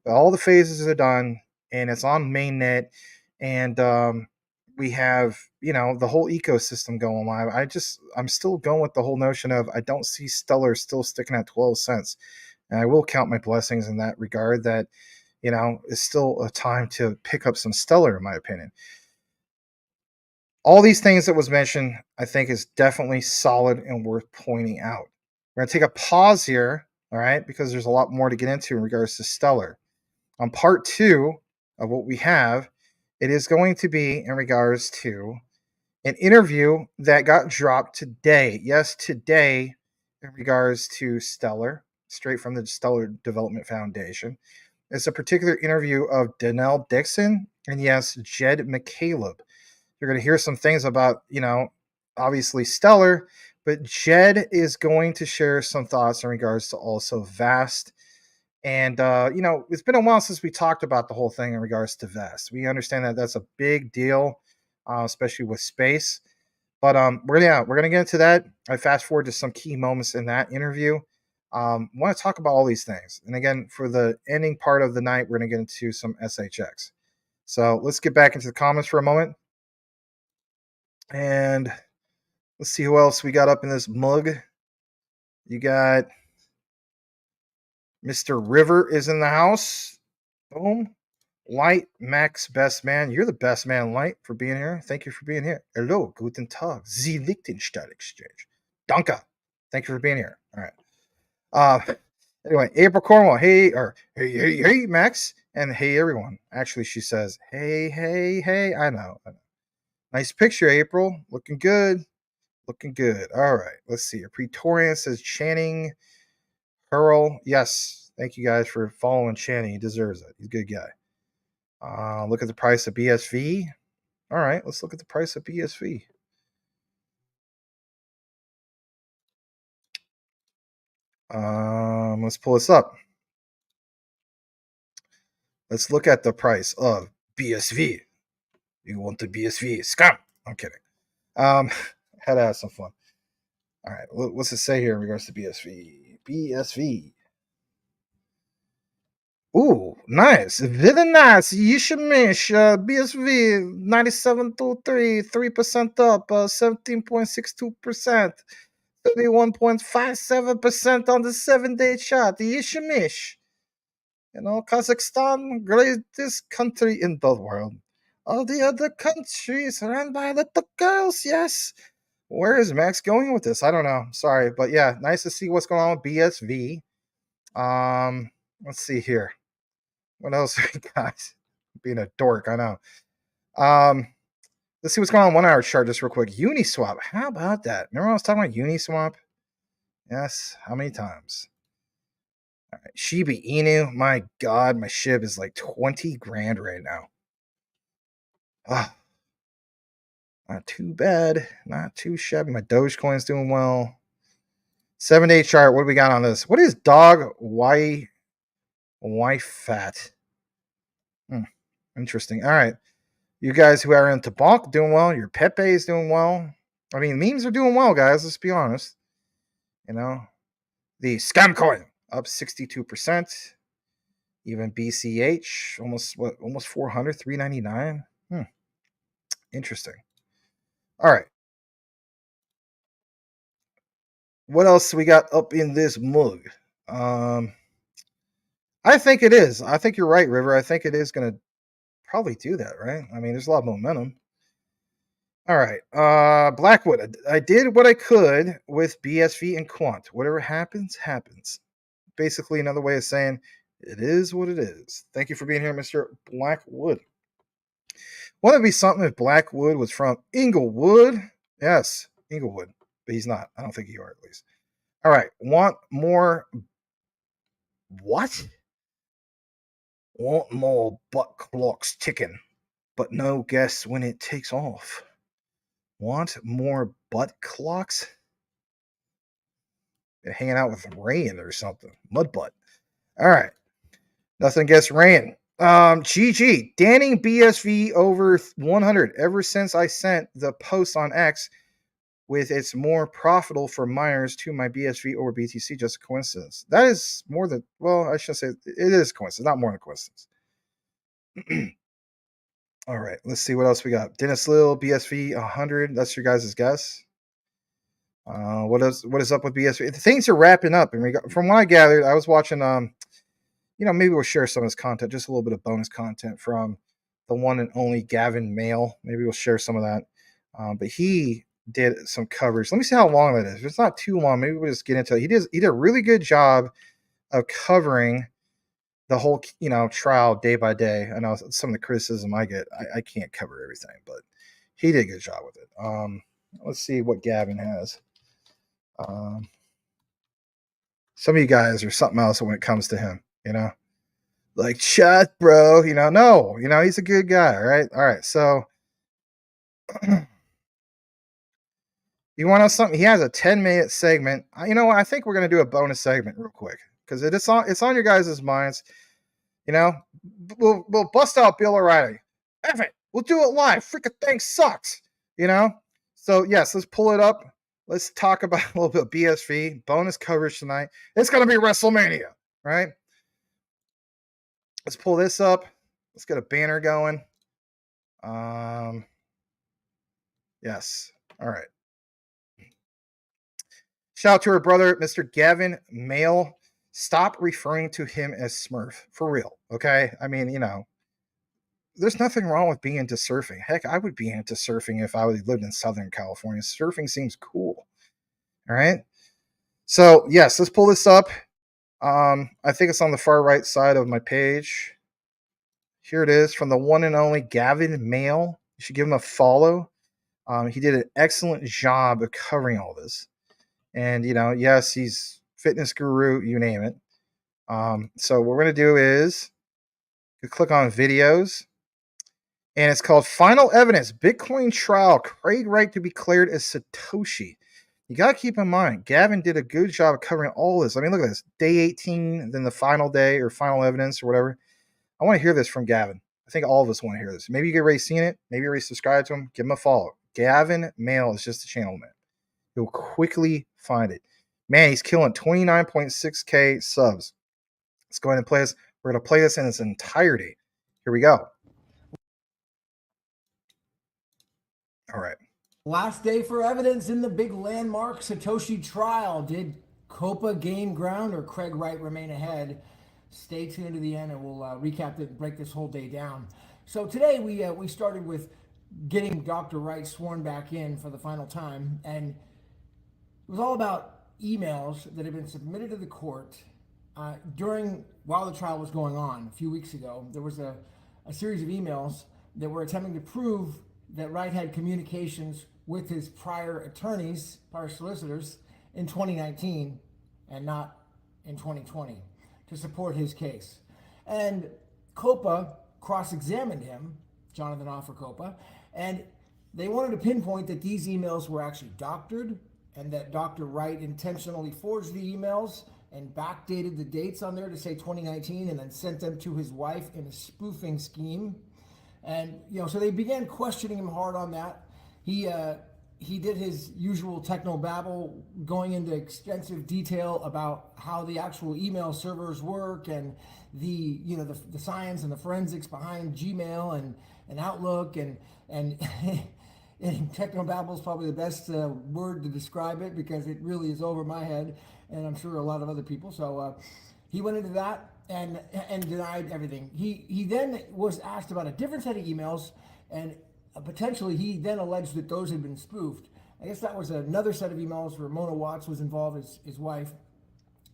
But all the phases are done and it's on mainnet. And we have, the whole ecosystem going live. I'm still going with the whole notion of I don't see Stellar still sticking at 12 cents. And I will count my blessings in that regard that, it's still a time to pick up some Stellar, in my opinion. All these things that was mentioned, I think is definitely solid and worth pointing out. We're going to take a pause here, all right, because there's a lot more to get into in regards to Stellar. On part 2 of what we have, it is going to be in regards to an interview that got dropped today. Yes, today, in regards to Stellar, straight from the Stellar Development Foundation. It's a particular interview of Danelle Dixon and, yes, Jed McCaleb. You're going to hear some things about, obviously Stellar, but Jed is going to share some thoughts in regards to also Vast. And, it's been a while since we talked about the whole thing in regards to Vast. We understand that that's a big deal, especially with space. But we're gonna get into that. I fast forward to some key moments in that interview. Want to talk about all these things, and again, for the ending part of the night, we're gonna get into some SHX. So let's get back into the comments for a moment, and let's see who else we got up in this mug. You got Mr. River is in the house. Boom. Light, Max, best man. You're the best man, Light, for being here. Thank you for being here. Hello, guten Tag. Sie Liechtenstein Exchange. Danke. Thank you for being here. All right. Anyway, April Cornwall. Hey, Max. And hey, everyone. Actually, she says, hey. I know. Nice picture, April. Looking good. All right. Let's see. Praetorian says Channing Hurl. Yes. Thank you guys for following Channing. He deserves it. He's a good guy. Look at the price of BSV. All right, let's look at the price of BSV. Let's pull this up. Let's look at the price of BSV. You want the BSV? Scam. I'm kidding. Had to have some fun. All right, what's it say here in regards to BSV? BSV. Ooh, nice. Very nice. Yishimish. BSV 9723, 3% up, 17.62%, 31.57% on the 7-day chart. Yishimish. Kazakhstan, greatest country in the world. All the other countries ran by little girls, yes. Where is Max going with this? I don't know. Sorry, but yeah, nice to see what's going on with BSV. Let's see here. What else we got? Being a dork, I know. Let's see what's going on 1 hour chart just real quick. Uniswap. How about that? Remember I was talking about Uniswap? Yes. How many times? All right. Shiba Inu. My God, my SHIB is like 20 grand right now. Ah. Not too bad. Not too shabby. My Dogecoin's doing well. 7-day chart. What do we got on this? What is dog? Why fat? Interesting. All right. You guys who are into Bonk doing well. Your Pepe is doing well. I mean, memes are doing well, guys. Let's be honest. The scam coin up 62%. Even BCH almost 400, 399. Interesting. All right. What else we got up in this mug? I think it is. I think you're right, River. I think it is going to probably do that, right? I mean, there's a lot of momentum. All right. Blackwood. I did what I could with BSV and Quant. Whatever happens, happens. Basically, another way of saying it is what it is. Thank you for being here, Mr. Blackwood. Wouldn't it be something if Blackwood was from Inglewood? Yes, Inglewood. But he's not. I don't think you are, at least. All right. Want more. What? Want more butt clocks ticking, but no guess when it takes off. Want more butt clocks? They're hanging out with Rain or something. Mud butt. All right. Nothing against Rain. GG. Danning BSV over 100 ever since I sent the post on X with it's more profitable for miners to my BSV over BTC. Just a coincidence. That is more than, well, I should say it is coincidence, not more than coincidence. All right, let's see what else we got. Dennis Lill, BSV 100. That's your guys' guess. What is up with BSV? Things are wrapping up, and from what I gathered, I was watching. Maybe we'll share some of this content, just a little bit of bonus content from the one and only Gavin Mail. Maybe we'll share some of that. But he did some coverage. Let me see how long that is. If it's not too long, maybe we'll just get into it. He did a really good job of covering the whole, trial day by day. I know some of the criticism I get, I can't cover everything, but he did a good job with it. Let's see what Gavin has. Some of you guys are something else when it comes to him, like shut, bro, no, he's a good guy. Right. All right. So you want to know something? He has a 10-minute segment. I think we're going to do a bonus segment real quick because it's on your guys' minds. We'll bust out Bill O'Reilly. F it. We'll do it live. Freaking thing sucks. So yes, let's pull it up. Let's talk about a little bit of BSV bonus coverage tonight. It's going to be WrestleMania, right? Let's pull this up. Let's get a banner going. Yes. All right. Shout out to her brother, Mr. Gavin Mail. Stop referring to him as Smurf. For real, okay? I mean, there's nothing wrong with being into surfing. Heck, I would be into surfing if I lived in Southern California. Surfing seems cool. All right? So, yes, let's pull this up. I think it's on the far right side of my page. Here it is from the one and only Gavin Mail. You should give him a follow. He did an excellent job of covering all this. And, yes, he's fitness guru, you name it. So what we're going to do is you click on videos. And it's called Final Evidence, Bitcoin Trial, Craig Wright to be declared as Satoshi. You got to keep in mind, Gavin did a good job of covering all this. I mean, look at this. Day 18, then the final day or final evidence or whatever. I want to hear this from Gavin. I think all of us want to hear this. Maybe you get already seen it. Maybe you already subscribed to him. Give him a follow. Gavin Mail is just a channel, man. You'll quickly find it. Man, he's killing 29.6K subs. Let's go ahead and play this. We're going to play this in its entirety. Here we go. All right. Last day for evidence in the big landmark Satoshi trial. Did Copa gain ground or Craig Wright remain ahead? Stay tuned to the end and we'll recap it and break this whole day down. So today we started with getting Dr. Wright sworn back in for the final time, and it was all about emails that had been submitted to the court while the trial was going on. A few weeks ago, there was a series of emails that were attempting to prove that Wright had communications with his prior attorneys, prior solicitors, in 2019 and not in 2020 to support his case. And Copa cross-examined him, Jonathan Offer Copa, and they wanted to pinpoint that these emails were actually doctored and that Dr. Wright intentionally forged the emails and backdated the dates on there to say 2019 and then sent them to his wife in a spoofing scheme. And, so they began questioning him hard on that. He did his usual technobabble, going into extensive detail about how the actual email servers work and the science and the forensics behind Gmail and Outlook and technobabble is probably the best word to describe it because it really is over my head and I'm sure a lot of other people. So He went into that and denied everything. He then was asked about a different set of emails, and potentially he then alleged that those had been spoofed. I guess that was another set of emails where Mona Watts was involved, his wife,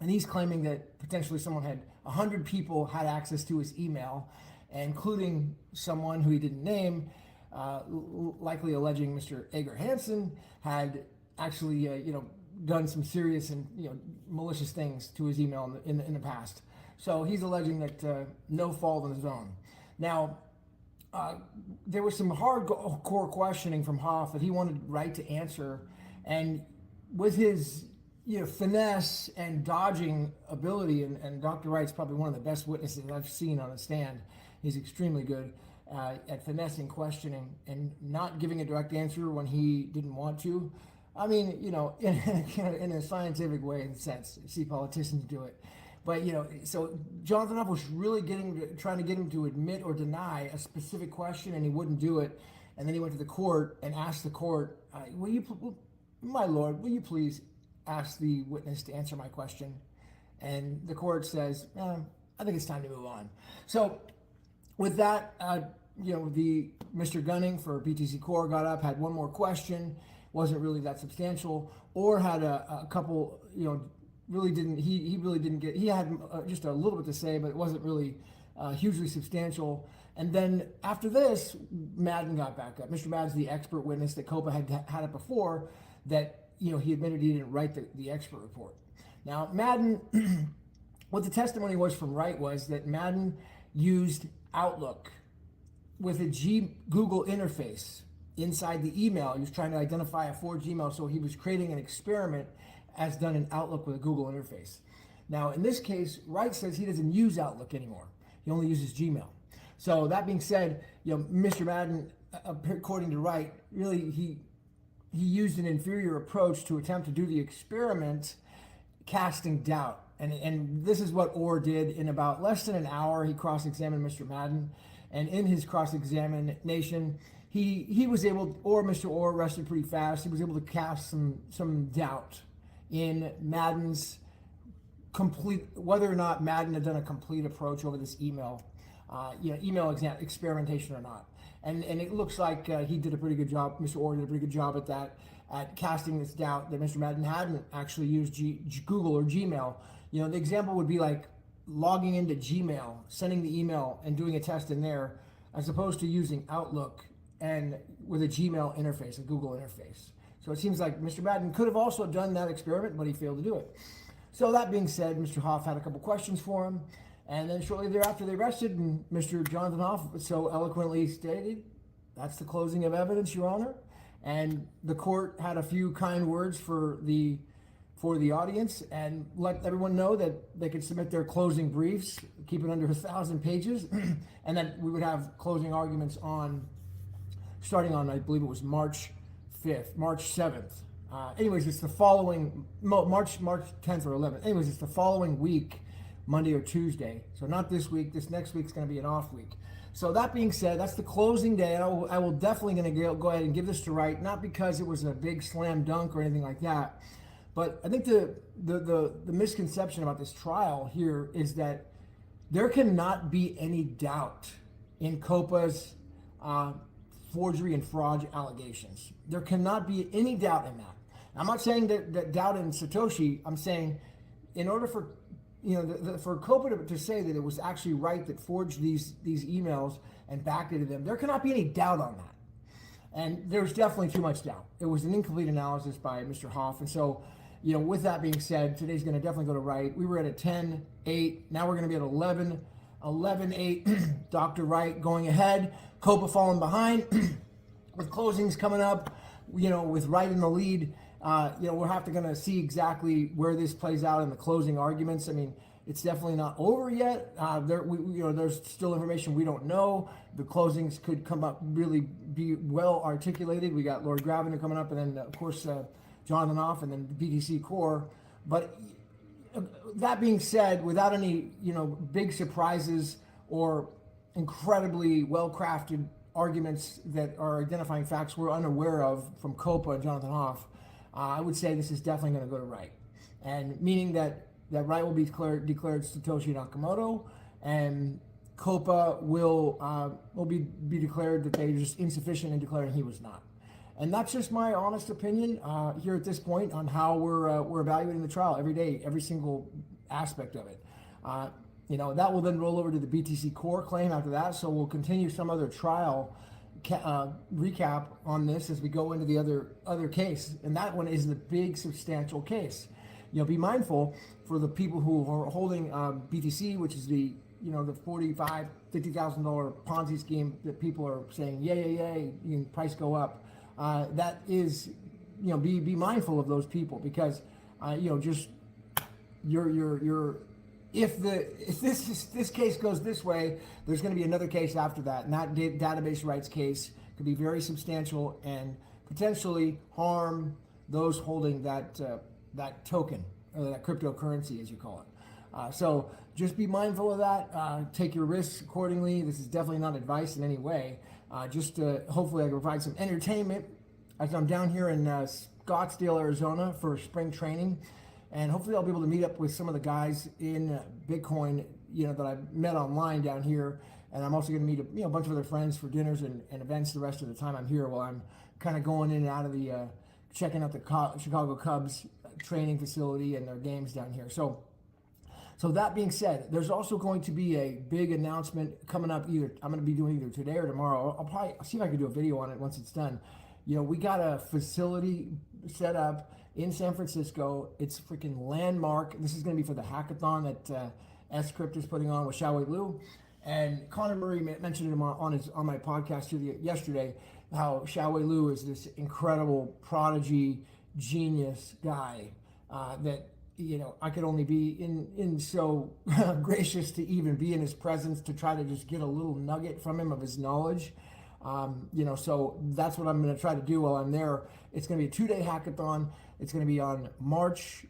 and he's claiming that potentially 100 people had access to his email, including someone who he didn't name, likely alleging Mr. Ager Hansen had actually, done some serious and malicious things to his email in the past. So he's alleging that no fault of his own. Now, there was some hardcore questioning from Hoff that he wanted Wright to answer, and with his finesse and dodging ability, and Dr. Wright's probably one of the best witnesses I've seen on a stand. He's extremely good at finessing questioning and not giving a direct answer when he didn't want to. I mean, in a scientific way, in a sense, you see politicians do it. But, so Jonathan Hoff was really trying to get him to admit or deny a specific question, and he wouldn't do it. And then he went to the court and asked the court, my lord, will you please ask the witness to answer my question? And the court says, I think it's time to move on. So with that, the Mr. Gunning for BTC Core got up, had one more question, wasn't really that substantial, or had a couple, really didn't, he really didn't get, he had just a little bit to say, but it wasn't really hugely substantial. And then after this, Madden got back up. Mr. Madden's the expert witness that COPA had it before, that, he admitted he didn't write the expert report. Now, Madden, what the testimony was from Wright was that Madden used Outlook with a Google interface inside the email. He was trying to identify a forged email, so he was creating an experiment as done in Outlook with a Google interface. Now, in this case, Wright says he doesn't use Outlook anymore. He only uses Gmail. So that being said, Mr. Madden, according to Wright, really he used an inferior approach to attempt to do the experiment, casting doubt. And this is what Orr did. In about less than an hour, he cross-examined Mr. Madden. And in his cross-examination, he was able, Mr. Orr rested pretty fast. He was able to cast some doubt in Madden's whether or not Madden had done a complete approach over this email, experimentation or not. And it looks like he did a pretty good job. Mr. Orr did a pretty good job at that, at casting this doubt that Mr. Madden hadn't actually used Google or Gmail. The example would be like logging into Gmail, sending the email and doing a test in there, as opposed to using Outlook and with a Gmail interface, a Google interface. So it seems like Mr. Madden could have also done that experiment, but he failed to do it. So that being said, Mr. Hoff had a couple questions for him. And then shortly thereafter, they rested, and Mr. Jonathan Hoff so eloquently stated, "That's the closing of evidence, Your Honor." And the court had a few kind words for the audience and let everyone know that they could submit their closing briefs, keep it under 1,000 pages, and then we would have closing arguments starting on, I believe it was March 7th. Anyways, it's the following, March 10th or 11th. Anyways, it's the following week, Monday or Tuesday. So not this week. This next week's going to be an off week. So that being said, that's the closing day. And I will definitely going to go ahead and give this to Wright, not because it was a big slam dunk or anything like that, but I think the misconception about this trial here is that there cannot be any doubt in COPA's forgery and fraud allegations. There cannot be any doubt in that. I'm not saying that doubt in Satoshi. I'm saying in order for for COPA to say that it was actually Wright that forged these emails and backdated them, there cannot be any doubt on that. And there's definitely too much doubt. It was an incomplete analysis by Mr. Hoff. And so, with that being said, today's going to definitely go to Wright. We were at a 10-8. Now we're going to be at 11-8. Dr. Wright going ahead. COPA falling behind. With closings coming up, with Wright in the lead, we're going to see exactly where this plays out in the closing arguments. I mean, it's definitely not over yet. There's still information we don't know. The closings could come up really be well articulated. We got Lord Gravender coming up, and then of course Jonathan Hoff, and then the BTC Core. But that being said, without any big surprises or incredibly well-crafted arguments that are identifying facts we're unaware of from COPA and Jonathan Hoff, I would say this is definitely going to go to Wright, and meaning that that Wright will be declared Satoshi Nakamoto, and Copa will be declared that they're just insufficient in declaring he was not. And that's just my honest opinion here at this point on how we're evaluating the trial every day, every single aspect of it. That will then roll over to the BTC Core claim after that. So we'll continue some other trial recap on this as we go into the other case. And that one is the big substantial case. Be mindful for the people who are holding BTC, which is the $45,000, $50,000 Ponzi scheme that people are saying, yay, price go up. That is, be mindful of those people, because, just if this case goes this way, there's going to be another case after that, and that database rights case could be very substantial and potentially harm those holding that token, or that cryptocurrency, as you call it. So just be mindful of that. Take your risks accordingly. This is definitely not advice in any way. Hopefully I can provide some entertainment as I'm down here in Scottsdale, Arizona for spring training. And hopefully I'll be able to meet up with some of the guys in Bitcoin, that I've met online down here. And I'm also going to meet a bunch of other friends for dinners and events the rest of the time I'm here, while I'm kind of going in and out of the, checking out the Chicago Cubs training facility and their games down here. So that being said, there's also going to be a big announcement coming up. I'm going to be doing either today or tomorrow. I'll see if I can do a video on it once it's done. We got a facility set up in San Francisco. It's freaking landmark. This is going to be for the hackathon that Scrypt is putting on with Xiaowei Liu. And Connor Murray mentioned him on my podcast yesterday, how Xiaowei Liu is this incredible prodigy genius guy that I could only be in so gracious to even be in his presence, to try to just get a little nugget from him of his knowledge. So that's what I'm going to try to do while I'm there. It's going to be a 2-day hackathon. It's going to be on March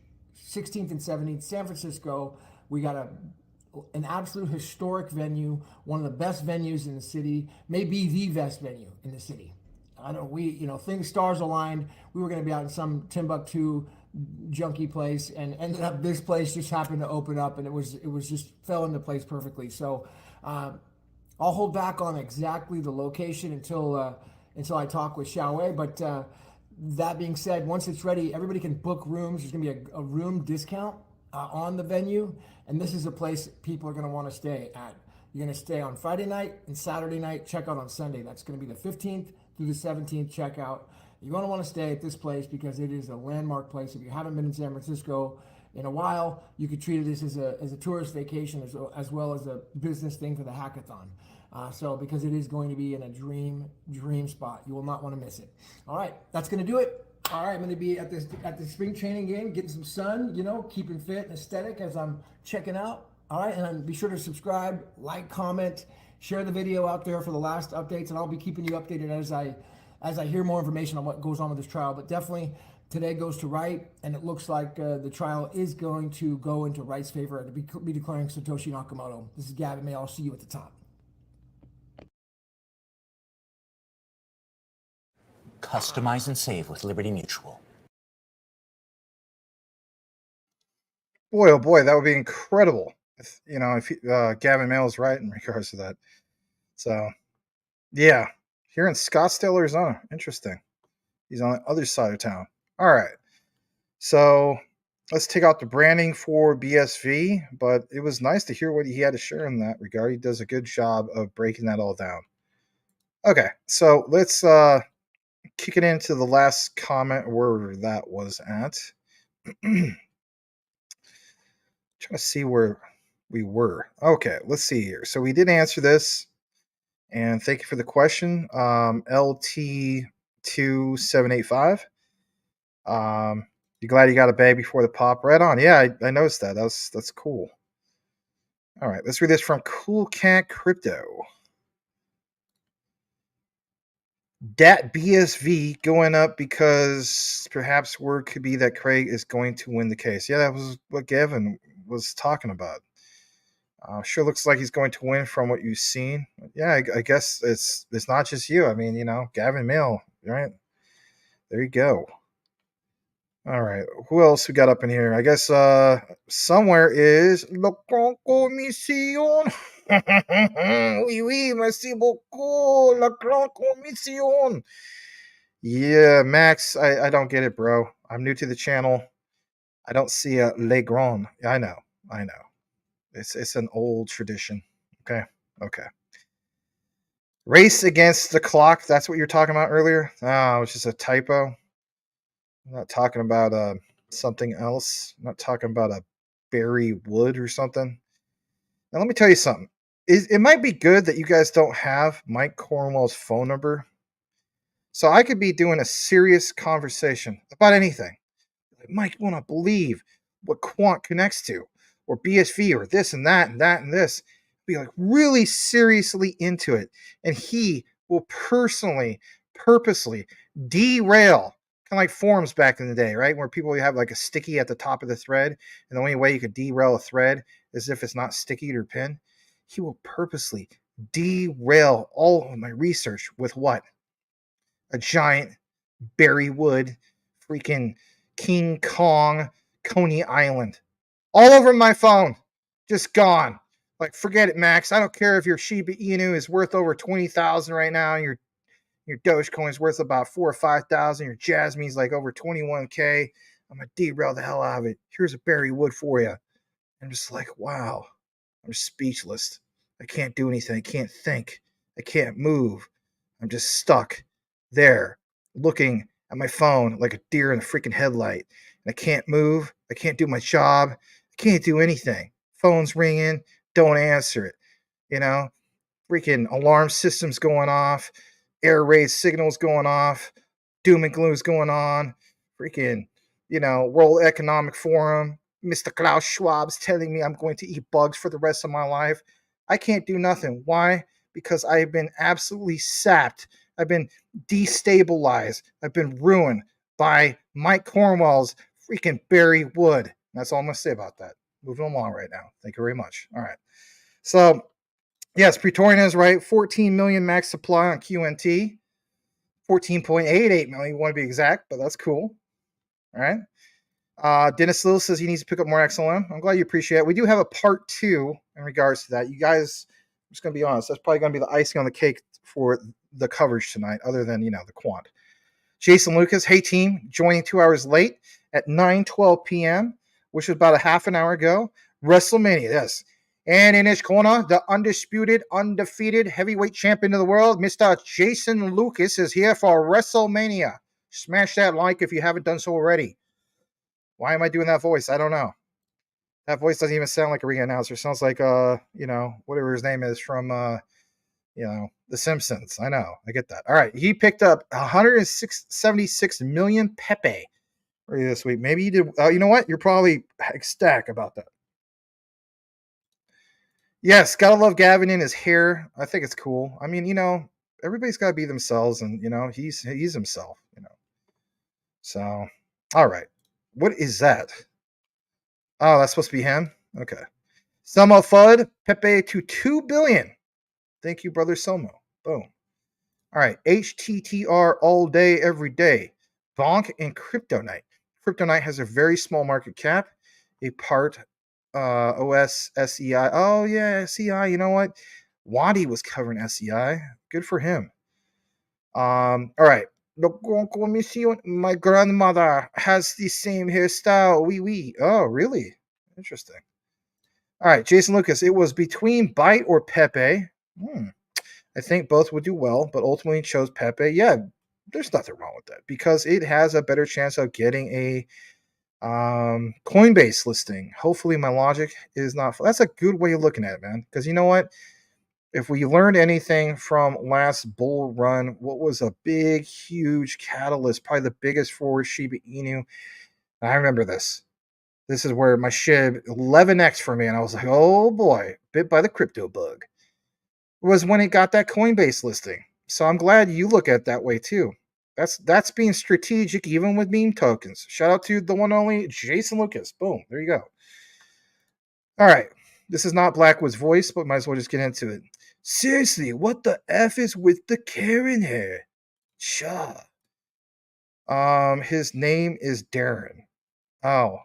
16th and 17th, San Francisco. We got an absolute historic venue, one of the best venues in the city, maybe the best venue in the city. Stars aligned. We were going to be out in some Timbuktu junky place, and ended up this place just happened to open up, and it was just fell into place perfectly. So I'll hold back on exactly the location until I talk with Xiaowei. But that being said, once it's ready, everybody can book rooms. There's going to be a room discount on the venue, and this is a place people are going to want to stay at. You're going to stay on Friday night and Saturday night, check out on Sunday. That's going to be the 15th through the 17th checkout. You're going to want to stay at this place because it is a landmark place. If you haven't been in San Francisco in a while, you could treat this as a tourist vacation as well as a business thing for the hackathon. Because it is going to be in a dream spot. You will not want to miss it. All right, that's going to do it. All right, I'm going to be at the spring training game, getting some sun, keeping fit and aesthetic as I'm checking out. All right, and be sure to subscribe, like, comment, share the video out there for the last updates, and I'll be keeping you updated as I hear more information on what goes on with this trial. But definitely today goes to Wright, and it looks like the trial is going to go into Wright's favor to be declaring Satoshi Nakamoto. This is Gavin May. I'll see you at the top. Customize and save with Liberty Mutual. Boy, oh boy, that would be incredible. If Gavin Mail is right in regards to that. So, yeah, here in Scottsdale, Arizona. Interesting. He's on the other side of town. All right. So let's take out the branding for BSV, but it was nice to hear what he had to share in that regard. He does a good job of breaking that all down. Okay, so let's kick it into the last comment, wherever that was at. Trying to see where we were. Okay, let's see here. So we did answer this, and thank you for the question, LT2785. You glad you got a bag before the pop? Right on. Yeah, I noticed that. That's cool. All right, let's read this from Cool Cat Crypto. Dat BSV going up because perhaps word could be that Craig is going to win the case. Yeah, that was what Gavin was talking about. Sure looks like he's going to win from what you've seen. Yeah, I guess it's not just you. I mean, Gavin Mill, right? There you go. All right. Who else we got up in here? I guess somewhere is La Gran Comisión. Oui, oui, merci beaucoup. La Gran Comisión. Yeah, Max, I don't get it, bro. I'm new to the channel. I don't see a Le Grand. I know. It's an old tradition. Okay. Race against the clock. That's what you're talking about earlier. Oh, it's just a typo. I'm not talking about something else. I'm not talking about a Barry Wood or something. Now let me tell you something. It might be good that you guys don't have Mike Cornwell's phone number, so I could be doing a serious conversation about anything. Like, Mike, you won't believe what Quant connects to, or BSV, or this and that and that and this. Be like really seriously into it, and he will purposely derail, kind of like forums back in the day, right? Where people have like a sticky at the top of the thread, and the only way you could derail a thread is if it's not sticky or pinned. He will purposely derail all of my research with what? A giant Barry Wood, freaking King Kong, Coney Island, all over my phone, just gone. Like, forget it, Max. I don't care if your Shiba Inu is worth over 20,000 right now, and your Dogecoin is worth about 4,000 or 5,000. Your JASMY's like over 21K. I'm gonna derail the hell out of it. Here's a Barry Wood for you. I'm just like, wow. I'm speechless. I can't do anything. I can't think. I can't move. I'm just stuck there looking at my phone like a deer in a freaking headlight. And I can't move. I can't do my job. I can't do anything. Phone's ringing. Don't answer it. You know, freaking alarm systems going off. Air raid signals going off. Doom and gloom's going on. Freaking, World Economic Forum. Mr. Klaus Schwab's telling me I'm going to eat bugs for the rest of my life. I can't do nothing. Why? Because I've been absolutely sapped. I've been destabilized. I've been ruined by Mike Cornwell's freaking Barry Wood. That's all I'm going to say about that. Moving along right now. Thank you very much. All right. So, yes, Praetorian is right. 14 million max supply on QNT. 14.88 million, you want to be exact, but that's cool. All right. Dennis Little says he needs to pick up more XLM. I'm glad you appreciate it. We do have a part 2 in regards to that. You guys, I'm just going to be honest, that's probably going to be the icing on the cake for the coverage tonight, other than, the quant. Jason Lucas, hey team, joining 2 hours late at 9:12 p.m., which was about a half an hour ago. WrestleMania, yes. And in his corner, the undisputed, undefeated heavyweight champion of the world, Mr. Jason Lucas, is here for WrestleMania. Smash that like if you haven't done so already. Why am I doing that voice? I don't know. That voice doesn't even sound like a ring announcer. It sounds like, whatever his name is from, The Simpsons. I know. I get that. All right. He picked up 176 million Pepe this week. Maybe you did. You know what? You're probably ecstatic about that. Yes, gotta love Gavin in his hair. I think it's cool. I mean, everybody's got to be themselves, and he's himself. So, all right, what is that? Oh, that's supposed to be him. Okay, Somo Fudd Pepe to 2 billion. Thank you, brother Somo. Boom. All right, HTTR all day, every day. Bonk and Crypto Night. Crypto Night has a very small market cap. A part OS SEI. Oh yeah, SEI. You know what? Wadi was covering SEI. Good for him. All right. My grandmother has the same hairstyle. Oui. Oh, really? Interesting. All right, Jason Lucas. It was between Byte or Pepe. I think both would do well, but ultimately chose Pepe. Yeah, there's nothing wrong with that because it has a better chance of getting a Coinbase listing. Hopefully my logic is not. That's a good way of looking at it, man. Because you know what? If we learned anything from last bull run, what was a big, huge catalyst, probably the biggest for Shiba Inu. I remember this. This is where my SHIB 11x for me, and I was like, oh boy, bit by the crypto bug. Was when it got that Coinbase listing. So I'm glad you look at it that way too. That's being strategic even with meme tokens. Shout out to the one and only Jason Lucas. Boom. There you go. All right. This is not Blackwood's voice, but might as well just get into it. Seriously, what the F is with the Karen hair? Sure. His name is Darren. Oh,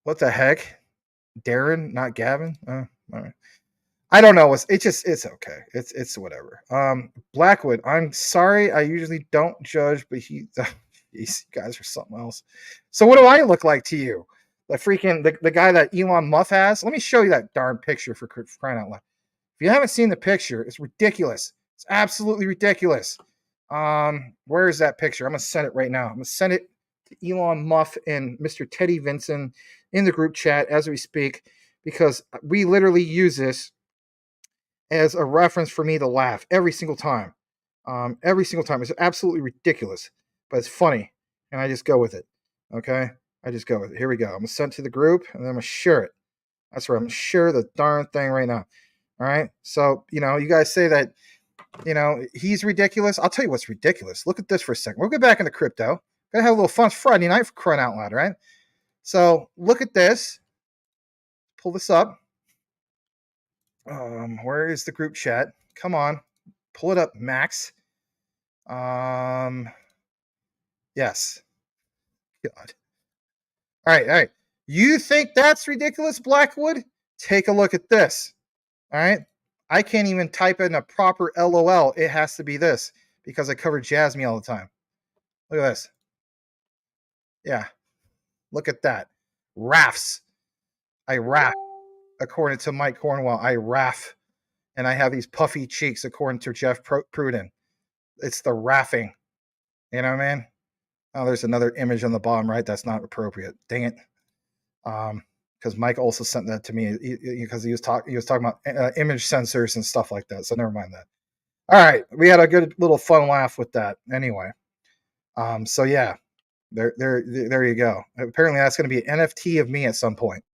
what the heck? Darren, not Gavin? All right. I don't know. It's okay. It's whatever. Blackwood, I'm sorry. I usually don't judge, but these guys are something else. So what do I look like to you? The guy that Elon Musk has? Let me show you that darn picture for crying out loud. If you haven't seen the picture, it's ridiculous. It's absolutely ridiculous. Where is that picture? I'm gonna send it right now. I'm gonna send it to Elon Musk and Mr. Teddy Vincent in the group chat as we speak, because we literally use this as a reference for me to laugh every single time. Every single time. It's absolutely ridiculous, but it's funny, and I just go with it. Okay? I just go with it. Here we go. I'm going to send it to the group, and then I'm going to share it. That's right. I'm going to share the darn thing right now. All right? So, you guys say that, he's ridiculous. I'll tell you what's ridiculous. Look at this for a second. We'll get back into crypto. Gotta have a little fun. It's Friday night, for crying out loud, right? So, look at this. Pull this up. Where is the group chat? Come on, pull it up, Max. Yes. God. All right. You think that's ridiculous, Blackwood? Take a look at this. All right. I can't even type in a proper LOL. It has to be this because I cover JASMY all the time. Look at this. Yeah. Look at that. Rafts. I raff. According to Mike Cornwell, I raff. And I have these puffy cheeks, according to Jeff Pruden. It's the raffing. You know what I mean? Oh, there's another image on the bottom right that's not appropriate. Dang it. Because Mike also sent that to me because he was talking about image sensors and stuff like that. So never mind that. All right, we had a good little fun laugh with that. Anyway, so yeah, there you go. Apparently, that's going to be an NFT of me at some point.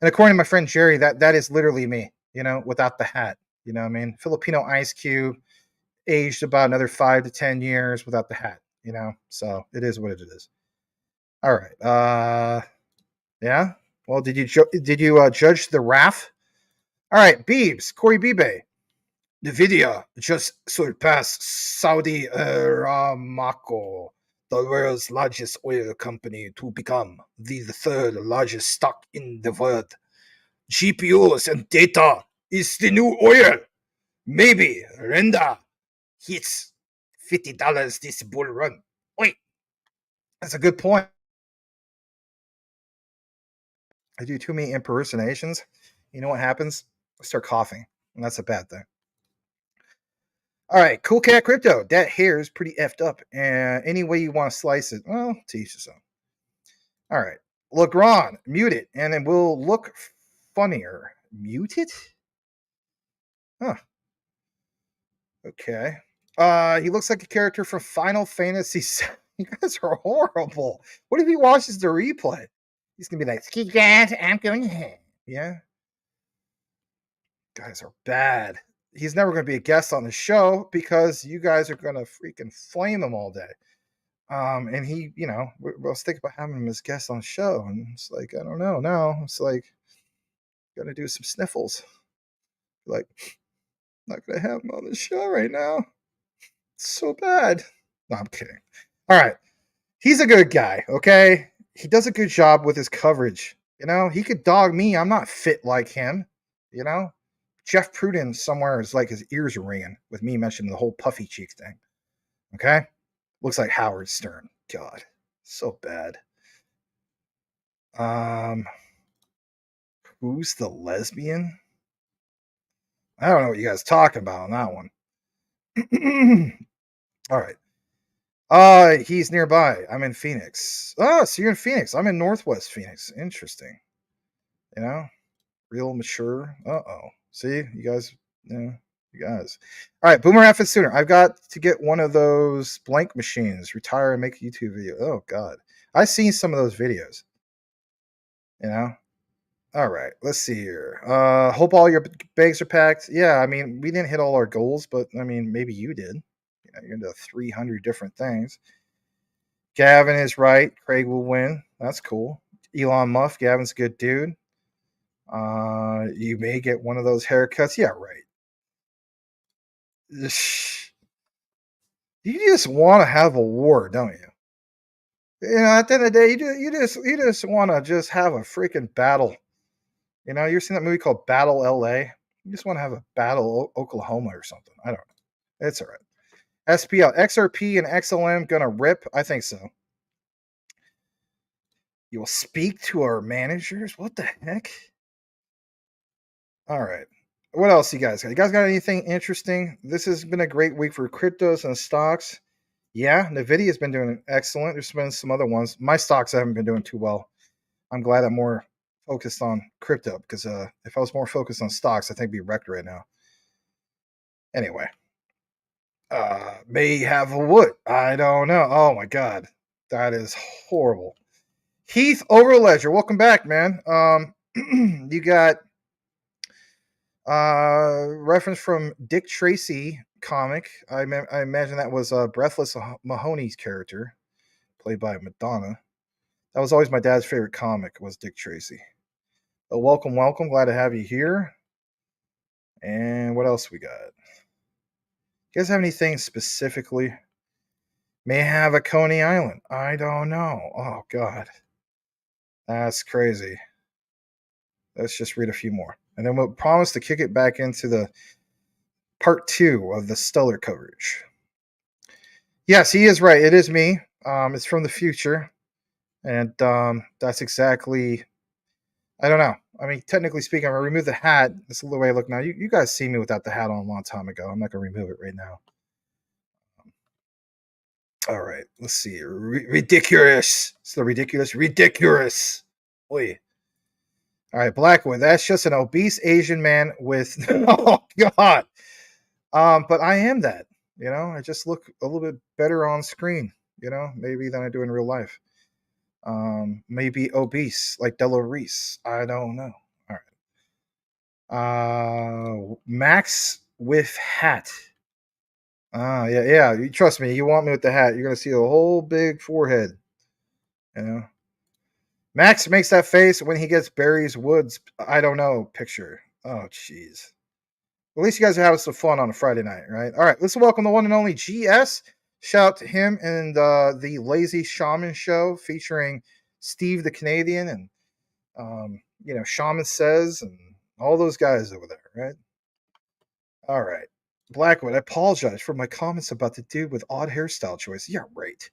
And according to my friend Jerry, that is literally me. Without the hat. You know what I mean? Filipino Ice Cube, aged about another 5 to 10 years without the hat. So it is what it is. All right. Yeah. Well, did you judge the RAF? All right, Beebs, Corey Bibe. Nvidia just surpassed Saudi Aramco, the world's largest oil company, to become the third largest stock in the world. GPUs and data is the new oil. Maybe render hits $50 this bull run. Wait, that's a good point. I do too many impersonations. You know what happens? I start coughing, and that's a bad thing. All right, Cool Cat Crypto. That hair is pretty effed up. And any way you want to slice it, well, to each his own. All right, Legrand, mute it, and then we'll look funnier. Mute it? Huh. Okay. He looks like a character from Final Fantasy. You guys are horrible. What if he watches the replay? He's gonna be like, "Ski guys, I'm going ahead." Yeah. Guys are bad. He's never going to be a guest on the show because you guys are going to freaking flame him all day. And he, we'll think about having him as guest on the show. And it's like, I don't know. Now it's like, going to do some sniffles. Like, not going to have him on the show right now. It's so bad. No, I'm kidding. All right. He's a good guy. Okay. He does a good job with his coverage. He could dog me. I'm not fit like him. Jeff Pruden somewhere is like his ears are ringing with me mentioning the whole puffy cheek thing. Okay? Looks like Howard Stern. God, so bad. Who's the lesbian? I don't know what you guys are talking about on that one. All right. He's nearby. I'm in Phoenix. Oh, so you're in Phoenix. I'm in Northwest Phoenix. Interesting. Real mature. Uh-oh. See, you guys, you guys. All right, Boomer F is sooner. I've got to get one of those blank machines, retire and make a YouTube video. Oh, God. I've seen some of those videos. All right, let's see here. Hope all your bags are packed. Yeah, I mean, we didn't hit all our goals, but, I mean, maybe you did. You're into 300 different things. Gavin is right. Craig will win. That's cool. Elon Musk. Gavin's a good dude. You may get one of those haircuts. Yeah, right. You just want to have a war, don't you? You know, at the end of the day, you just want to just have a freaking battle. You know, you're seeing that movie called Battle L.A. You just want to have a battle Oklahoma or something. I don't know. It's all right. SPL, XRP, and XLM gonna rip? I think so. You will speak to our managers? What the heck? All right. What else you guys got? You guys got anything interesting? This has been a great week for cryptos and stocks. Yeah, Nvidia's been doing excellent. There's been some other ones. My stocks haven't been doing too well. I'm glad I'm more focused on crypto because if I was more focused on stocks, I think I'd be wrecked right now. Anyway, may have a wood. I don't know. Oh my god, that is horrible. Heath Overledger, welcome back, man. You got reference from Dick Tracy comic. I imagine that was Breathless Mahoney's character, played by Madonna. That was always my dad's favorite comic, was Dick Tracy. Welcome. Glad to have you here. And what else we got? You guys have anything specifically? May have a Coney Island. I don't know. Oh, God. That's crazy. Let's just read a few more. And then we'll promise to kick it back into the part 2 of the stellar coverage. Yes, he is right. It is me. It's from the future. And that's exactly... I don't know. I mean, technically speaking, I removed the hat. This is the way I look now. You guys see me without the hat on a long time ago. I'm not going to remove it right now. All right. Let's see. Ridiculous. It's the ridiculous. Ridiculous. Oy. All right. Blackwood. That's just an obese Asian man with... oh, God. But I am that. You know, I just look a little bit better on screen, you know, maybe than I do in real life. Maybe obese like Della Reese. I don't know. All right. Max with hat. Yeah. You trust me. You want me with the hat? You're gonna see a whole big forehead. You know. Max makes that face when he gets Barry's Woods. I don't know picture. Oh, jeez. At least you guys are having some fun on a Friday night, right? All right. Let's welcome the one and only GS. Shout out to him and the Lazy Shaman show featuring Steve the Canadian and Shaman Says and all those guys over there, right? All right. Blackwood, I apologize for my comments about the dude with odd hairstyle choice. Yeah, right.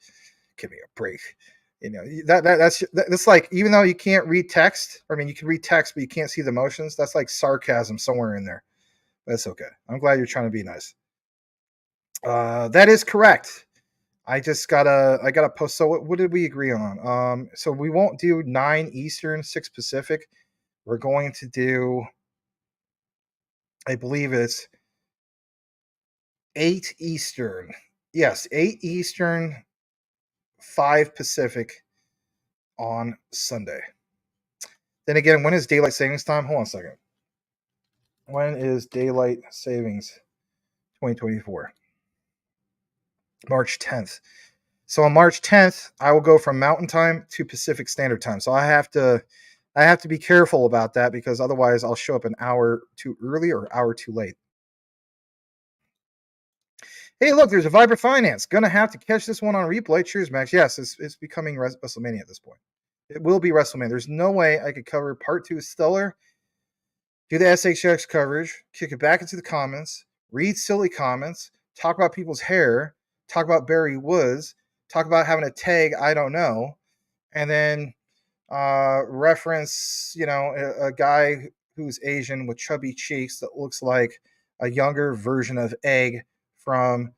Give me a break. You know, that's like, even though you can't read text, I mean, you can read text, but you can't see the emotions. That's like sarcasm somewhere in there. That's okay. I'm glad you're trying to be nice. That is correct. I gotta post. So what did we agree on? So we won't do 9 Eastern, 6 Pacific. We're going to do, I believe it's 8 Eastern. Yes, 8 Eastern, 5 Pacific on Sunday. Then again, when is daylight savings time? Hold on a second. When is daylight savings 2024? March 10th. So on March 10th, I will go from Mountain Time to Pacific Standard Time. So I have to be careful about that because otherwise I'll show up an hour too early or an hour too late. Hey, look, there's a Vibrant Finance. Gonna have to catch this one on replay. Cheers, Max. Yes, it's becoming WrestleMania at this point. It will be WrestleMania. There's no way I could cover part 2 of Stellar, do the SHX coverage, kick it back into the comments, read silly comments, talk about people's hair, talk about Barry Woods, talk about having a tag I don't know, and then reference, a guy who's Asian with chubby cheeks that looks like a younger version of Egg from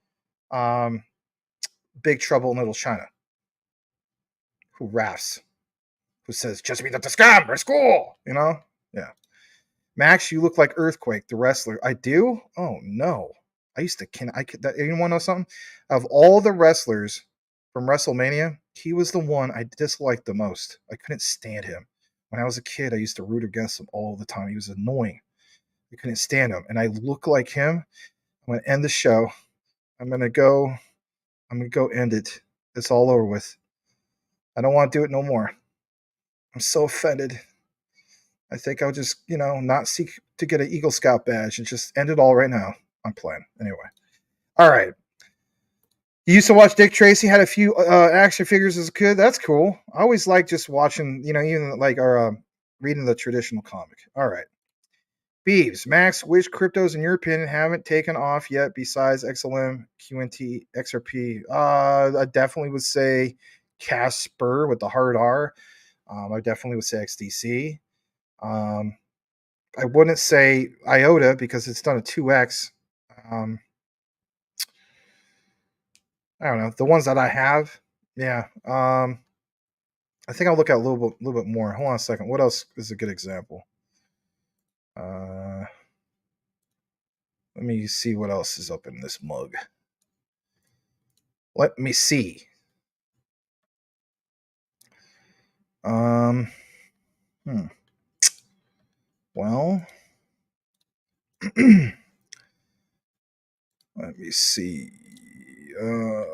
Big Trouble in Little China, who raps, who says, "Just meet up the scam, we're school," Yeah. Max, you look like Earthquake, the wrestler. I do? Oh, no. You want to know something? Of all the wrestlers from WrestleMania, he was the one I disliked the most. I couldn't stand him. When I was a kid, I used to root against him all the time. He was annoying. I couldn't stand him. And I look like him. I'm going to end the show. I'm going to go end it. It's all over with. I don't want to do it no more. I'm so offended. I think I'll just, not seek to get an Eagle Scout badge and just end it all right now. I'm playing. Anyway. All right. You used to watch Dick Tracy, had a few action figures as a kid. That's cool. I always like just watching, even like our reading the traditional comic. All right. Beeves, Max, which cryptos in your opinion haven't taken off yet besides XLM, QNT, XRP? I definitely would say Casper with the hard R. I definitely would say XDC. I wouldn't say Iota because it's done a 2x. I don't know. The ones that I have, yeah. I think I'll look at a little bit more. Hold on a second. What else is a good example? Let me see what else is up in this mug. Let me see. Well, let me see. Oh,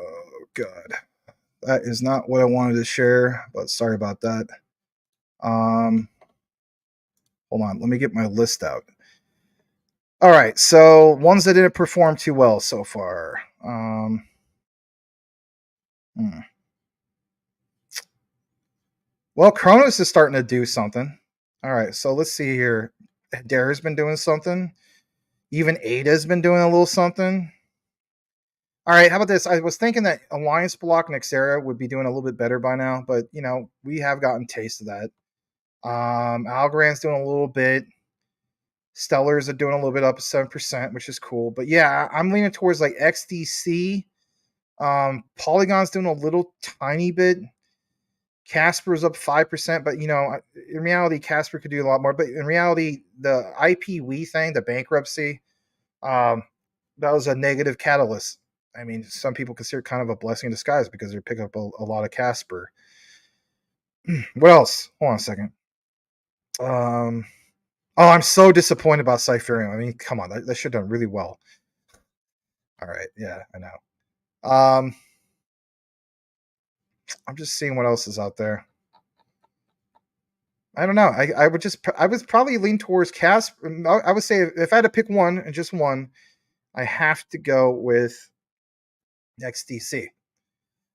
God. That is not what I wanted to share, but sorry about that. Hold on. Let me get my list out. All right. So, ones that didn't perform too well so far. Well, Kronos is starting to do something. All right. So, let's see here. Dyor's been doing something. Even Ada's been doing a little something. All right, how about this? I was thinking that Alliance Block Nexera would be doing a little bit better by now, but we have gotten taste of that. Algorand's doing a little bit. Stellars are doing a little bit up 7%, which is cool. But yeah, I'm leaning towards like XDC. Polygon's doing a little tiny bit. Casper's up 5%, but in reality, Casper could do a lot more. But in reality, the IPWE thing, the bankruptcy, that was a negative catalyst. I mean, some people consider it kind of a blessing in disguise because they're picking up a lot of Casper. What else? Hold on a second. I'm so disappointed about Cypherium. I mean, come on, that should have done really well. All right, yeah, I know. I'm just seeing what else is out there. I don't know. I would probably lean towards Casper. I would say if I had to pick one and just one, I have to go with XDC.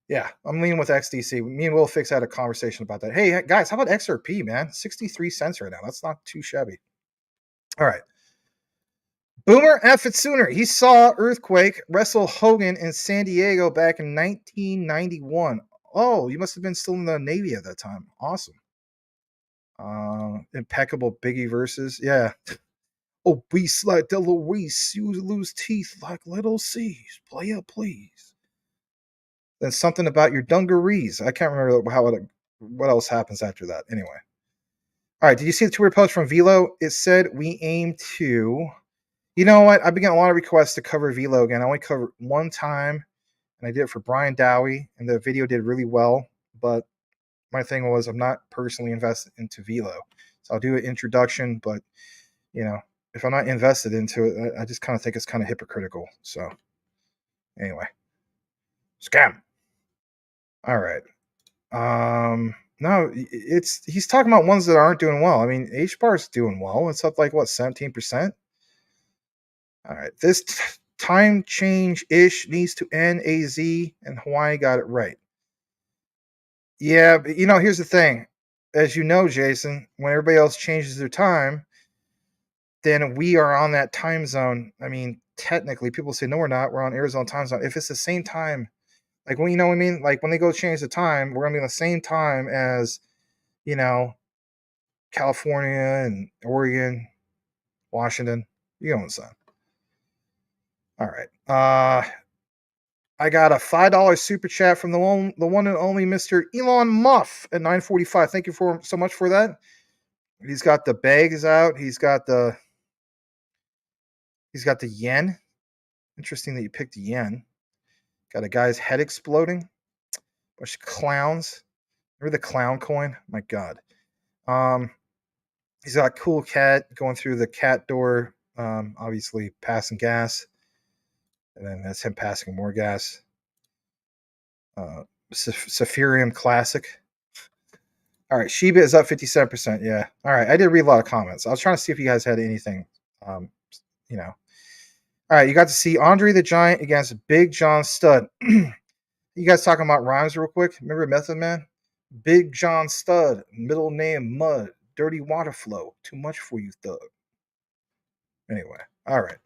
Yeah, I'm leaning with XDC. Me and Will Fix had a conversation about that. Hey, guys, how about XRP, man? 63 cents right now. That's not too shabby. All right. Boomer F it sooner. He saw Earthquake wrestle Hogan in San Diego back in 1991. Oh, you must have been still in the Navy at that time. Awesome. Impeccable Biggie verses. Yeah. Obese like Deloise. You lose teeth like little C's. Player, please. Then something about your dungarees. I can't remember what else happens after that. Anyway. All right. Did you see the Twitter post from Velo? It said we aim to. You know what? I've been getting a lot of requests to cover Velo again. I only covered one time, and I did it for Brian Dowie, and the video did really well. But my thing was I'm not personally invested into Velo. So I'll do an introduction, but, if I'm not invested into it, I just kind of think it's kind of hypocritical. So anyway. Scam. All right. No, he's talking about ones that aren't doing well. I mean, H-bar's doing well. It's up like, what, 17%? All right. This time change-ish needs to end. AZ and Hawaii got it right. Yeah, but here's the thing. As you know, Jason, when everybody else changes their time, then we are on that time zone. I mean, technically, people say, no, we're not. We're on Arizona time zone. If it's the same time, like, when you know what I mean? Like, when they go change the time, we're going to be on the same time as, California and Oregon, Washington. You know what's up. All right. I got a $5 super chat from the one and only Mr. Elon Muff at 9:45. Thank you so much for that. He's got the bags out. He's got the yen. Interesting that you picked the yen. Got a guy's head exploding. Bunch of clowns. Remember the clown coin? My God. He's got a cool cat going through the cat door. Obviously passing gas. And then that's him passing more gas. Saphirium Classic. All right, Shiba is up 57%. Yeah. All right, I did read a lot of comments. I was trying to see if you guys had anything, All right, you got to see Andre the Giant against Big John Studd. You guys talking about rhymes real quick? Remember Method Man? Big John Stud, middle name Mud, dirty water flow, too much for you, thug. Anyway, all right.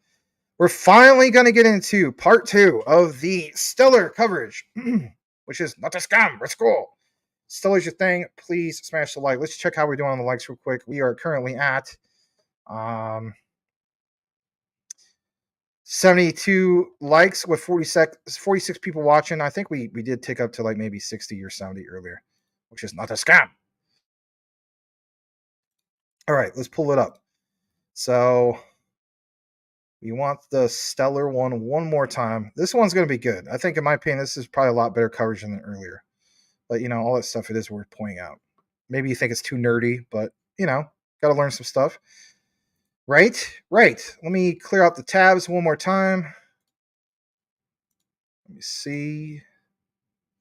We're finally going to get into part 2 of the Stellar coverage, which is not a scam, it's cool. Stellar's your thing. Please smash the like. Let's check how we're doing on the likes real quick. We are currently at 72 likes with 46 people watching. I think we did tick up to like maybe 60 or 70 earlier, which is not a scam. All right, let's pull it up. So we want the Stellar one more time. This one's going to be good. I think, in my opinion, this is probably a lot better coverage than earlier. But, all that stuff, it is worth pointing out. Maybe you think it's too nerdy, but, got to learn some stuff. Right. Let me clear out the tabs one more time. Let me see.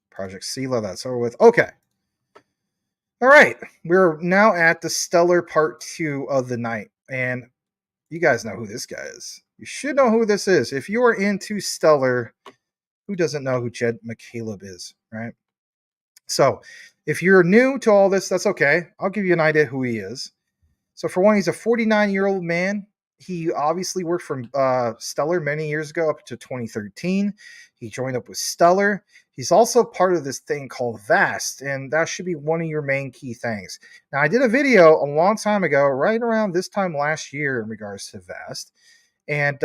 Project Sela, that's over with. Okay. All right. We're now at the Stellar part 2 of the night. And you guys know who this guy is. You should know who this is. If you are into Stellar, who doesn't know who Jed McCaleb is, right? So if you're new to all this, that's okay. I'll give you an idea who he is. So for one, he's a 49-year-old man. He obviously worked for Stellar many years ago, up to 2013. He joined up with Stellar. He's also part of this thing called VAST, and that should be one of your main key things. Now, I did a video a long time ago, right around this time last year, in regards to VAST. And,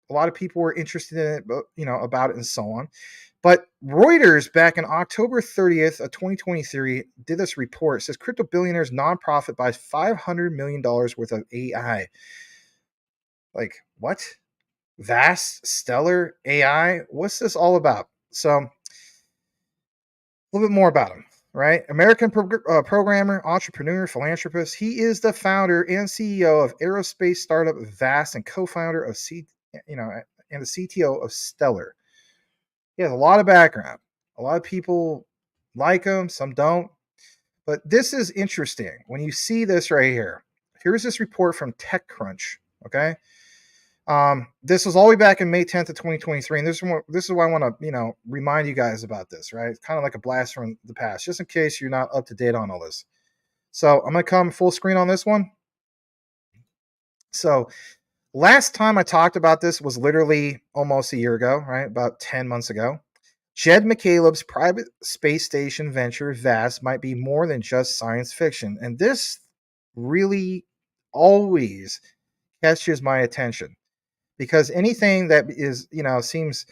a lot of people were interested in it, about it and so on. But Reuters, back in October 30th of 2023, did this report. It says crypto billionaires nonprofit buys $500 million worth of AI. Like, what? Vast, Stellar, AI? What's this all about? So, a little bit more about him, right? American programmer, entrepreneur, philanthropist. He is the founder and CEO of aerospace startup Vast and co-founder of and the CTO of Stellar. He has a lot of background. A lot of people like him, some don't. But this is interesting. When you see this right here, here's this report from TechCrunch, okay? This was all the way back in May 10th of 2023, and this is why I want to, remind you guys about this, right? It's kind of like a blast from the past, just in case you're not up to date on all this. So I'm going to come full screen on this one. So last time I talked about this was literally almost a year ago, right? About 10 months ago. Jed McCaleb's private space station venture, VAST, might be more than just science fiction. And this really always catches my attention, because anything that is, seems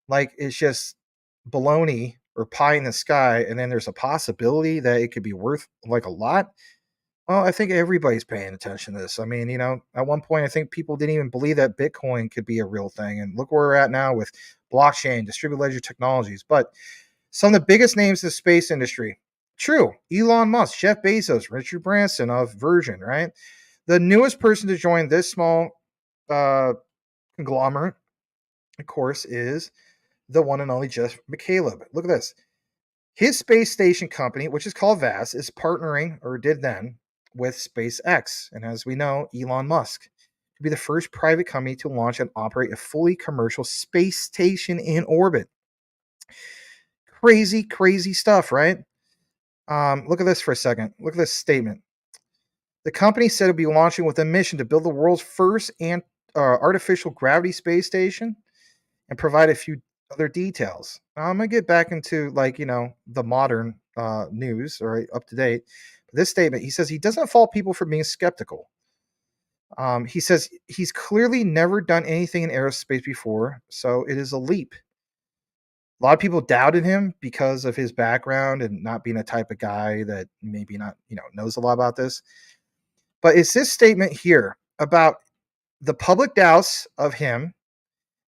like it's just baloney or pie in the sky, and then there's a possibility that it could be worth like a lot. Well, I think everybody's paying attention to this. I mean, at one point, I think people didn't even believe that Bitcoin could be a real thing. And look where we're at now with blockchain, distributed ledger technologies. But some of the biggest names in the space industry, true, Elon Musk, Jeff Bezos, Richard Branson of Virgin, right? The newest person to join this small conglomerate, of course, is the one and only Jeff McCaleb. Look at this. His space station company, which is called VAST, is partnering, or did then, with SpaceX, and as we know, Elon Musk, to be the first private company to launch and operate a fully commercial space station in orbit. Crazy stuff, right? Look at this for a second. Look at this statement. The company said it would be launching with a mission to build the world's first artificial gravity space station and provide a few other details. Now, I'm going to get back into the modern news, or up to date. This statement, he says he doesn't fault people for being skeptical. He says he's clearly never done anything in aerospace before, so it is a leap. A lot of people doubted him because of his background and not being a type of guy that maybe not, knows a lot about this. But it's this statement here about the public doubts of him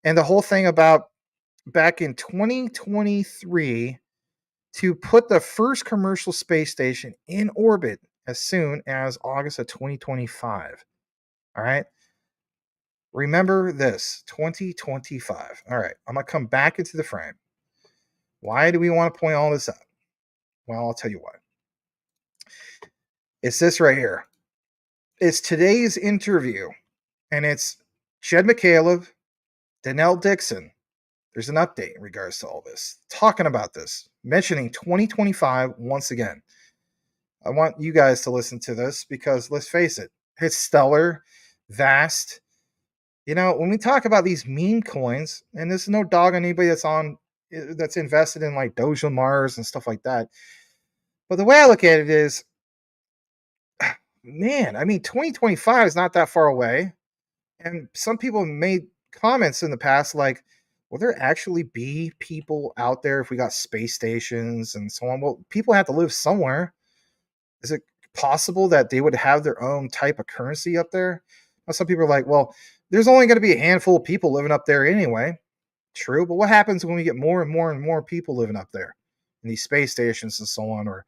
and the whole thing about back in 2023 to put the first commercial space station in orbit as soon as August of 2025. All right. Remember this, 2025. All right. I'm going to come back into the frame. Why do we want to point all this out? Well, I'll tell you why. It's this right here. It's today's interview, and it's Jed McCaleb, Danelle Dixon, there's an update in regards to all this, talking about this, mentioning 2025 once again. I want you guys to listen to this because let's face it, it's stellar, vast. You know, when we talk about these meme coins, and there's no dog on anybody that's invested in like Doja Mars and stuff like that. But the way I look at it is, man, I mean, 2025 is not that far away. And some people made comments in the past like, will there actually be people out there if we got space stations and so on? Well, people have to live somewhere. Is it possible that they would have their own type of currency up there? Now, some people are like, well, there's only going to be a handful of people living up there anyway. True, but what happens when we get more and more and more people living up there in these space stations and so on? Or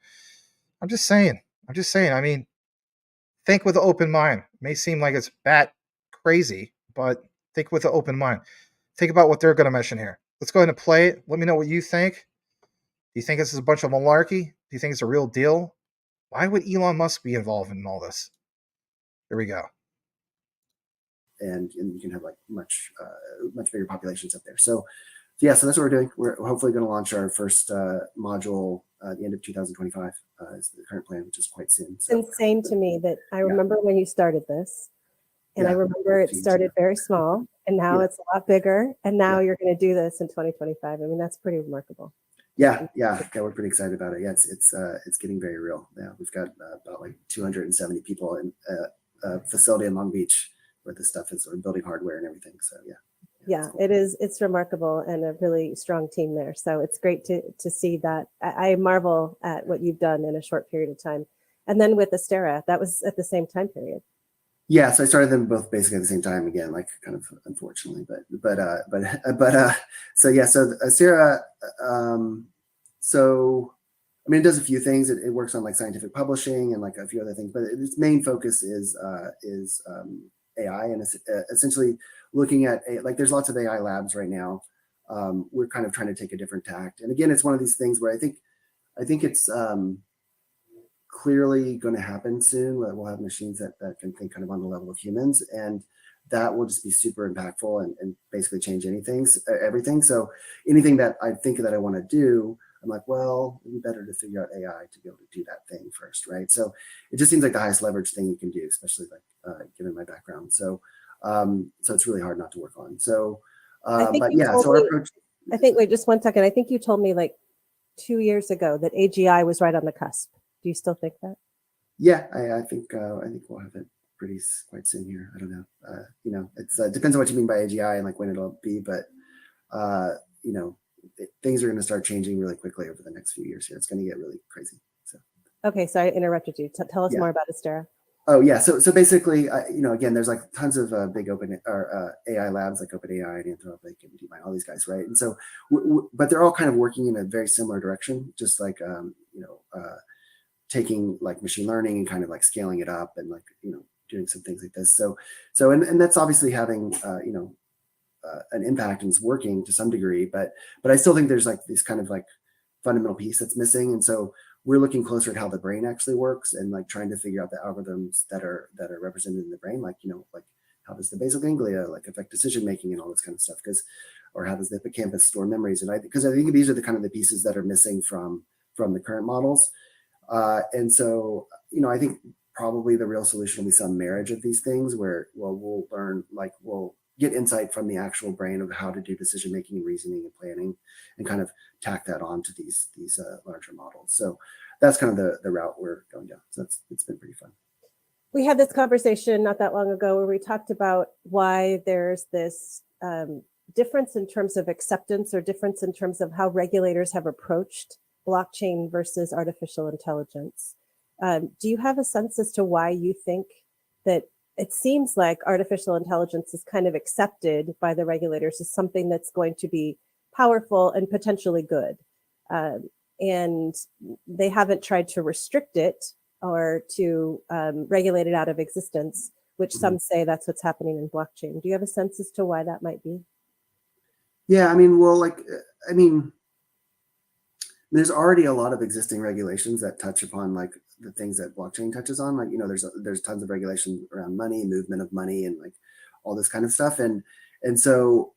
I'm just saying. I mean, think with an open mind. It may seem like it's bat crazy, but think with an open mind. Think about what they're going to mention here. Let's go ahead and play it. Let me know what you think. Do you think this is a bunch of malarkey? Do you think it's a real deal? Why would Elon Musk be involved in all this? Here we go. And you can have like much bigger populations up there. So yeah, so that's what we're doing. We're hopefully going to launch our first module at the end of 2025 is the current plan, which is quite soon. So, insane to me that I remember when you started this, and I remember it started very small, and now it's a lot bigger, and now you're going to do this in 2025. I mean, that's pretty remarkable. Yeah, we're pretty excited about it. Yeah, it's getting very real. Yeah, we've got about like 270 people in a facility in Long Beach where this stuff is, or building hardware and everything. So yeah, cool. It's remarkable, and a really strong team there. So it's great to see that. I marvel at what you've done in a short period of time. And then with Astera, that was at the same time period. Yeah, so I started them both basically at the same time again, like kind of unfortunately, but so yeah, so Astera, so I mean, it does a few things. It works on like scientific publishing and like a few other things, but its main focus is AI, and it's essentially looking at like there's lots of AI labs right now. We're kind of trying to take a different tact, and again, it's one of these things where I think it's clearly going to happen soon. We'll have machines that can think kind of on the level of humans, and that will just be super impactful and basically change everything. So anything that I think that I want to do, I'm like, well, it'd be better to figure out AI to be able to do that thing first, right? So it just seems like the highest leverage thing you can do, especially like given my background. So it's really hard not to work on. So, but yeah, so our approach. I think, wait, just 1 second. I think you told me like 2 years ago that AGI was right on the cusp. Do you still think that? Yeah, I think we'll have it quite soon here. I don't know. It depends on what you mean by AGI and like when it'll be, but things are going to start changing really quickly over the next few years here. It's going to get really crazy. So. Okay, so I interrupted you. Tell us more about Astera. Oh yeah, so basically, again, there's like tons of big open or AI labs like OpenAI and Anthropic and DeepMind, all these guys, right? And so, but they're all kind of working in a very similar direction, just like taking like machine learning and kind of like scaling it up and like doing some things like this. So and that's obviously having an impact and it's working to some degree, but I still think there's like this kind of like fundamental piece that's missing, and so we're looking closer at how the brain actually works and like trying to figure out the algorithms that are represented in the brain, like like how does the basal ganglia like affect decision making and all this kind of stuff, or how does the hippocampus store memories, and because I think these are the kind of the pieces that are missing from the current models, and so I think probably the real solution will be some marriage of these things where we'll learn, like we'll get insight from the actual brain of how to do decision making and reasoning and planning, and kind of tack that on to these larger models. So that's kind of the route we're going down. So it's been pretty fun. We had this conversation not that long ago where we talked about why there's this difference in terms of acceptance, or difference in terms of how regulators have approached blockchain versus artificial intelligence. Do you have a sense as to why you think that it seems like artificial intelligence is kind of accepted by the regulators as something that's going to be powerful and potentially good, and they haven't tried to restrict it or to regulate it out of existence, which some say that's what's happening in blockchain. Do you have a sense as to why that might be? Yeah, I mean, well, there's already a lot of existing regulations that touch upon like the things that blockchain touches on. Like, there's tons of regulation around money, movement of money, and like all this kind of stuff. And so,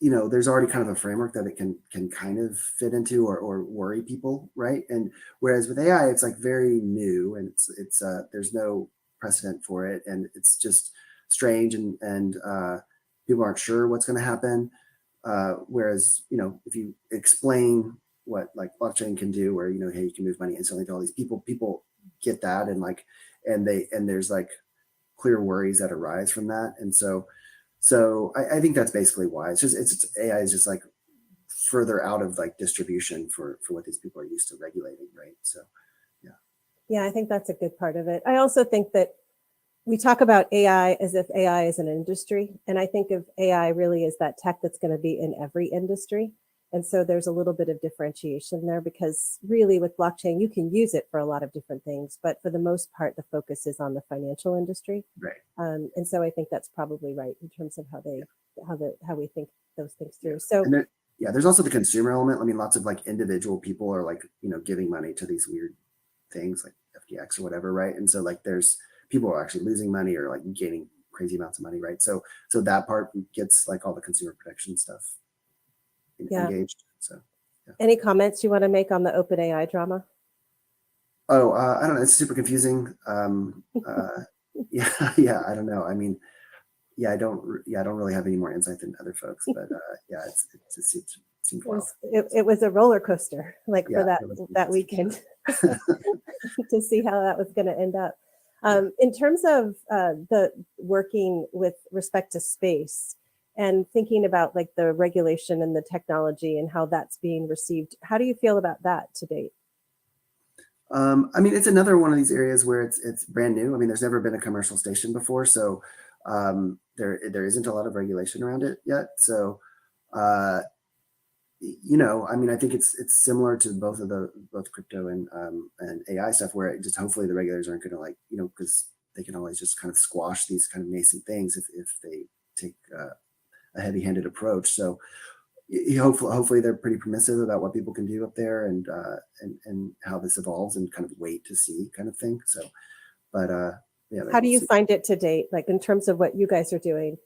there's already kind of a framework that it can kind of fit into or worry people, right? And whereas with AI, it's like very new, and it's there's no precedent for it, and it's just strange, and people aren't sure what's going to happen. Whereas if you explain what like blockchain can do, where hey, you can move money instantly to all these people get that, and there's like clear worries that arise from that, and so I think that's basically why it's AI is just like further out of like distribution for what these people are used to regulating, right? So yeah, I think that's a good part of it. I also think that we talk about AI as if AI is an industry, and I think of AI really as that tech that's going to be in every industry. And so there's a little bit of differentiation there, because really with blockchain, you can use it for a lot of different things, but for the most part, the focus is on the financial industry. right. And so I think that's probably right in terms of how we think those things through. So And there's also the consumer element. I mean, lots of like individual people are like giving money to these weird things like FTX or whatever, right? And so like there's people are actually losing money or like gaining crazy amounts of money, right? So that part gets like all the consumer protection stuff engaged. So any comments you want to make on the OpenAI drama? Oh, I don't know. It's super confusing. Yeah, I don't know. I mean, I don't really have any more insight than other folks, but yeah, it seemed wild. It was a roller coaster, like for that weekend, to see how that was going to end up. In terms of the working with respect to space and thinking about like the regulation and the technology and how that's being received, how do you feel about that to date? I mean, it's another one of these areas where it's brand new. I mean, there's never been a commercial station before, so there isn't a lot of regulation around it yet. So, I mean, I think it's similar to both crypto and AI stuff, where it just hopefully the regulators aren't going to like because they can always just kind of squash these kind of nascent things if they take a heavy-handed approach. So hopefully they're pretty permissive about what people can do up there and how this evolves, and kind of wait to see kind of thing. So, but yeah. How do you find it to date? Like in terms of what you guys are doing,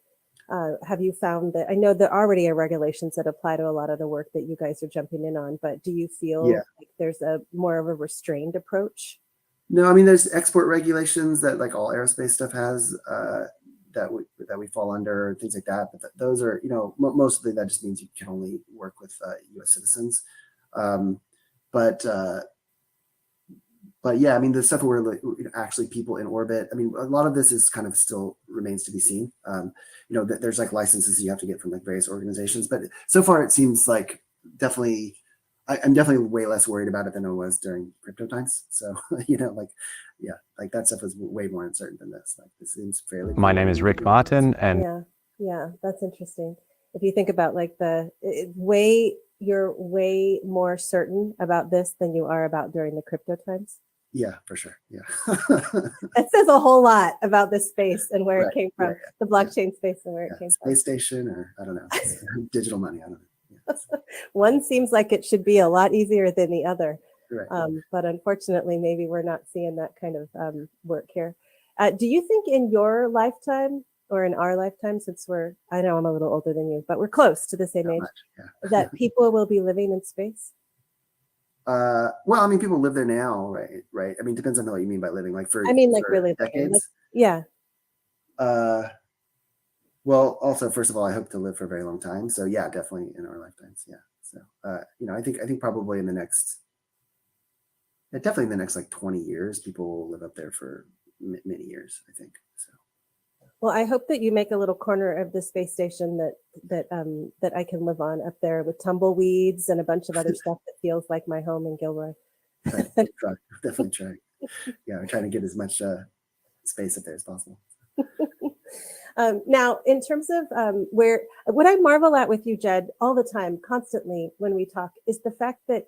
have you found that, I know there already are regulations that apply to a lot of the work that you guys are jumping in on, but do you feel like there's a more of a restrained approach? No, I mean, there's export regulations that like all aerospace stuff has, that we fall under, things like that. But those are, mostly that just means you can only work with U.S. citizens. But yeah, I mean, the stuff where like, actually people in orbit, I mean, a lot of this is kind of still remains to be seen. There's like licenses you have to get from like various organizations, but so far it seems like I'm definitely way less worried about it than I was during crypto times. So, like that stuff was way more uncertain than this. Like this seems fairly. My name is Rick Martin, and yeah, that's interesting. If you think about like you're way more certain about this than you are about during the crypto times. Yeah, for sure. Yeah. That says a whole lot about this space and where it came from, the blockchain space and where it came from. Space station, or I don't know, digital money. I don't know. One seems like it should be a lot easier than the other. Right. But unfortunately, maybe we're not seeing that kind of work here. Do you think in your lifetime, or in our lifetime, since I know I'm a little older than you, but we're close to the same age, that people will be living in space? Well, I mean, people live there now, right? I mean, depends on what you mean by living. Like for really decades. Like, yeah. Well, also, first of all, I hope to live for a very long time. So yeah, definitely in our lifetimes. Yeah. So, I think probably definitely in the next like 20 years, people will live up there for many years, I think. So. Well, I hope that you make a little corner of the space station that I can live on up there with tumbleweeds and a bunch of other stuff that feels like my home in Gilroy. Definitely try. Yeah, we're trying to get as much space up there as possible. Now, in terms of what I marvel at with you, Jed, all the time, constantly when we talk, is the fact that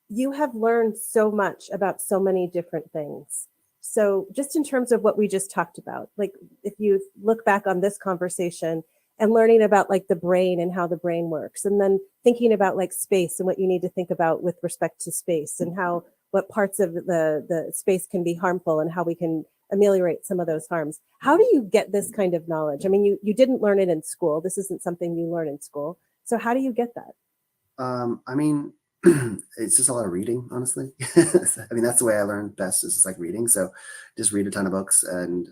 you have learned so much about so many different things. So just in terms of what we just talked about, like if you look back on this conversation and learning about like the brain and how the brain works, and then thinking about like space and what you need to think about with respect to space, and how what parts of the space can be harmful, and how we can ameliorate some of those harms. How do you get this kind of knowledge? I mean, you didn't learn it in school. This isn't something you learn in school. So how do you get that? I mean, it's just a lot of reading, honestly. I mean, that's the way I learn best, is just like reading. So just read a ton of books, and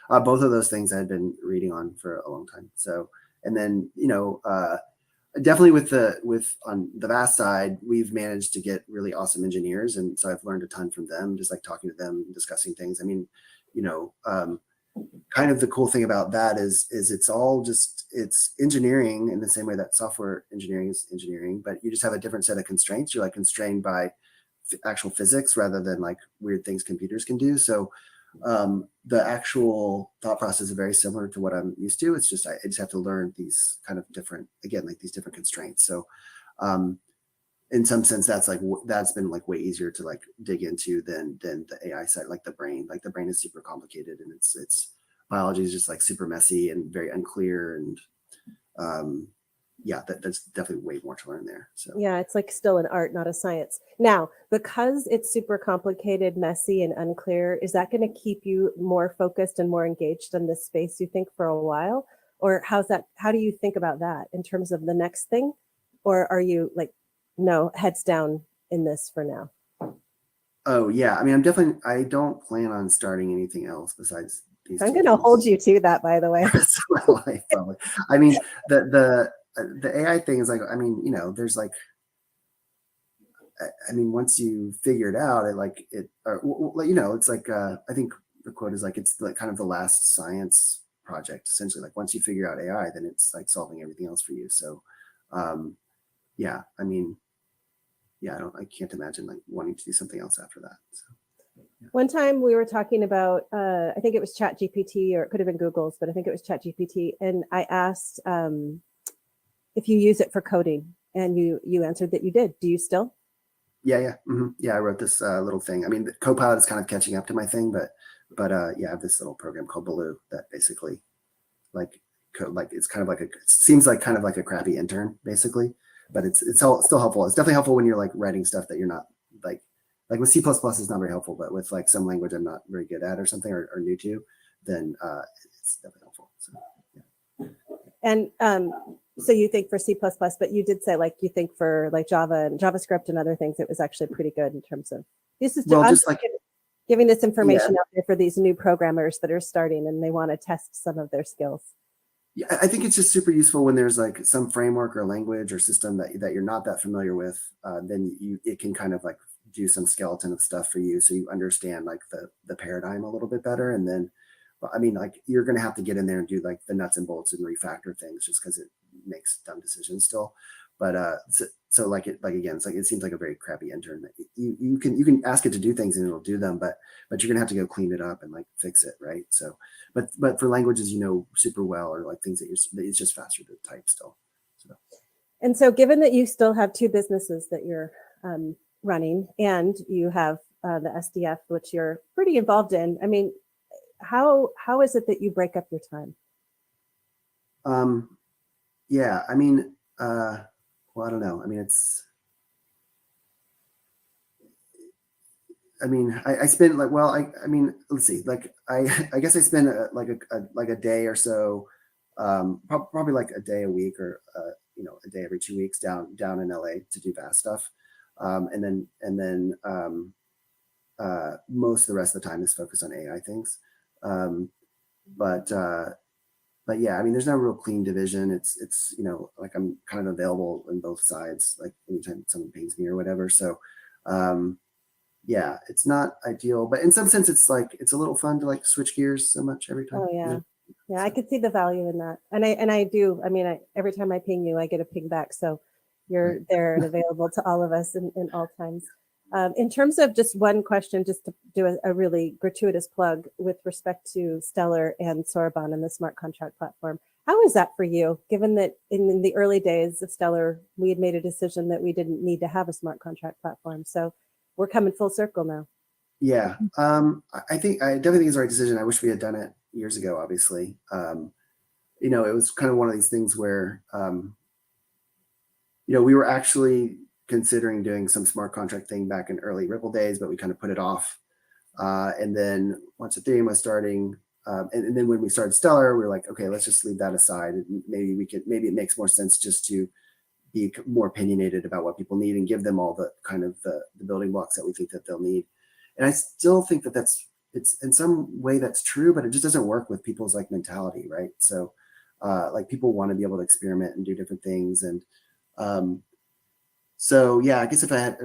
both of those things I had been reading on for a long time. So, and then, definitely on the VAST side, we've managed to get really awesome engineers. And so I've learned a ton from them, just like talking to them, discussing things. I mean, kind of the cool thing about that is it's engineering in the same way that software engineering is engineering, but you just have a different set of constraints. You're like constrained by actual physics rather than like weird things computers can do. So the actual thought process is very similar to what I'm used to. It's just I just have to learn these kind of different, again, like these different constraints. So in some sense, that's been like way easier to like dig into than the AI side, like the brain. Like the brain is super complicated, and it's biology is just like super messy and very unclear, and that's definitely way more to learn there. So yeah, it's like still an art, not a science. Now, because it's super complicated, messy, and unclear, is that going to keep you more focused and more engaged in this space, you think, for a while? Or how do you think about that in terms of the next thing? Or are you like, no, heads down in this for now? Oh yeah, I mean, I don't plan on starting anything else besides these. I'm going to hold you to that, by the way. That's my life, probably. I mean, the AI thing is like, I mean, there's like, I mean, once you figure it out, it's like, I think the quote is like, it's like kind of the last science project, essentially. Like once you figure out AI, then it's like solving everything else for you. So, yeah, I mean, yeah, I can't imagine like wanting to do something else after that. So, yeah. One time we were talking about, I think it was ChatGPT, or it could have been Google's, but I think it was ChatGPT. And I asked if you use it for coding, and you answered that you did. Do you still? Yeah. Mm-hmm. Yeah, I wrote this little thing. I mean, the Copilot is kind of catching up to my thing, but yeah, I have this little program called Baloo that basically it's kind of like it seems like kind of like a crappy intern, basically. But it's still helpful. It's definitely helpful when you're like writing stuff that you're not like with C++ is not very helpful, but with like some language I'm not very good at or something or new to, then it's definitely helpful. So, yeah. And so you think for C++, but you did say like you think for like Java and JavaScript and other things, it was actually pretty good in terms of this is just like giving this information out there for these new programmers that are starting and they want to test some of their skills. Yeah, I think it's just super useful when there's like some framework or language or system that you're not that familiar with. Then it can kind of like do some skeleton of stuff for you, so you understand like the paradigm a little bit better. And then, I mean, like you're going to have to get in there and do like the nuts and bolts and refactor things, just because it makes dumb decisions still. But so like again, it's like it seems like a very crappy intern. You can ask it to do things and it'll do them, but you're gonna have to go clean it up and like fix it, right? So, but for languages super well, or like things that it's just faster to type still. So. And so, given that you still have two businesses that you're running, and you have the SDF, which you're pretty involved in, I mean, how is it that you break up your time? Yeah, I mean, well, I don't know. I mean, I spend like, well, I mean, let's see, like, I guess I spend like a day or so, probably like a day a week, or, a day every 2 weeks down in LA to do VAST stuff. And then most of the rest of the time is focused on AI things. But yeah, I mean, there's no real clean division. It's like I'm kind of available on both sides, like anytime someone pings me or whatever. So, yeah, it's not ideal, but in some sense, it's a little fun to like switch gears so much every time. Oh yeah, yeah, I could see the value in that, and I do. I mean, every time I ping you, I get a ping back. So you're there and available to all of us in all times. In terms of just one question, just to do a really gratuitous plug with respect to Stellar and Soroban and the smart contract platform, how is that for you, given that in the early days of Stellar, we had made a decision that we didn't need to have a smart contract platform. So we're coming full circle now. Yeah, I definitely think it's the right decision. I wish we had done it years ago, obviously. It was kind of one of these things where, we were actually considering doing some smart contract thing back in early Ripple days, but we kind of put it off And then once Ethereum was starting, and then when we started Stellar, we were like, okay, let's just leave that aside. Maybe it makes more sense just to be more opinionated about what people need and give them all the kind of the building blocks that we think that they'll need. And I still think that it's in some way that's true, but it just doesn't work with people's like mentality, right? So like people want to be able to experiment and do different things. And so yeah, I guess if I had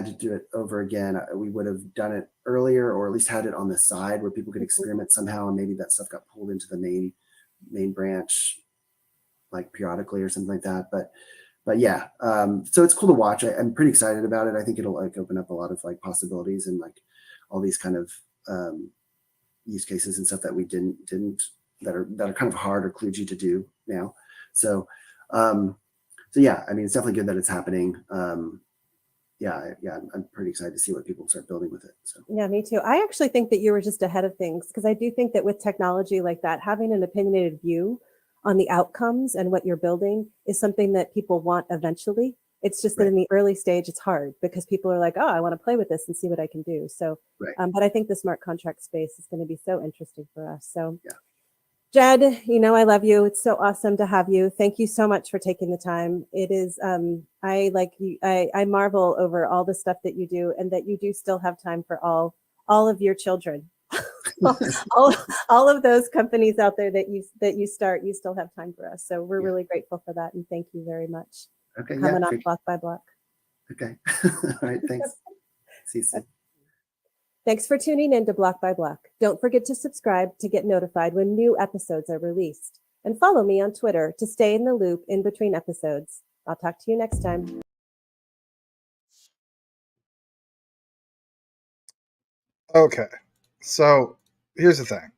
to do it over again, we would have done it earlier, or at least had it on the side where people could experiment somehow, and maybe that stuff got pulled into the main branch like periodically or something like that. But yeah, so it's cool to watch. I'm pretty excited about it. I think it'll like open up a lot of like possibilities and like all these kind of use cases and stuff that we didn't that are kind of hard or kludgy to do now. So yeah, I mean, it's definitely good that it's happening. Yeah, I'm pretty excited to see what people start building with it. So yeah, me too. I actually think that you were just ahead of things, because I do think that with technology like that, having an opinionated view on the outcomes and what you're building is something that people want eventually. It's just that in the early stage, it's hard because people are like, oh, I want to play with this and see what I can do. So, but I think the smart contract space is going to be so interesting for us. So, Jed, I love you. It's so awesome to have you. Thank you so much for taking the time. It is, I marvel over all the stuff that you do, and that you do still have time for all of your children. all of those companies out there that you start, you still have time for us. So we're really grateful for that, and thank you very much. Okay, coming on block by block. Okay, all right, thanks. See you soon. Thanks for tuning in to Block by Block. Don't forget to subscribe to get notified when new episodes are released, and follow me on Twitter to stay in the loop in between episodes. I'll talk to you next time. Okay, so here's the thing.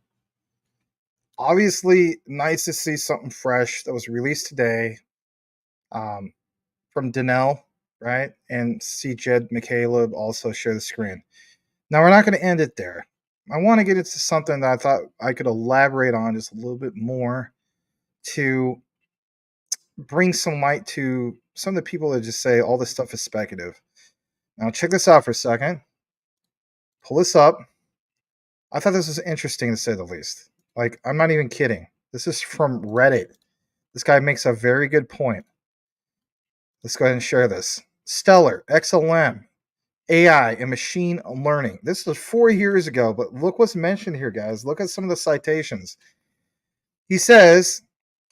Obviously, nice to see something fresh that was released today from Danelle, right? And see Jed McCaleb also share the screen. Now, we're not going to end it there. I want to get into something that I thought I could elaborate on just a little bit more to bring some light to some of the people that just say all this stuff is speculative. Now, check this out for a second. Pull this up. I thought this was interesting to say the least. Like, I'm not even kidding. This is from Reddit. This guy makes a very good point. Let's go ahead and share this. Stellar, XLM, AI, and machine learning. This was 4 years ago, but look what's mentioned here, guys. Look at some of the citations. He says,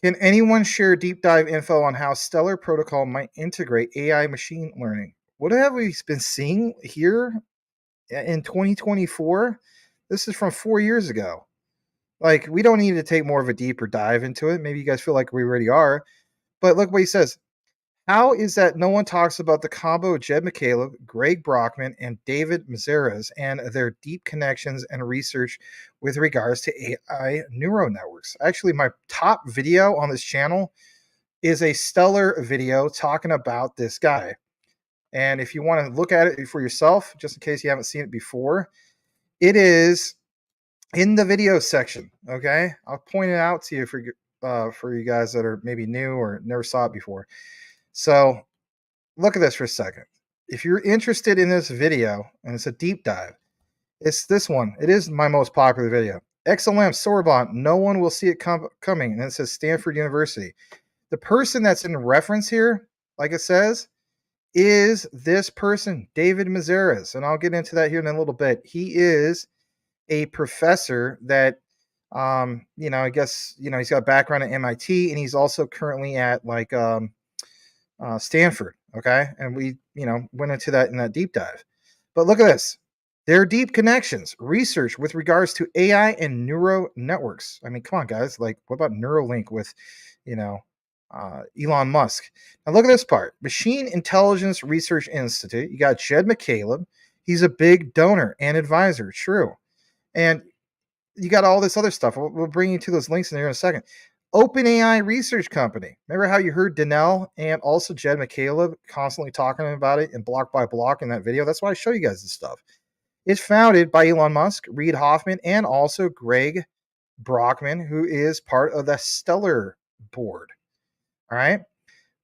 can anyone share deep dive info on how Stellar Protocol might integrate AI machine learning? What have we been seeing here in 2024? This is from 4 years ago. Like, we don't need to take more of a deeper dive into it. Maybe you guys feel like we already are. But look what he says. How is that no one talks about the combo of Jed McCaleb, Greg Brockman, and David Mazeras and their deep connections and research with regards to AI neural networks? Actually, my top video on this channel is a Stellar video talking about this guy. And if you want to look at it for yourself, just in case you haven't seen it before, it is in the video section. Okay, I'll point it out to you for you guys that are maybe new or never saw it before. So look at this for a second. If you're interested in this video, and it's a deep dive, it's this one. It is my most popular video. XLM Sorbonne, no one will see it coming. And it says Stanford University. The person that's in reference here, like it says, is this person, David Mazeras. And I'll get into that here in a little bit. He is a professor that, I guess, he's got a background at MIT, and he's also currently at Stanford. Okay. And we, went into that in that deep dive. But look at this. There are deep connections, research with regards to AI and neural networks. I mean, come on, guys. Like, what about Neuralink with, Elon Musk? Now, look at this part. Machine Intelligence Research Institute. You got Jed McCaleb. He's a big donor and advisor. True. And you got all this other stuff. We'll bring you to those links in there in a second. OpenAI research company. Remember how you heard Danelle and also Jed McCaleb constantly talking about it in block by block in that video? That's why I show you guys this stuff. It's founded by Elon Musk, Reid Hoffman, and also Greg Brockman, who is part of the Stellar board. All right.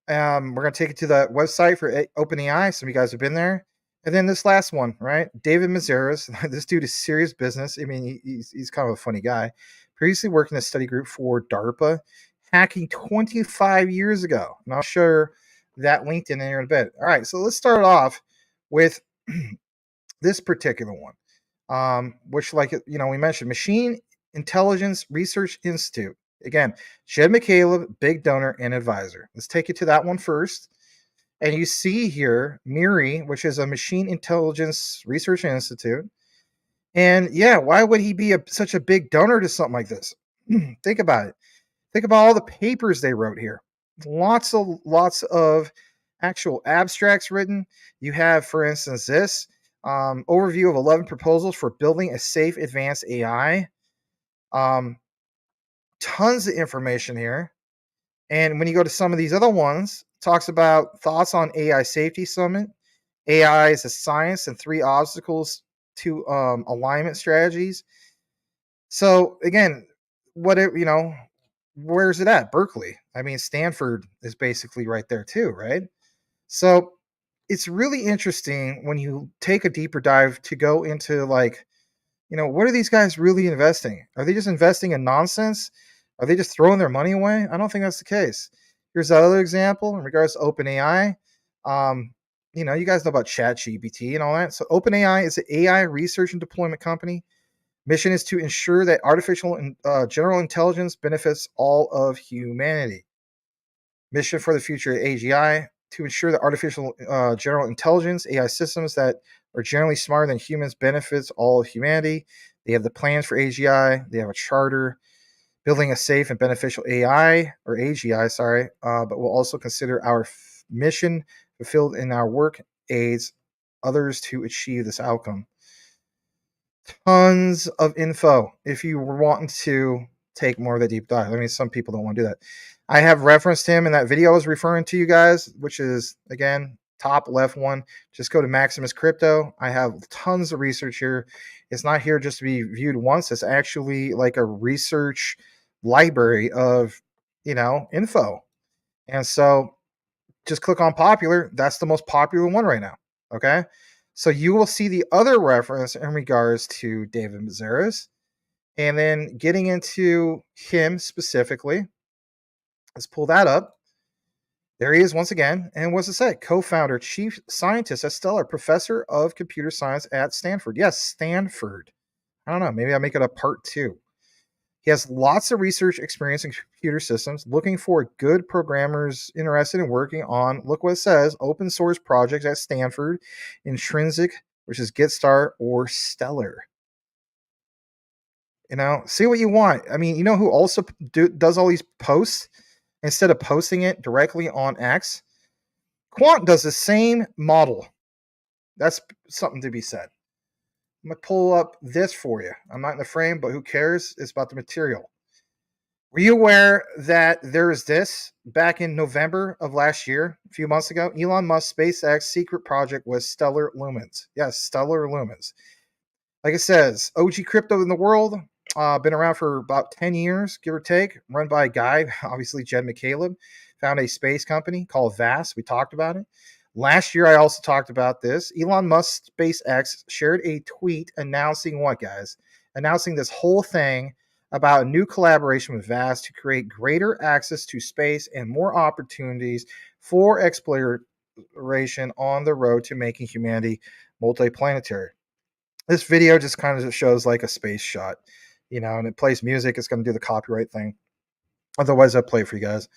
We're going to take you to the website for OpenAI. Some of you guys have been there. And then this last one, right? David Mazeras. This dude is serious business. I mean, he's kind of a funny guy. Previously worked in a study group for DARPA, hacking 25 years ago. And I'll share that LinkedIn in here in a bit. All right, so let's start off with this particular one, which, like, we mentioned, Machine Intelligence Research Institute. Again, Jed McCaleb, big donor and advisor. Let's take you to that one first. And you see here MIRI, which is a Machine Intelligence Research Institute. And yeah, why would he be such a big donor to something like this? Think about it. Think about all the papers they wrote here. Lots of actual abstracts written. You have, for instance, this overview of 11 proposals for building a safe advanced AI. Tons of information here. And when you go to some of these other ones, talks about thoughts on AI Safety Summit, AI as a science and 3 obstacles to alignment strategies. So again, where's it at? Berkeley. I mean, Stanford is basically right there too, right? So it's really interesting when you take a deeper dive to go into, like, what are these guys really investing? Are they just investing in nonsense? Are they just throwing their money away? I don't think that's the case. Here's another example in regards to OpenAI. You guys know about ChatGPT and all that. So OpenAI is an AI research and deployment company. Mission is to ensure that artificial and general intelligence benefits all of humanity. Mission for the future of AGI, to ensure that artificial general intelligence, AI systems that are generally smarter than humans benefits all of humanity. They have the plans for AGI. They have a charter. Building a safe and beneficial AI, or AGI, sorry, but we'll also consider our mission fulfilled in our work aids others to achieve this outcome. Tons of info if you were wanting to take more of the deep dive. I mean, some people don't want to do that. I have referenced him in that video I was referring to you guys, which is, again, top left one. Just go to Maximus Crypto. I have tons of research here. It's not here just to be viewed once. It's actually like a research library of, info. And so just click on popular. That's the most popular one right now. Okay. So you will see the other reference in regards to David Mazeras. And then getting into him specifically, let's pull that up. There he is once again. And what's it say? Co-founder, chief scientist at Stellar, professor of computer science at Stanford. Yes, Stanford. I don't know. Maybe I'll make it a part 2. He has lots of research experience in computer systems, looking for good programmers interested in working on, look what it says, open source projects at Stanford, Intrinsic, which is GetStar, or Stellar. See what you want. I mean, who also does all these posts instead of posting it directly on X? Quant does the same model. That's something to be said. I'm going to pull up this for you. I'm not in the frame, but who cares? It's about the material. Were you aware that there is this back in November of last year, a few months ago? Elon Musk's SpaceX secret project was Stellar Lumens. Yes, Stellar Lumens. Like it says, OG crypto in the world. Been around for about 10 years, give or take. Run by a guy, obviously Jed McCaleb. Found a space company called VAST. We talked about it. Last year, I also talked about this. Elon Musk SpaceX shared a tweet announcing what, guys? Announcing this whole thing about a new collaboration with VAST to create greater access to space and more opportunities for exploration on the road to making humanity multiplanetary. This video just kind of shows like a space shot, and it plays music. It's going to do the copyright thing. Otherwise, I'll play it for you guys.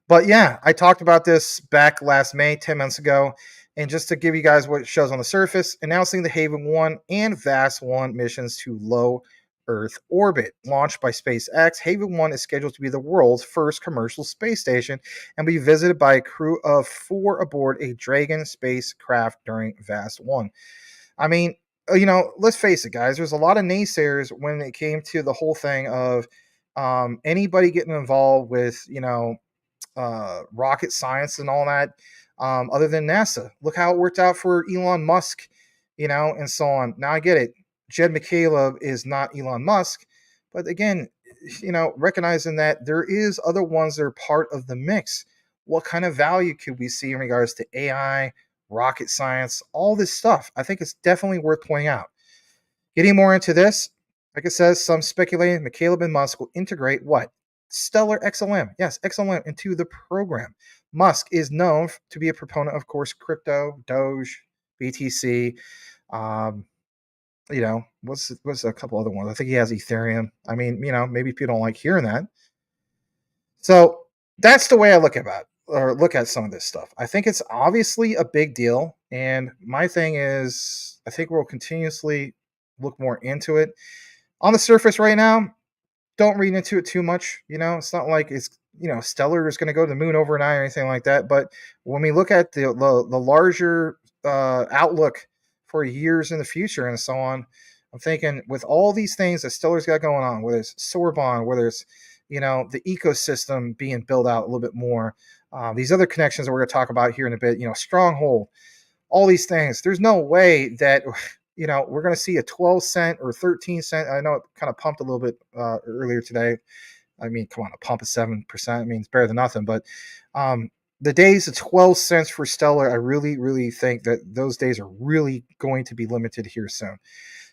But yeah, I talked about this back last May, 10 months ago. And just to give you guys what it shows on the surface, announcing the Haven 1 and VAST 1 missions to low Earth orbit. Launched by SpaceX, Haven 1 is scheduled to be the world's first commercial space station and be visited by a crew of 4 aboard a Dragon spacecraft during VAST 1. I mean, let's face it, guys. There's a lot of naysayers when it came to the whole thing of anybody getting involved with, rocket science and all that, other than NASA. Look how it worked out for Elon Musk, and so on. Now I get it. Jed McCaleb is not Elon Musk, but again, recognizing that there is other ones that are part of the mix. What kind of value could we see in regards to AI, rocket science, all this stuff. I think it's definitely worth pointing out. Getting more into this, like it says, some speculating McCaleb and Musk will integrate what? Stellar XLM. Yes, XLM into the program. Musk is known to be a proponent, of course, crypto, Doge, BTC. What's a couple other ones? I think he has Ethereum. I mean, maybe people don't like hearing that. So that's the way I look at some of this stuff. I think it's obviously a big deal. And my thing is, I think we'll continuously look more into it. On the surface right now, don't read into it too much. It's not like it's, Stellar is going to go to the moon overnight or anything like that. But when we look at the larger outlook for years in the future and so on, I'm thinking with all these things that Stellar's got going on, whether it's Sorbonne, whether it's, the ecosystem being built out a little bit more, these other connections that we're going to talk about here in a bit, Stronghold, all these things, there's no way that, we're going to see a 12-cent or 13-cent. I know it kind of pumped a little bit earlier today. I mean, come on, a pump of 7%. I mean, it's better than nothing. But the days of 12 cents for Stellar, I really, really think that those days are really going to be limited here soon.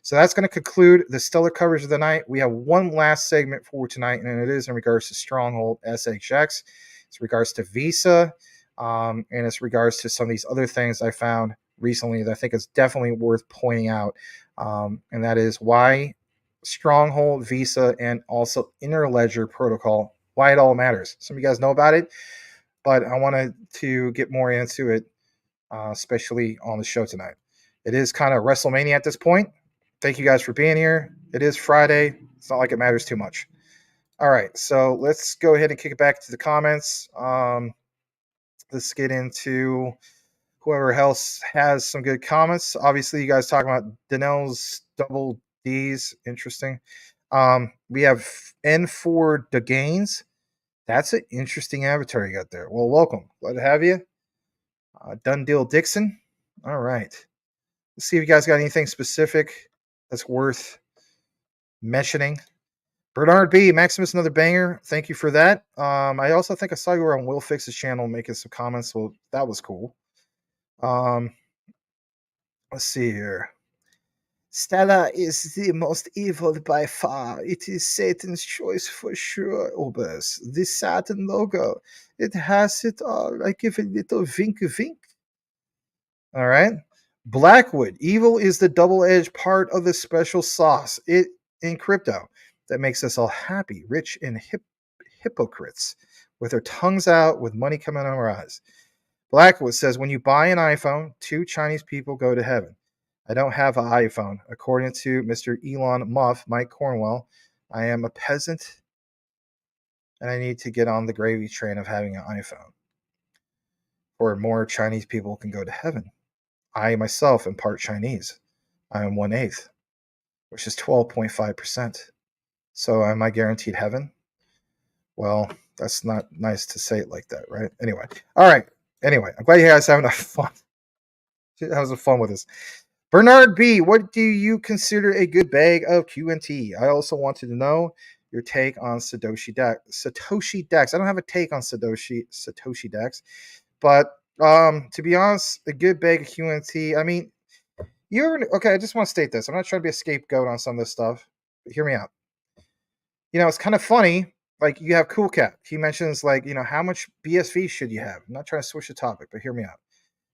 So that's going to conclude the Stellar coverage of the night. We have one last segment for tonight, and it is in regards to Stronghold SHX. It's in regards to Visa, and it's regards to some of these other things I found recently that I think is definitely worth pointing out, and that is why Stronghold, Visa, and also Interledger protocol, why it all matters. Some of you guys know about it, but I wanted to get more into it, especially on the show tonight. It is kind of WrestleMania at this point. Thank you guys for being here. It is Friday. It's not like it matters too much. All right, so let's go ahead and kick it back to the comments. Let's get into whoever else has some good comments. Obviously, you guys talking about Danelle's double D's. Interesting. We have N4 DeGaines. That's an interesting avatar you got there. Well, welcome. Glad to have you. Done Deal Dixon. All right. Let's see if you guys got anything specific that's worth mentioning. Bernard B. Maximus, another banger. Thank you for that. I also think I saw you were on Will Fix's channel making some comments. Well, that was cool. Let's see here. Stella is the most evil by far. It is Satan's choice for sure, Obers. The Satan logo. It has it all. I give a little wink. All right. Blackwood. Evil is the double-edged part of the special sauce in crypto that makes us all happy, rich, and hypocrites with our tongues out with money coming out of our eyes. Blackwood says, when you buy an iPhone, 2 Chinese people go to heaven. I don't have an iPhone. According to Mr. Elon Muff, Mike Cornwell, I am a peasant and I need to get on the gravy train of having an iPhone. Or more Chinese people can go to heaven. I myself am part Chinese. I am 1/8, which is 12.5%. So am I guaranteed heaven? Well, that's not nice to say it like that, right? Anyway. All right. Anyway, I'm glad you guys are having fun. Having fun with this. Bernard B., what do you consider a good bag of QNT? I also wanted to know your take on Satoshi Dex. I don't have a take on Satoshi Dex, but to be honest, a good bag of QNT. I mean, okay, I just want to state this. I'm not trying to be a scapegoat on some of this stuff, but hear me out. It's kind of funny. Like, you have Cool Cat. He mentions, like, how much BSV should you have? I'm not trying to switch the topic, but hear me out.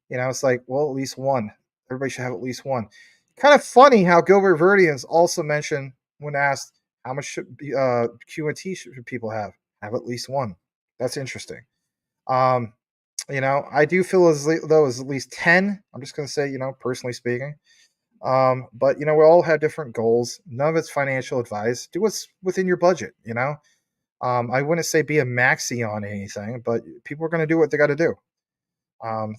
It's like, well, at least one. Everybody should have at least one. Kind of funny how Gilbert Verdians also mentioned when asked how much should QNT should people have? Have at least one. That's interesting. I do feel as though it's at least 10. I'm just going to say, personally speaking. But, we all have different goals. None of it's financial advice. Do what's within your budget, I wouldn't say be a maxi on anything, but people are going to do what they got to do.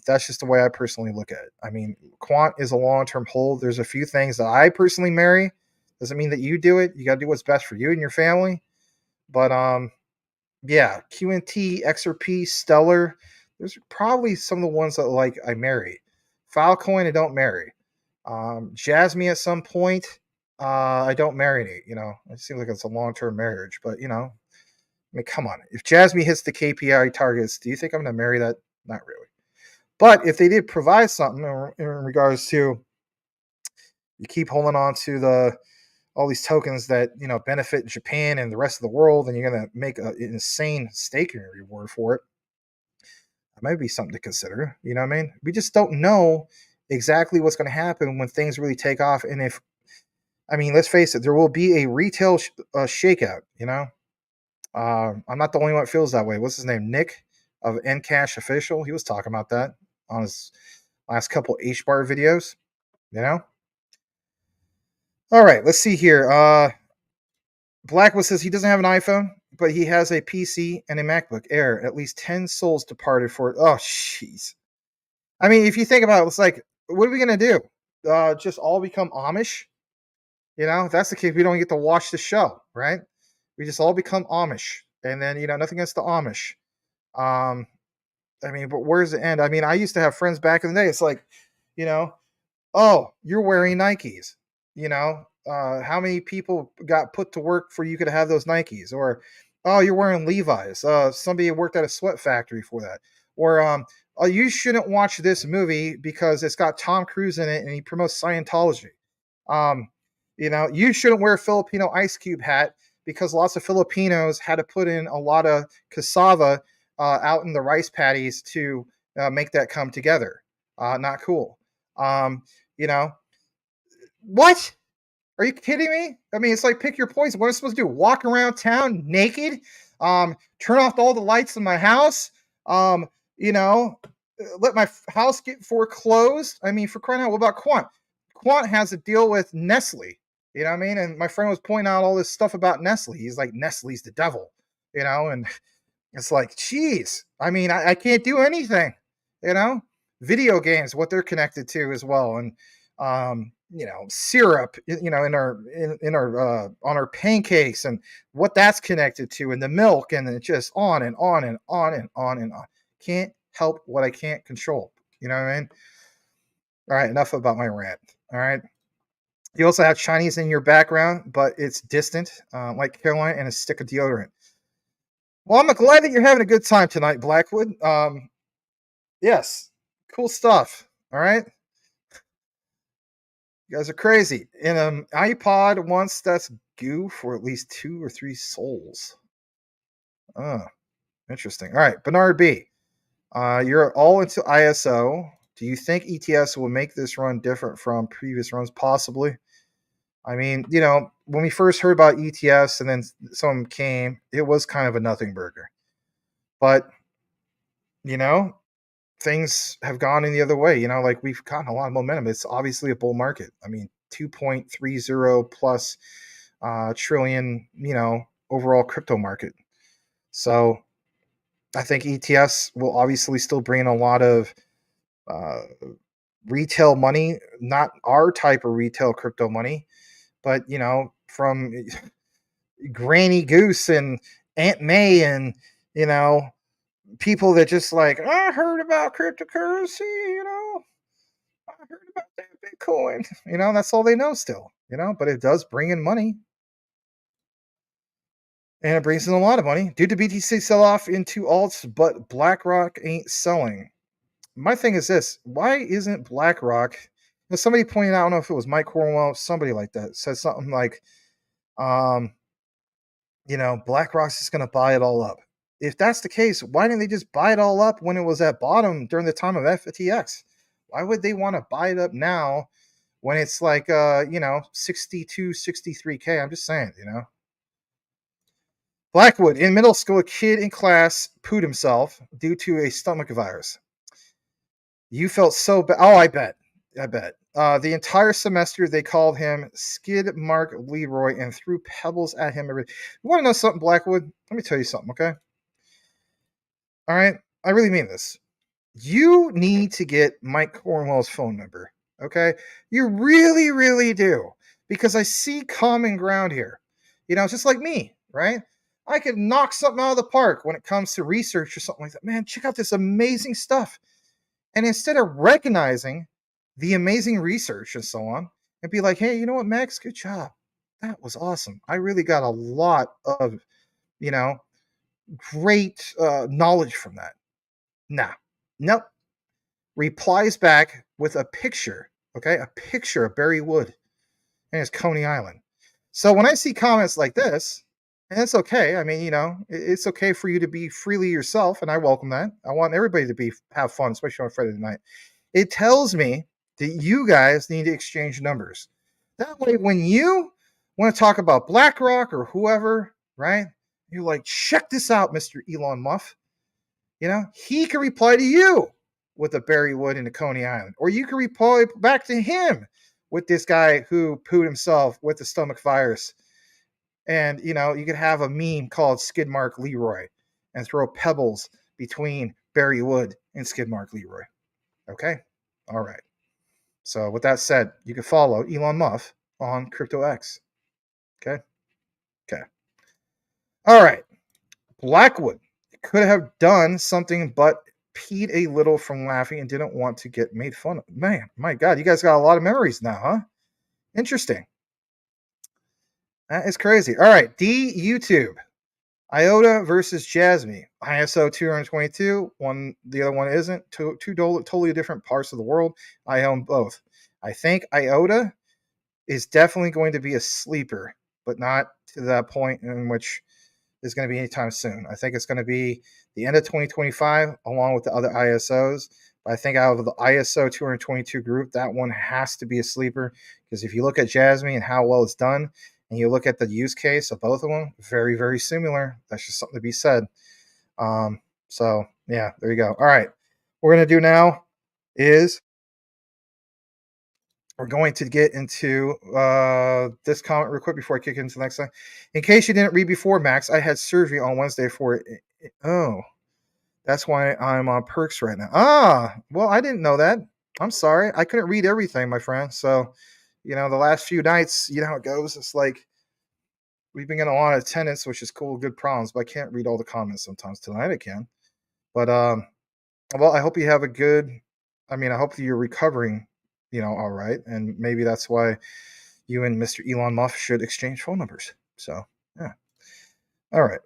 That's just the way I personally look at it. I mean, quant is a long-term hold. There's a few things that I personally marry. Doesn't mean that you do it. You got to do what's best for you and your family. But yeah, QNT, XRP, Stellar. Those are probably some of the ones that I marry. Filecoin, I don't marry. JASMY at some point, I don't marry any. It seems like it's a long-term marriage, but I mean, come on. If JASMY hits the KPI targets, do you think I'm going to marry that? Not really. But if they did provide something in regards to, you keep holding on to all these tokens that benefit Japan and the rest of the world, and you're gonna make an insane staking reward for it. That might be something to consider. You know what I mean? We just don't know exactly what's going to happen when things really take off, and if, I mean, let's face it, there will be a retail shakeout. I'm not the only one that feels that way. What's his name? Nick of Ncash Official. He was talking about that on his last couple HBAR videos. All right, let's see here. Blackwood says he doesn't have an iPhone, but he has a PC and a MacBook Air. At least 10 souls departed for it. Oh, jeez. I mean, if you think about it, it's like, what are we going to do? Just all become Amish? If that's the case, we don't get to watch the show, right? We just all become Amish. And then, nothing against the Amish. I mean, but where's the end? I mean, I used to have friends back in the day. It's like, oh, you're wearing Nikes. How many people got put to work for you could have those Nikes? Or, oh, you're wearing Levi's. Somebody worked at a sweat factory for that. Or, oh, you shouldn't watch this movie because it's got Tom Cruise in it and he promotes Scientology. You shouldn't wear a Filipino ice cube hat because lots of Filipinos had to put in a lot of cassava out in the rice paddies to make that come together. Not cool. What? Are you kidding me? I mean, it's like, pick your poison. What am I supposed to do? Walk around town naked? Turn off all the lights in my house? Let my house get foreclosed? I mean, for crying out, what about Quant? Quant has a deal with Nestle. You know what I mean? And my friend was pointing out all this stuff about Nestle. He's like, Nestle's the devil. And it's like, geez. I mean, I can't do anything. Video games, what they're connected to as well. And syrup, in our on our pancakes and what that's connected to, and the milk, and then just on and on and on and on and on. Can't help what I can't control. You know what I mean? All right, enough about my rant. All right. You also have Chinese in your background, but it's distant, like Caroline, and a stick of deodorant. Well, I'm glad that you're having a good time tonight, Blackwood. Yes, cool stuff. All right. You guys are crazy. In an iPod once, that's goo for at least 2 or 3 souls. Oh, interesting. All right, Bernard B. You're all into ISO. Do you think ETS will make this run different from previous runs? Possibly. I mean, when we first heard about ETFs and then some came, it was kind of a nothing burger. But, things have gone in the other way. Like, we've gotten a lot of momentum. It's obviously a bull market. I mean, 2.30 plus trillion, overall crypto market. So I think ETFs will obviously still bring in a lot of retail money, not our type of retail crypto money, but, from Granny Goose and Aunt May and, people that just like, I heard about cryptocurrency, I heard about that Bitcoin. That's all they know still, but it does bring in money. And it brings in a lot of money. Due to BTC sell-off into alts, but BlackRock ain't selling. My thing is this. Why isn't BlackRock... somebody pointed out, I don't know if it was Mike Cornwell, somebody like that, said something like, BlackRock's just going to buy it all up. If that's the case, why didn't they just buy it all up when it was at bottom during the time of FTX? Why would they want to buy it up now when it's like, 62, 63K? I'm just saying, Blackwood, in middle school, a kid in class pooed himself due to a stomach virus. You felt so bad. Oh, I bet. The entire semester, they called him Skid Mark Leroy and threw pebbles at him. You want to know something, Blackwood? Let me tell you something, okay? All right? I really mean this. You need to get Mike Cornwell's phone number, okay? You really, really do. Because I see common ground here. Just like me, right? I could knock something out of the park when it comes to research or something like that. Man, check out this amazing stuff. And instead of recognizing the amazing research and so on, and be like, hey, you know what, Max? Good job. That was awesome. I really got a lot of, great knowledge from that. Nope. replies back with a picture, okay, a picture of Barry Wood and his Coney Island. So when I see comments like this, and it's okay. I mean, you know, it's okay for you to be freely yourself, and I welcome that. I want everybody to have fun, especially on Friday night. It tells me that you guys need to exchange numbers. That way, when you want to talk about BlackRock or whoever, right? You're like, check this out, Mr. Elon Musk. You know, he can reply to you with a Barry Wood and a Coney Island, or you can reply back to him with this guy who pooed himself with the stomach virus. And, you know, you could have a meme called Skidmark Leroy and throw pebbles between Barry Wood and Skidmark Leroy. Okay? All right. So with that said, you can follow Elon Musk on CryptoX. Okay? Okay. All right. Blackwood could have done something but peed a little from laughing and didn't want to get made fun of. Man, my God, you guys got a lot of memories now, huh? Interesting. That is crazy. All right, YouTube. Iota versus JASMY. ISO 222. The other one isn't. Two totally different parts of the world. I own both. I think Iota is definitely going to be a sleeper, but not to that point in which is going to be anytime soon. I think it's going to be the end of 2025 along with the other ISOs. But I think out of the ISO 222 group, that one has to be a sleeper, because if you look at JASMY and how well it's done, and you look at the use case of both of them, very, very similar. That's just something to be said. So yeah, there you go. All right. What we're going to do now is we're going to get into this comment real quick before I kick into the next thing. In case you didn't read before, Max, I had surgery on Wednesday for it. Oh, that's why I'm on perks right now. Well, I didn't know that. I'm sorry. I couldn't read everything, my friend. So, you know, the last few nights, you know how it goes. It's like we've been getting a lot of attendance, which is cool, good problems, but I can't read all the comments sometimes. Tonight I can. But, well, I hope you have a good, I hope that you're recovering, you know, all right. And maybe that's why you and Mr. Elon Musk should exchange phone numbers. So, yeah. All right.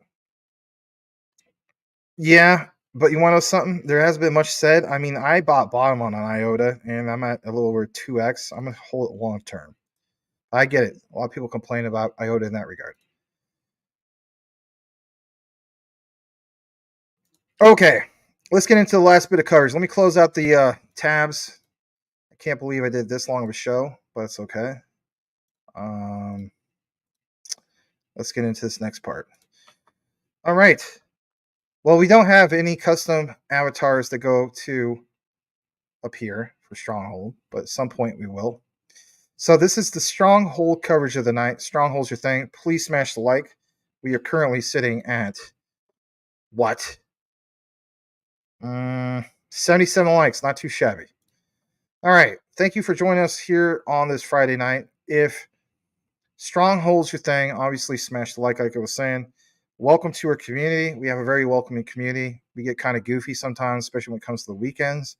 Yeah, but you want to know something? There hasn't been much said. I mean, I bought bottom on an Iota, and I'm at a little over 2x. I'm going to hold it long term. I get it. A lot of people complain about Iota in that regard. Okay, let's get into the last bit of coverage. Let me close out the tabs. I can't believe I did this long of a show, but it's okay. Let's get into this next part. All right. Well, we don't have any custom avatars that go to up here for Stronghold, but at some point we will. So this is the Stronghold coverage of the night. Stronghold's your thing. Please smash the like. We are currently sitting at what? 77 likes. Not too shabby. All right. Thank you for joining us here on this Friday night. If Stronghold's your thing, obviously smash the like I was saying. Welcome to our community. We have a very welcoming community. We get kind of goofy sometimes, especially when it comes to the weekends,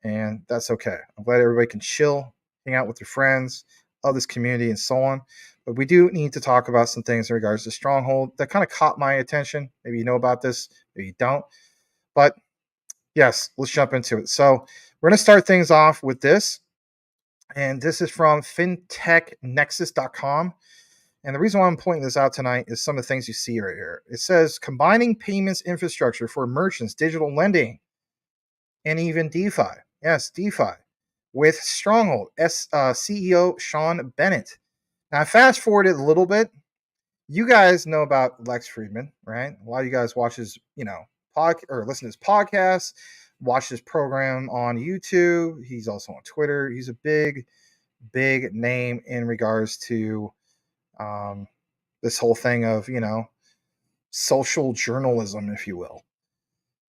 and that's okay. I'm glad everybody can chill, hang out with their friends of this community and so on. But we do need to talk about some things in regards to Stronghold that kind of caught my attention. Maybe you know about this, maybe you don't. But yes, let's jump into it. So we're going to start things off with this. And this is from fintechnexus.com. And the reason why I'm pointing this out tonight is some of the things you see right here. It says combining payments infrastructure for merchants, digital lending, and even DeFi. Yes, DeFi with Stronghold, CEO Sean Bennett. Now, fast forwarded a little bit. You guys know about Lex Friedman, right? A lot of you guys watch his, listen to his podcast, watch his program on YouTube. He's also on Twitter. He's a big name in regards to this whole thing of, social journalism, if you will.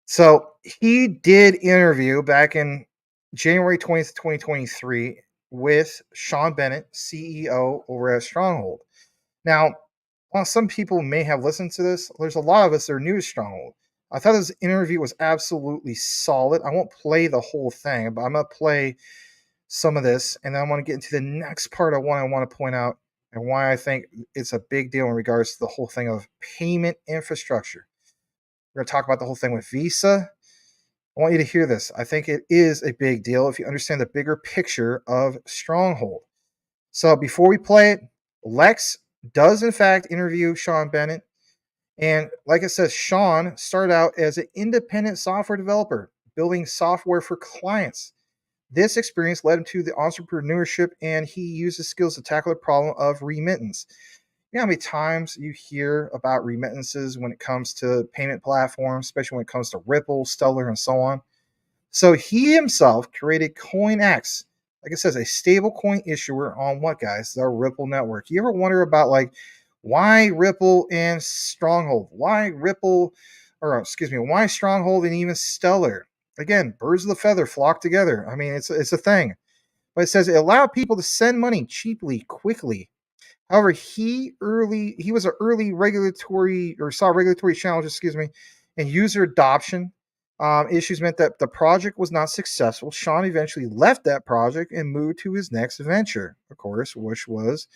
So he did interview back in January 20th, 2023 with Sean Bennett, CEO over at Stronghold. Now, while some people may have listened to this, there's a lot of us that are new to Stronghold. I thought this interview was absolutely solid. I won't play the whole thing, but I'm going to play some of this, and then I want to get into the next part of what I want to point out and why I think it's a big deal in regards to the whole thing of payment infrastructure. We're going to talk about the whole thing with Visa, I want you to hear this. I think it is a big deal if you understand the bigger picture of Stronghold. So before we play it, Lex does in fact interview Sean Bennett. And like it says, Sean started out as an independent software developer, building software for clients. This experience led him to the entrepreneurship, and he used his skills to tackle the problem of remittance. You know how many times you hear about remittances when it comes to payment platforms, especially when it comes to Ripple, Stellar, and so on? So he himself created CoinX, like it says, a stable coin issuer on what, guys? The Ripple network. You ever wonder about like why Ripple and Stronghold? Why Ripple, or excuse me, why Stronghold and even Stellar? Again, birds of the feather flock together. I mean, it's a thing. But it says it allowed people to send money cheaply, quickly. However, he was an early saw regulatory challenges, excuse me, and user adoption issues meant that the project was not successful. Sean eventually left that project and moved to his next venture, of course, which was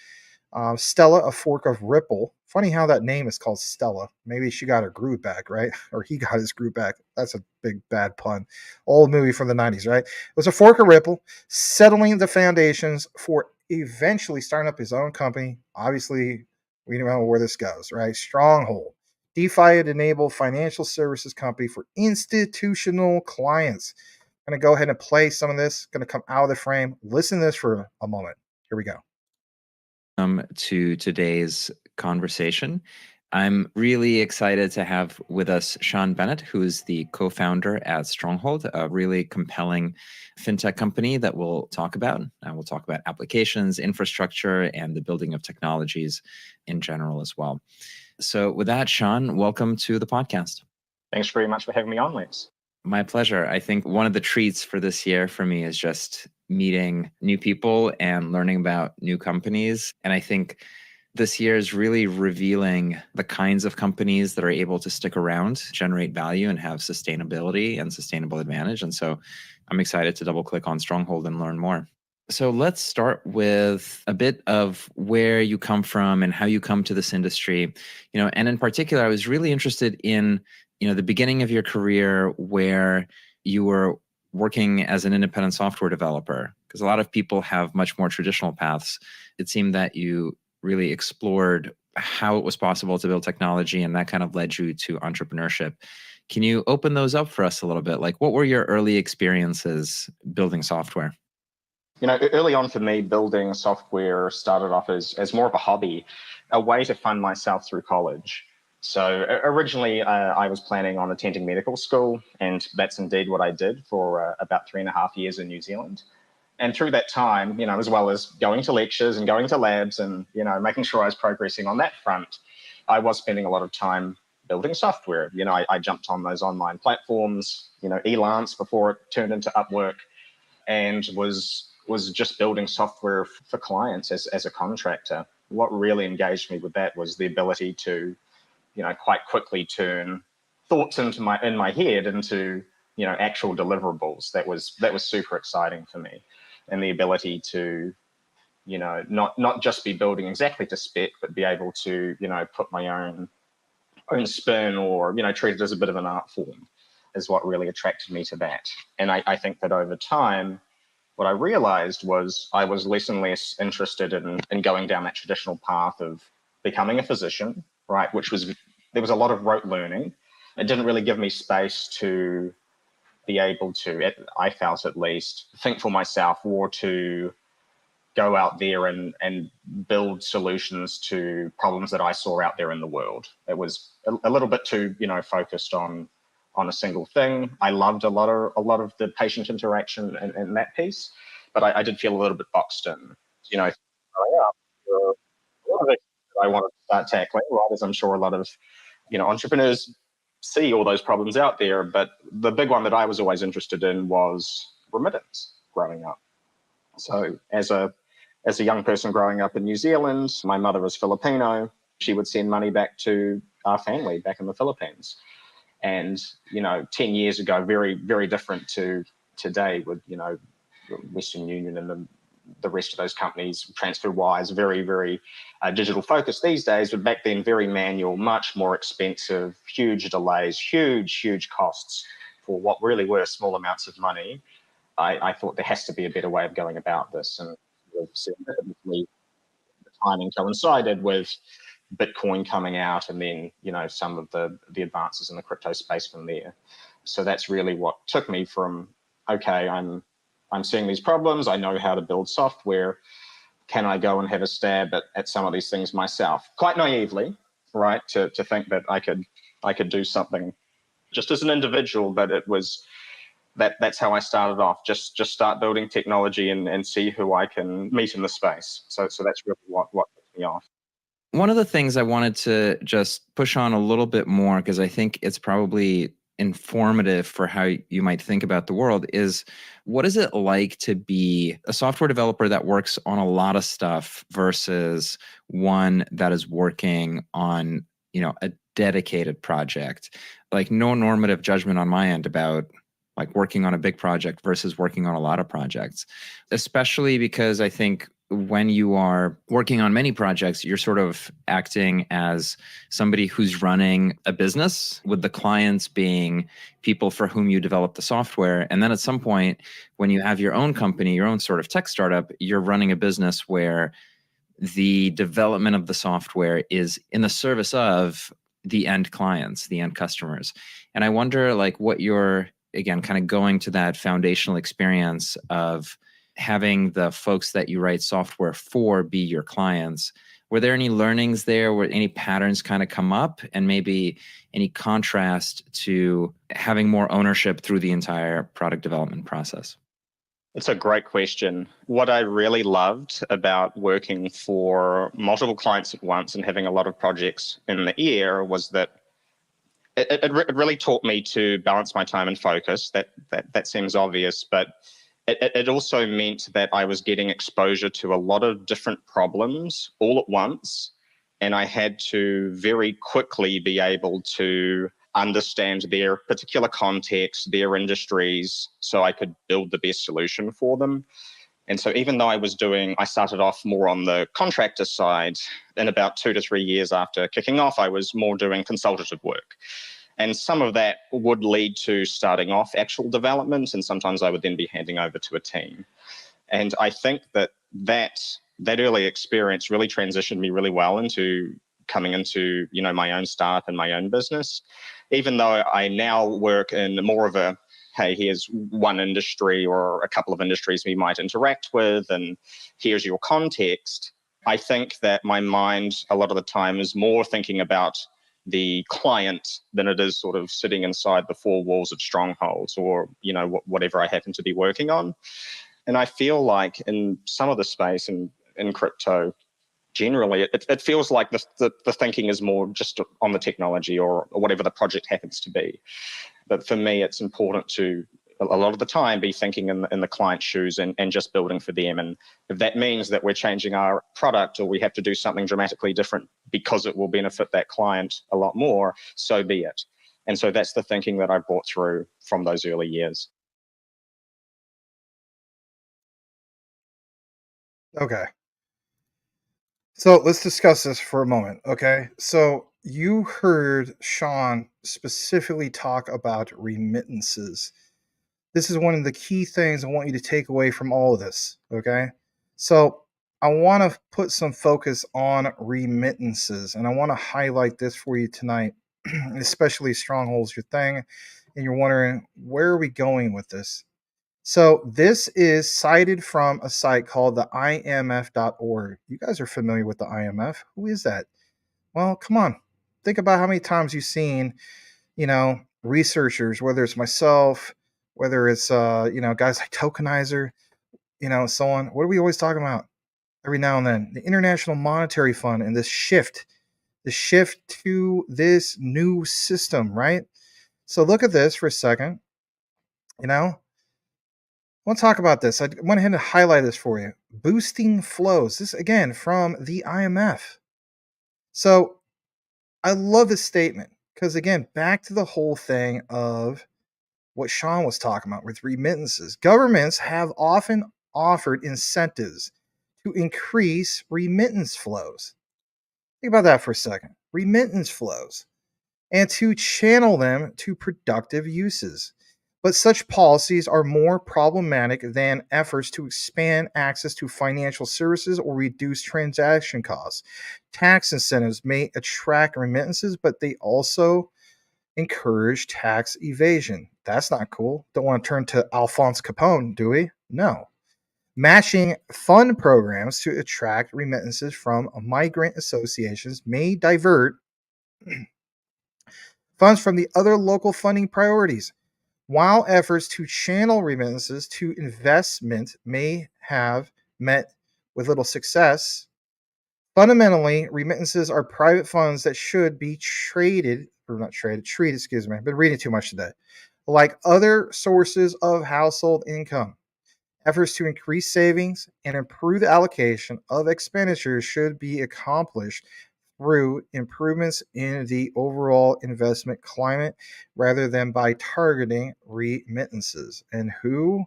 Stella, a fork of Ripple. Funny how that name is called Stella. Maybe she got her groove back, right? Or he got his groove back. That's a big bad pun. Old movie from the 90s, right? It was a fork of Ripple, settling the foundations for eventually starting up his own company. Obviously, we know where this goes, right? Stronghold. DeFi-enabled financial services company for institutional clients. I'm going to go ahead and play some of this. Going to come out of the frame. Listen to this for a moment. Here we go. To today's conversation. I'm really excited to have with us Sean Bennett, who is the co-founder at Stronghold, a really compelling fintech company that we'll talk about. We'll talk about applications, infrastructure, and the building of technologies in general as well. So with that, Sean, welcome to the podcast. Thanks very much for having me on, Lex. My pleasure. I think one of the treats for this year for me is just meeting new people and learning about new companies. And I think this year is really revealing the kinds of companies that are able to stick around, generate value, and have sustainability and sustainable advantage. And so I'm excited to double click on Stronghold and learn more. So let's start with a bit of where you come from and how you come to this industry. And in particular, I was really interested in the beginning of your career where you were working as an independent software developer, because a lot of people have much more traditional paths. It seemed that you really explored how it was possible to build technology, and that kind of led you to entrepreneurship. Can you open those up for us a little bit? Like, what were your early experiences building software? Early on for me, building software started off as more of a hobby, a way to fund myself through college. So originally, I was planning on attending medical school, and that's indeed what I did for about 3.5 years in New Zealand. And through that time, as well as going to lectures and going to labs and, making sure I was progressing on that front, I was spending a lot of time building software. I jumped on those online platforms, Elance before it turned into Upwork, and was just building software for clients as a contractor. What really engaged me with that was the ability to quite quickly turn thoughts in my head into, actual deliverables. That was super exciting for me. And the ability to, not just be building exactly to spec, but be able to, put my own spin or, treat it as a bit of an art form is what really attracted me to that. And I think that over time, what I realized was I was less and less interested in going down that traditional path of becoming a physician, right? There was a lot of rote learning. It didn't really give me space to be able to, I felt at least, think for myself or to go out there and build solutions to problems that I saw out there in the world. It was a little bit too, focused on a single thing. I loved a lot of the patient interaction in that piece, but I did feel a little bit boxed in. Growing up, there were a lot of things that I wanted to start tackling, right? As I'm sure a lot of entrepreneurs see all those problems out there, but the big one that I was always interested in was remittance growing up. So as a young person growing up in New Zealand, my mother was Filipino. She would send money back to our family back in the Philippines. And, 10 years ago, very, very different to today with, Western Union and the rest of those companies, TransferWise, very, very digital focused these days, but back then very manual, much more expensive, huge delays, huge costs for what really were small amounts of money, I thought there has to be a better way of going about this. And serendipitously, the timing coincided with Bitcoin coming out, and then, you know, some of the advances in the crypto space from there. So that's really what took me from, okay, I'm seeing these problems, I know how to build software, can I go and have a stab at some of these things myself? Quite naively, right, to think that I could do something just as an individual, but it was that's how I started off. Just start building technology and see who I can meet in the space. So that's really what took me off. One of the things I wanted to just push on a little bit more, because I think it's probably informative for how you might think about the world, is what is it like to be a software developer that works on a lot of stuff versus one that is working on, you know, a dedicated project? Like, no normative judgment on my end about like working on a big project versus working on a lot of projects, especially because I think when you are working on many projects, you're sort of acting as somebody who's running a business, with the clients being people for whom you develop the software. And then at some point, when you have your own company, your own sort of tech startup, you're running a business where the development of the software is in the service of the end clients, the end customers. And I wonder, like, what you're, again, kind of going to that foundational experience of having the folks that you write software for be your clients. Were there any learnings there? Were any patterns kind of come up, and maybe any contrast to having more ownership through the entire product development process? It's a great question. What I really loved about working for multiple clients at once and having a lot of projects in the air was that it really taught me to balance my time and focus. That seems obvious, but it also meant that I was getting exposure to a lot of different problems all at once, and I had to very quickly be able to understand their particular context, their industries, so I could build the best solution for them. And so even though I started off more on the contractor side, and about 2 to 3 years after kicking off, I was more doing consultative work. And some of that would lead to starting off actual development, and sometimes I would then be handing over to a team. And I think that early experience really transitioned me really well into coming into, you know, my own startup and my own business. Even though I now work in more of a, hey, here's one industry or a couple of industries we might interact with, and here's your context, I think that my mind a lot of the time is more thinking about the client than it is sort of sitting inside the four walls of Strongholds or, you know, whatever I happen to be working on. And I feel like in some of the space in crypto, generally, it feels like the thinking is more just on the technology or whatever the project happens to be. But for me, it's important to, a lot of the time, be thinking in the client's shoes and just building for them. And if that means that we're changing our product or we have to do something dramatically different because it will benefit that client a lot more, so be it. And so that's the thinking that I brought through from those early years. Okay. So let's discuss this for a moment, okay? So you heard Sean specifically talk about remittances. This is one of the key things I want you to take away from all of this, okay? So I want to put some focus on remittances, and I want to highlight this for you tonight, especially Strongholds your thing, and you're wondering, where are we going with this? So this is cited from a site called the IMF.org. You guys are familiar with the IMF. Who is that? Well, come on. Think about how many times you've seen, you know, researchers, whether it's myself, whether it's, guys like Tokenizer, so on. What are we always talking about every now and then? The International Monetary Fund and the shift to this new system, right? So look at this for a second. I want to talk about this. I went ahead and highlight this for you. Boosting flows. This, again, from the IMF. So I love this statement because, again, back to the whole thing of what Sean was talking about with remittances. Governments have often offered incentives to increase remittance flows. Think about that for a second. Remittance flows. And to channel them to productive uses. But such policies are more problematic than efforts to expand access to financial services or reduce transaction costs. Tax incentives may attract remittances, but they also encourage tax evasion. That's not cool. Don't want to turn to Alphonse Capone, do we? No. Matching fund programs to attract remittances from migrant associations may divert funds from the other local funding priorities. While efforts to channel remittances to investment may have met with little success, fundamentally, remittances are private funds that should be treated, excuse me, I've been reading too much today, like other sources of household income. Efforts to increase savings and improve the allocation of expenditures should be accomplished through improvements in the overall investment climate rather than by targeting remittances. And who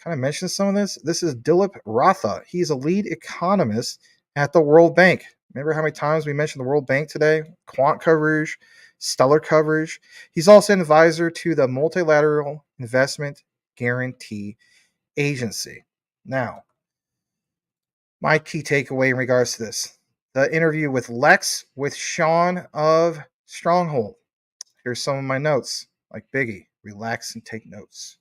kind of mentioned some of this? This is Dilip Ratha. He's a lead economist at the World Bank. Remember how many times we mentioned the World Bank today? Quant coverage, stellar coverage. He's also an advisor to the Multilateral Investment Guarantee Agency. Now, my key takeaway in regards to this, the interview with Lex with Sean of Stronghold. Here's some of my notes, like Biggie, relax and take notes.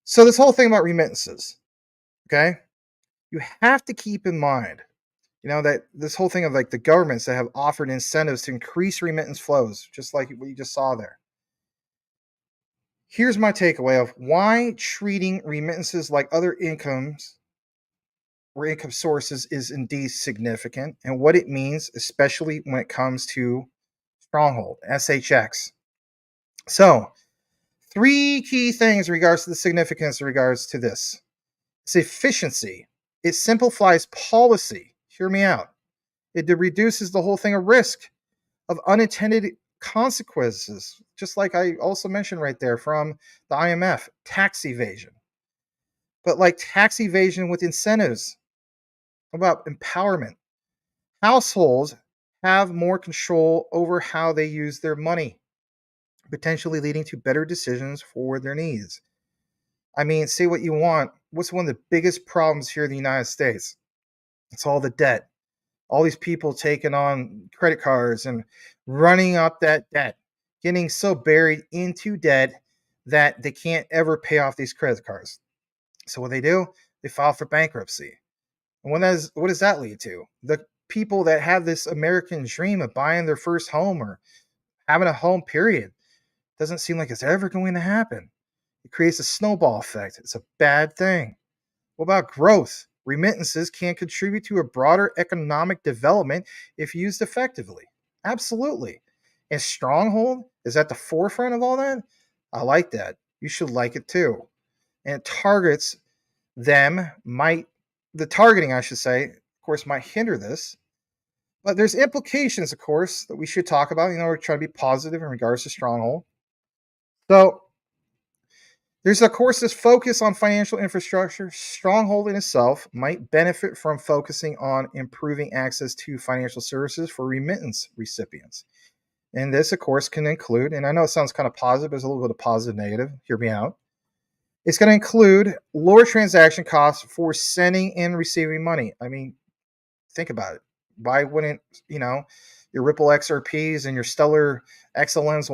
So this whole thing about remittances, okay, you have to keep in mind, that this whole thing of like the governments that have offered incentives to increase remittance flows, just like what you just saw there. Here's my takeaway of why treating remittances like other incomes or income sources is indeed significant and what it means, especially when it comes to Stronghold, SHX. So, 3 key things in regards to the significance in regards to this. It's efficiency. It simplifies policy. Hear me out. It reduces the whole thing of risk of unintended consequences, just like I also mentioned right there from the IMF, tax evasion. But like tax evasion with incentives, about empowerment. Households have more control over how they use their money, potentially leading to better decisions for their needs. I mean, say what you want. What's one of the biggest problems here in the United States? It's all the debt. All these people taking on credit cards and running up that debt, getting so buried into debt that they can't ever pay off these credit cards. So what they do, they file for bankruptcy. And what does that lead to? The people that have this American dream of buying their first home or having a home, period, doesn't seem like it's ever going to happen. It creates a snowball effect. It's a bad thing. What about growth? Remittances can contribute to a broader economic development if used effectively. Absolutely. And Stronghold is at the forefront of all that. I like that. You should like it too. And it targets them, the targeting, I should say, of course, might hinder this. But there's implications, of course, that we should talk about. We're trying to be positive in regards to Stronghold. So there's, of course, this focus on financial infrastructure. Stronghold in itself might benefit from focusing on improving access to financial services for remittance recipients. And this, of course, can include, and I know it sounds kind of positive, there's a little bit of positive negative. Hear me out. It's going to include lower transaction costs for sending and receiving money. I mean, think about it. Why wouldn't, your Ripple XRPs and your Stellar XLMs,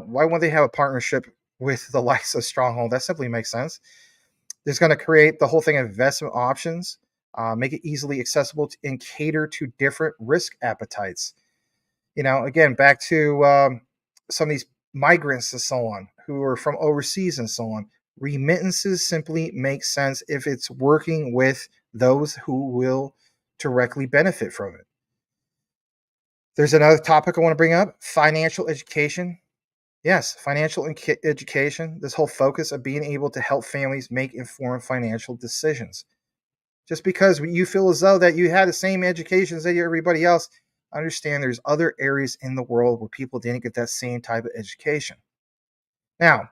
why wouldn't they have a partnership with the likes of Stronghold? That simply makes sense. It's going to create the whole thing of investment options, make it easily accessible and cater to different risk appetites. Again, back to some of these migrants and so on who are from overseas and so on. Remittances simply make sense if it's working with those who will directly benefit from it. There's another topic I want to bring up, financial education. Yes, financial education, this whole focus of being able to help families make informed financial decisions. Just because you feel as though that you had the same education as everybody else, understand there's other areas in the world where people didn't get that same type of education. Now,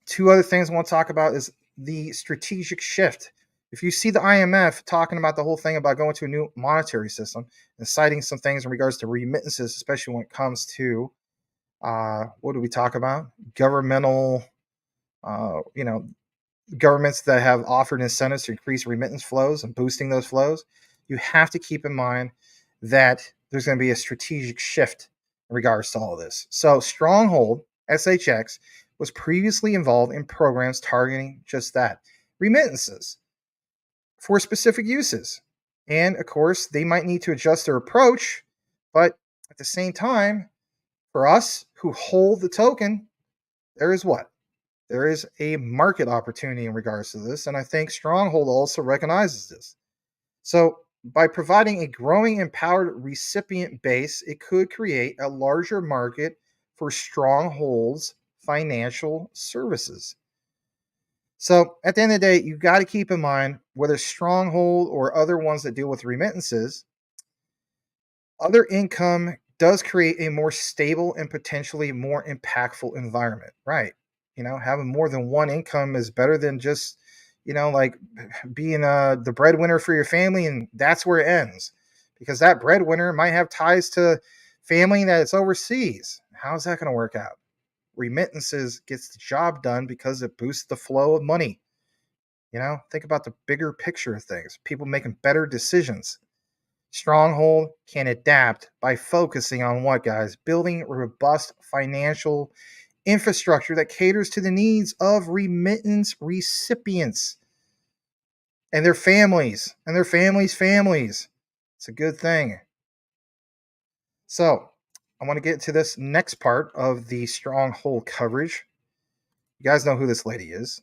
2 other things I want to talk about is the strategic shift. If you see the IMF talking about the whole thing about going to a new monetary system and citing some things in regards to remittances, especially when it comes to, what do we talk about? Governmental you know, governments that have offered incentives to increase remittance flows and boosting those flows, you have to keep in mind that there's going to be a strategic shift in regards to all of this. So Stronghold, SHX, was previously involved in programs targeting just that, remittances for specific uses. And of course, they might need to adjust their approach, but at the same time, for us who hold the token, there is what? There is a market opportunity in regards to this, and I think Stronghold also recognizes this. So, by providing a growing empowered recipient base, it could create a larger market for Stronghold's financial services. So, at the end of the day, you've got to keep in mind whether Stronghold or other ones that deal with remittances, other income does create a more stable and potentially more impactful environment, right? You know, having more than one income is better than just, you know, like being the breadwinner for your family and that's where it ends, because that breadwinner might have ties to family that's overseas. How's that going to work out? Remittances gets the job done because it boosts the flow of money. You know, think about the bigger picture of things, people making better decisions. Stronghold can adapt by focusing on what, guys? Building robust financial infrastructure that caters to the needs of remittance recipients and their families and their families. It's a good thing. So, I want to get to this next part of the Stronghold coverage. You guys know who this lady is.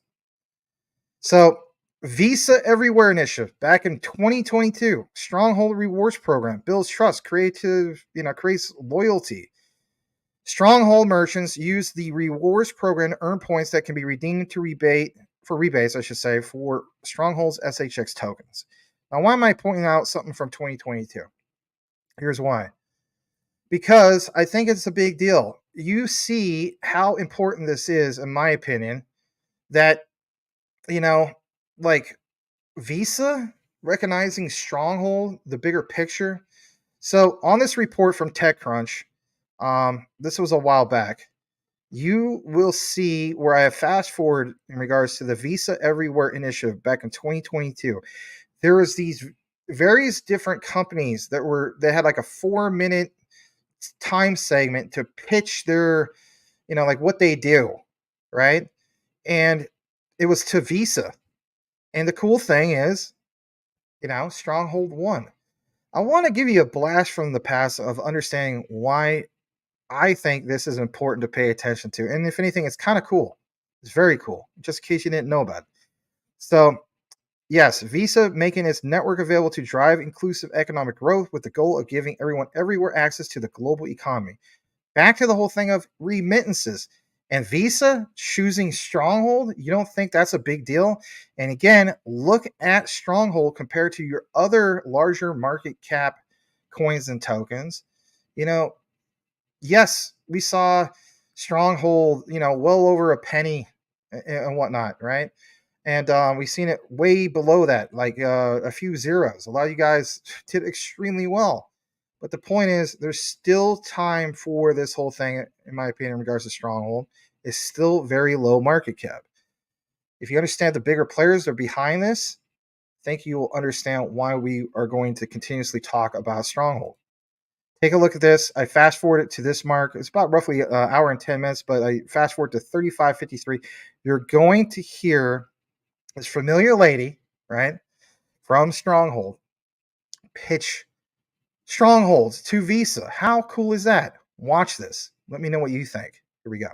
So, Visa Everywhere Initiative back in 2022, Stronghold Rewards Program builds trust, creates loyalty. Stronghold merchants use the rewards program to earn points that can be redeemed to rebates, for Stronghold's SHX tokens. Now, why am I pointing out something from 2022? Here's why. Because I think it's a big deal. You see how important this is, in my opinion, that, you know, like Visa recognizing Stronghold, the bigger picture. So on this report from TechCrunch, this was a while back, you will see where I have fast forward in regards to the Visa Everywhere initiative back in 2022. There was these various different companies that had like a 4-minute time segment to pitch their, you know, like what they do, right? And it was to Visa. And the cool thing is, you know, Stronghold won. I want to give you a blast from the past of understanding why I think this is important to pay attention to. And if anything, it's kind of cool. It's very cool, just in case you didn't know about it. So, yes, Visa making its network available to drive inclusive economic growth with the goal of giving everyone everywhere access to the global economy. Back to the whole thing of remittances. And Visa choosing Stronghold, you don't think that's a big deal? And again, look at Stronghold compared to your other larger market cap coins and tokens. You know, yes, we saw Stronghold, you know, well over a penny and whatnot, right? And we've seen it way below that, like a few zeros. A lot of you guys did extremely well. But the point is, there's still time for this whole thing, in my opinion, in regards to Stronghold. It's still very low market cap. If you understand the bigger players that are behind this, I think you will understand why we are going to continuously talk about Stronghold. Take a look at this. I fast forwarded to this mark. It's about roughly an hour and 10 minutes, but I fast forward to 35.53. You're going to hear this familiar lady, right, from Stronghold, pitch Strongholds to Visa. How cool is that? Watch this. Let me know what you think. Here we go.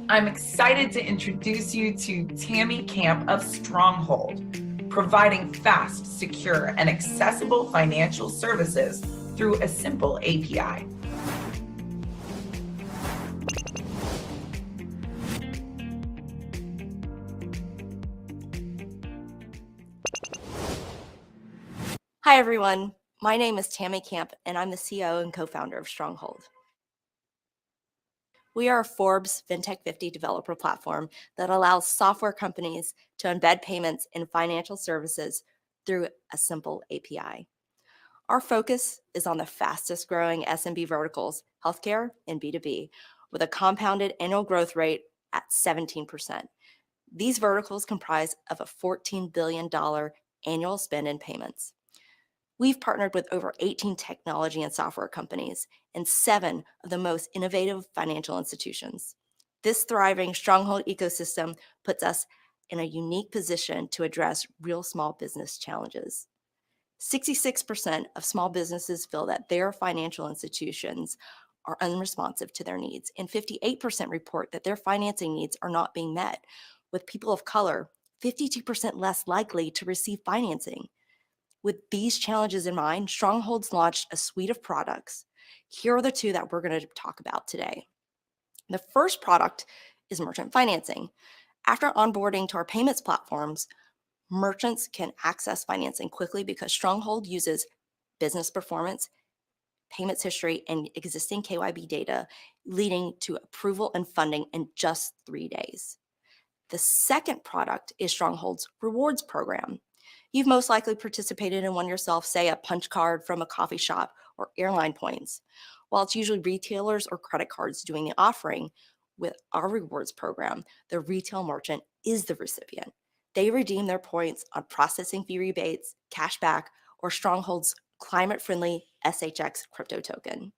I'm excited to introduce you to Tammy Camp of Stronghold, providing fast, secure, and accessible financial services through a simple API. Hi, everyone. My name is Tammy Camp, and I'm the CEO and co-founder of Stronghold. We are a Forbes FinTech 50 developer platform that allows software companies to embed payments in financial services through a simple API. Our focus is on the fastest growing SMB verticals, healthcare and B2B, with a compounded annual growth rate at 17%. These verticals comprise of a $14 billion annual spend in payments. We've partnered with over 18 technology and software companies and 7 of the most innovative financial institutions. This thriving Stronghold ecosystem puts us in a unique position to address real small business challenges. 66% of small businesses feel that their financial institutions are unresponsive to their needs, and 58% report that their financing needs are not being met, with people of color 52% less likely to receive financing. With these challenges in mind, Stronghold's launched a suite of products. Here are the 2 that we're going to talk about today. The first product is merchant financing. After onboarding to our payments platforms, merchants can access financing quickly because Stronghold uses business performance, payments history, and existing KYB data, leading to approval and funding in just 3 days. The second product is Stronghold's rewards program. You've most likely participated in one yourself, say a punch card from a coffee shop or airline points. While it's usually retailers or credit cards doing the offering, with our rewards program, the retail merchant is the recipient. They redeem their points on processing fee rebates, cashback, or Stronghold's climate-friendly SHX crypto token.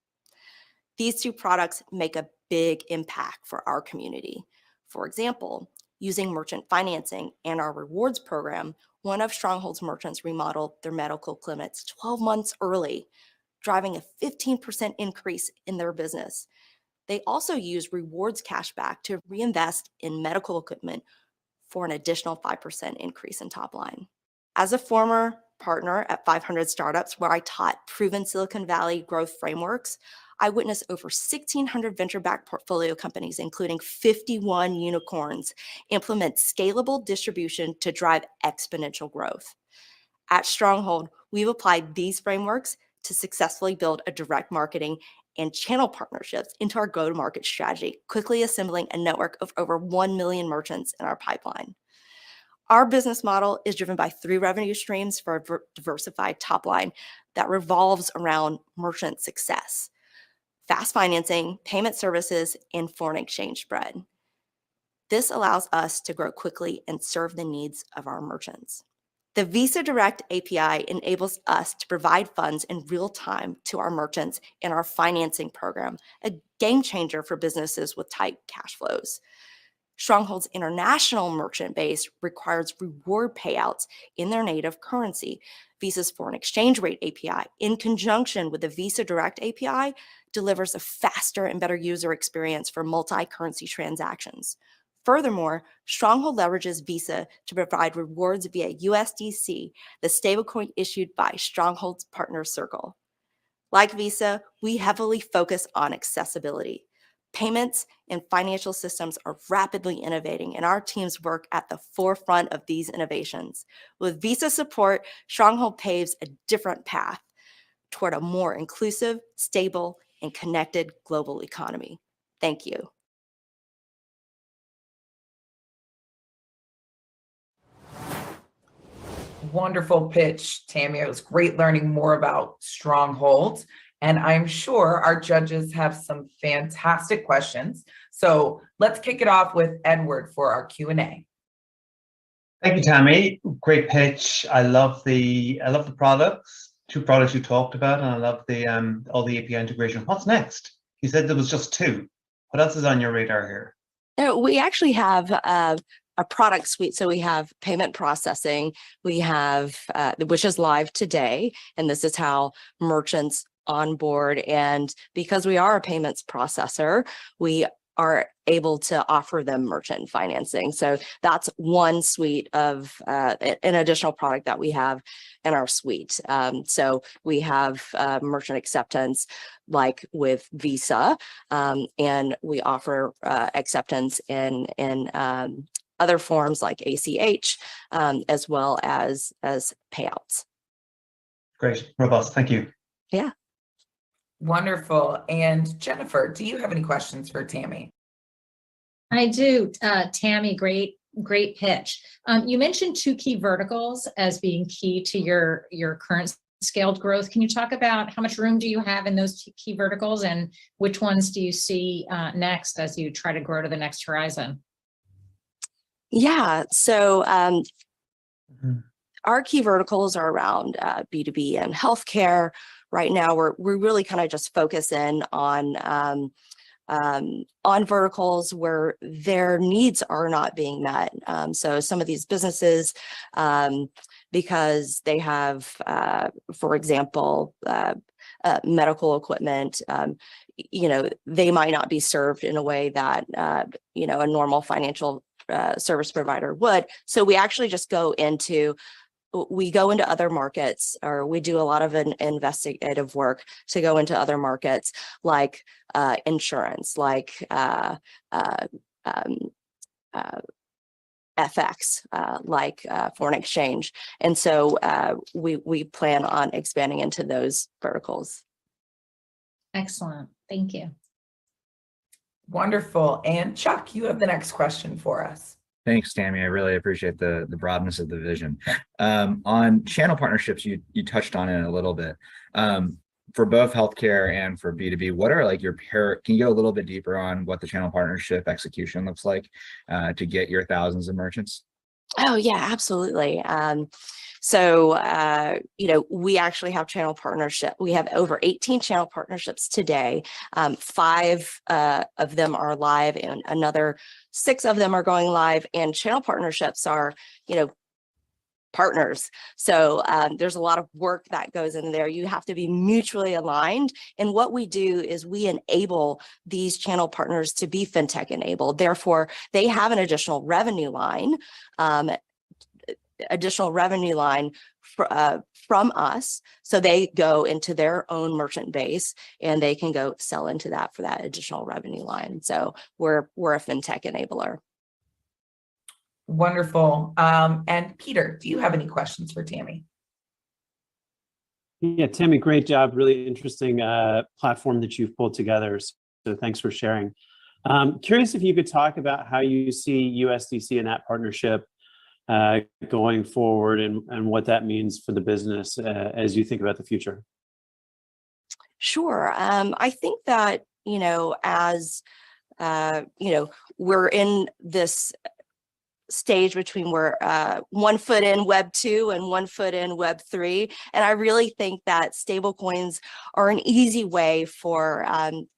These 2 products make a big impact for our community. For example, using merchant financing and our rewards program, one of Stronghold's merchants remodeled their medical clinics 12 months early, driving a 15% increase in their business. They also use rewards cashback to reinvest in medical equipment for an additional 5% increase in top line. As a former partner at 500 Startups, where I taught proven Silicon Valley growth frameworks, I witnessed over 1,600 venture-backed portfolio companies, including 51 unicorns, implement scalable distribution to drive exponential growth. At Stronghold, we've applied these frameworks to successfully build a direct marketing and channel partnerships into our go-to-market strategy, quickly assembling a network of over 1 million merchants in our pipeline. Our business model is driven by 3 revenue streams for a diversified top line that revolves around merchant success: fast financing, payment services, and foreign exchange spread. This allows us to grow quickly and serve the needs of our merchants. The Visa Direct API enables us to provide funds in real time to our merchants in our financing program, a game changer for businesses with tight cash flows. Stronghold's international merchant base requires reward payouts in their native currency. Visa's foreign exchange rate API, in conjunction with the Visa Direct API, delivers a faster and better user experience for multi-currency transactions. Furthermore, Stronghold leverages Visa to provide rewards via USDC, the stablecoin issued by Stronghold's partner Circle. Like Visa, we heavily focus on accessibility. Payments and financial systems are rapidly innovating, and our teams work at the forefront of these innovations. With Visa support, Stronghold paves a different path toward a more inclusive, stable, and connected global economy. Thank you. Wonderful pitch, Tammy. It was great learning more about Stronghold. And I'm sure our judges have some fantastic questions. So let's kick it off with Edward for our Q&A. Thank you, Tammy. Great pitch. I love the products, 2 products you talked about, and I love the all the API integration. What's next? You said there was just 2. What else is on your radar here? We actually have a product suite. So we have payment processing, we have, which is live today, and this is how merchants onboard. And because we are a payments processor, we are able to offer them merchant financing. So that's one suite of an additional product that we have in our suite. So we have merchant acceptance like with Visa, and we offer acceptance in other forms like ACH, as well as payouts. Great, robust, thank you. Yeah. Wonderful. And Jennifer, do you have any questions for Tammy? I do. Tammy, great pitch. You mentioned 2 key verticals as being key to your current scaled growth. Can you talk about how much room do you have in those key verticals, and which ones do you see next as you try to grow to the next horizon? Yeah, so our key verticals are around B2B and healthcare. Right now, we're really kind of just focus in on verticals where their needs are not being met. So some of these businesses, because they have, for example, medical equipment, they might not be served in a way that, a normal financial service provider would. So we actually just go into other markets, or we do a lot of investigative work to go into other markets like insurance, like FX, like foreign exchange. And so we plan on expanding into those verticals. Excellent. Thank you. Wonderful. And Chuck, you have the next question for us. Thanks, Tammy. I really appreciate the broadness of the vision. On channel partnerships, you touched on it a little bit. For both healthcare and for B2B, what are like can you go a little bit deeper on what the channel partnership execution looks like to get your thousands of merchants? Oh yeah, absolutely. We actually have channel partnership. We have over 18 channel partnerships today. 5 of them are live, and another 6 of them are going live. And channel partnerships are, partners. So there's a lot of work that goes in there. You have to be mutually aligned. And what we do is we enable these channel partners to be fintech enabled. Therefore, they have an additional revenue line from us. So they go into their own merchant base and they can go sell into that for that additional revenue line. So we're a fintech enabler. Wonderful. And Peter, do you have any questions for Tammy? Yeah, Tammy, great job. Really interesting platform that you've pulled together. So thanks for sharing. Curious if you could talk about how you see USDC and that partnership going forward, and what that means for the business as you think about the future. Sure. I think that, as, we're in this stage between where 1 foot in Web 2 and 1 foot in Web 3. And I really think that stablecoins are an easy way for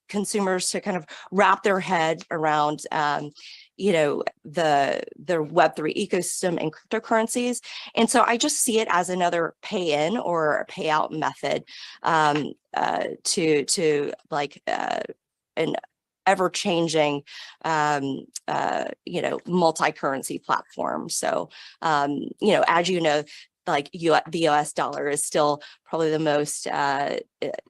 consumers to kind of wrap their head around the Web 3 ecosystem and cryptocurrencies. And so I just see it as another pay in or a payout method to like an ever-changing, multi-currency platform. So, as you know, like the US dollar is still probably the most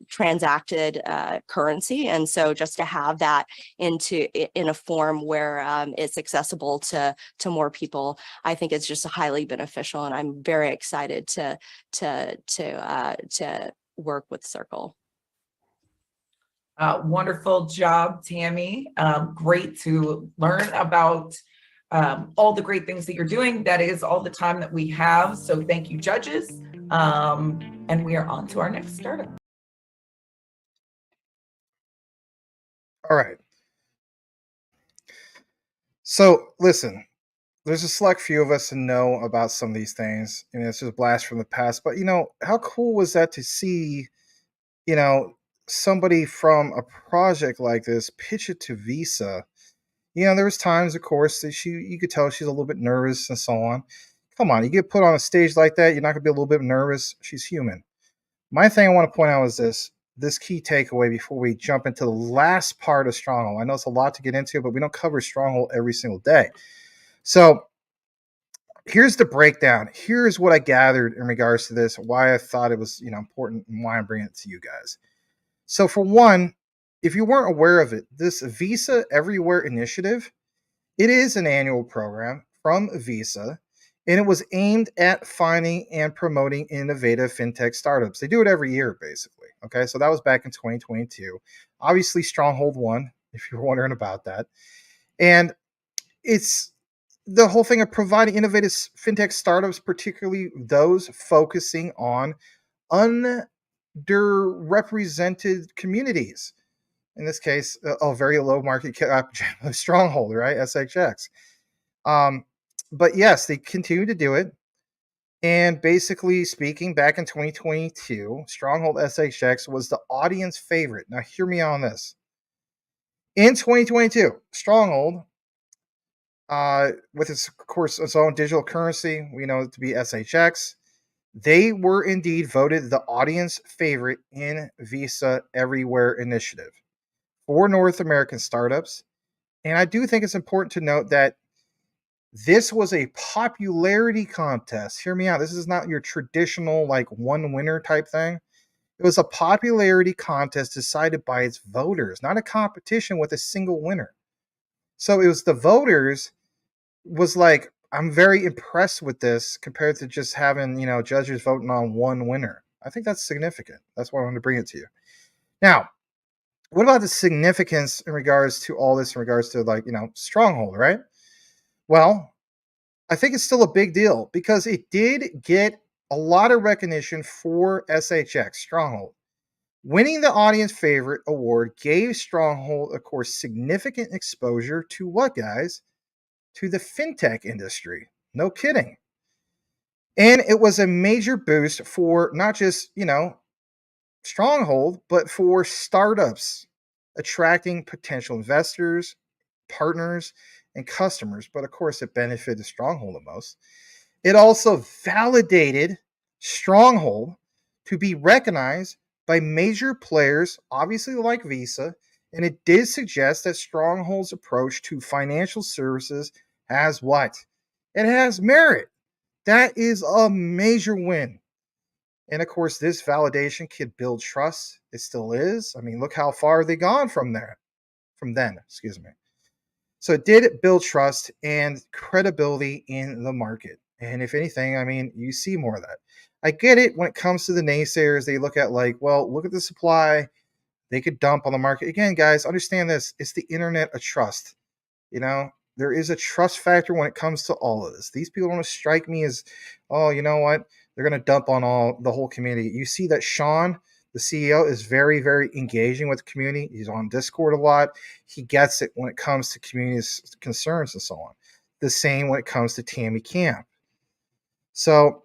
transacted currency. And so just to have that in a form where it's accessible to more people, I think it's just highly beneficial. And I'm very excited to work with Circle. Wonderful job, Tammy. Great to learn about all the great things that you're doing. That is all the time that we have. So thank you, judges. And we are on to our next startup. All right. So listen, there's a select few of us who know about some of these things, and it's just a blast from the past. But how cool was that to see, somebody from a project like this pitch it to Visa? There was times, of course, that you could tell she's a little bit nervous and so on. Come on, you get put on a stage like that, you're not gonna be a little bit nervous. She's human. My thing I want to point out is this key takeaway before we jump into the last part of Stronghold. I know it's a lot to get into, but we don't cover Stronghold every single day. So here's the breakdown. Here's what I gathered in regards to this, why I thought it was important, and why I'm bringing it to you guys. So for one, if you weren't aware of it, this Visa Everywhere initiative, it is an annual program from Visa, and it was aimed at finding and promoting innovative fintech startups. They do it every year, basically. Okay, so that was back in 2022. Obviously, Stronghold won, if you're wondering about that. And it's the whole thing of providing innovative fintech startups, particularly those focusing on underrepresented communities. In this case, a very low market cap stronghold, right? SHX. But yes, they continue to do it. And basically speaking, back in 2022, Stronghold SHX was the audience favorite. Now, hear me on this. In 2022, Stronghold, with its, of course, its own digital currency, we know it to be SHX, they were indeed voted the audience favorite in Visa Everywhere initiative for North American startups. And I do think it's important to note that this was a popularity contest. Hear me out. This is not your traditional, like, one winner type thing. It was a popularity contest decided by its voters, not a competition with a single winner. So it was the voters was like, I'm very impressed with this compared to just having, judges voting on one winner. I think that's significant. That's why I wanted to bring it to you. Now, what about the significance in regards to all this, in regards to, like, Stronghold, right? Well, I think it's still a big deal because it did get a lot of recognition for SHX, Stronghold. Winning the audience favorite award gave Stronghold, of course, significant exposure to what, guys? To the fintech industry. No kidding. And it was a major boost for not just, Stronghold, but for startups, attracting potential investors, partners, and customers. But of course, it benefited Stronghold the most. It also validated Stronghold to be recognized by major players, obviously like Visa, and it did suggest that Stronghold's approach to financial services has what? It has merit. That is a major win. And of course, this validation could build trust. It still is. I mean, look how far they gone from then, excuse me. So it did build trust and credibility in the market. And if anything, I mean, you see more of that. I get it when it comes to the naysayers. They look at, like, well, look at the supply. They could dump on the market. Again, guys, understand this. It's the internet of trust. There is a trust factor when it comes to all of this. These people don't strike me as, oh, you know what? They're going to dump on the whole community. You see that Sean, the CEO, is very, very engaging with the community. He's on Discord a lot. He gets it when it comes to community concerns and so on. The same when it comes to Tammy Camp. So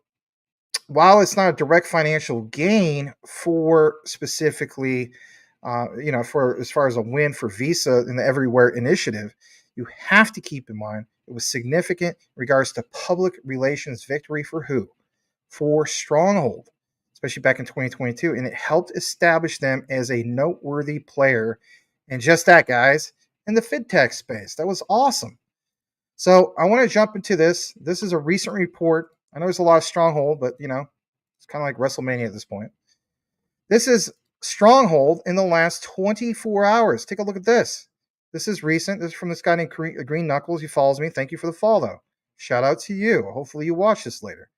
while it's not a direct financial gain for specifically, for as far as a win for Visa in the Everywhere initiative, you have to keep in mind it was significant in regards to public relations victory for who? For Stronghold, especially back in 2022, and it helped establish them as a noteworthy player. And just that, guys, in the fintech space. That was awesome. So I want to jump into this. This is a recent report. I know there's a lot of Stronghold, but it's kind of like WrestleMania at this point. This is Stronghold in the last 24 hours. Take a look at this. This is recent. This is from this guy named Green Knuckles. He follows me. Thank you for the follow. Shout out to you. Hopefully you watch this later.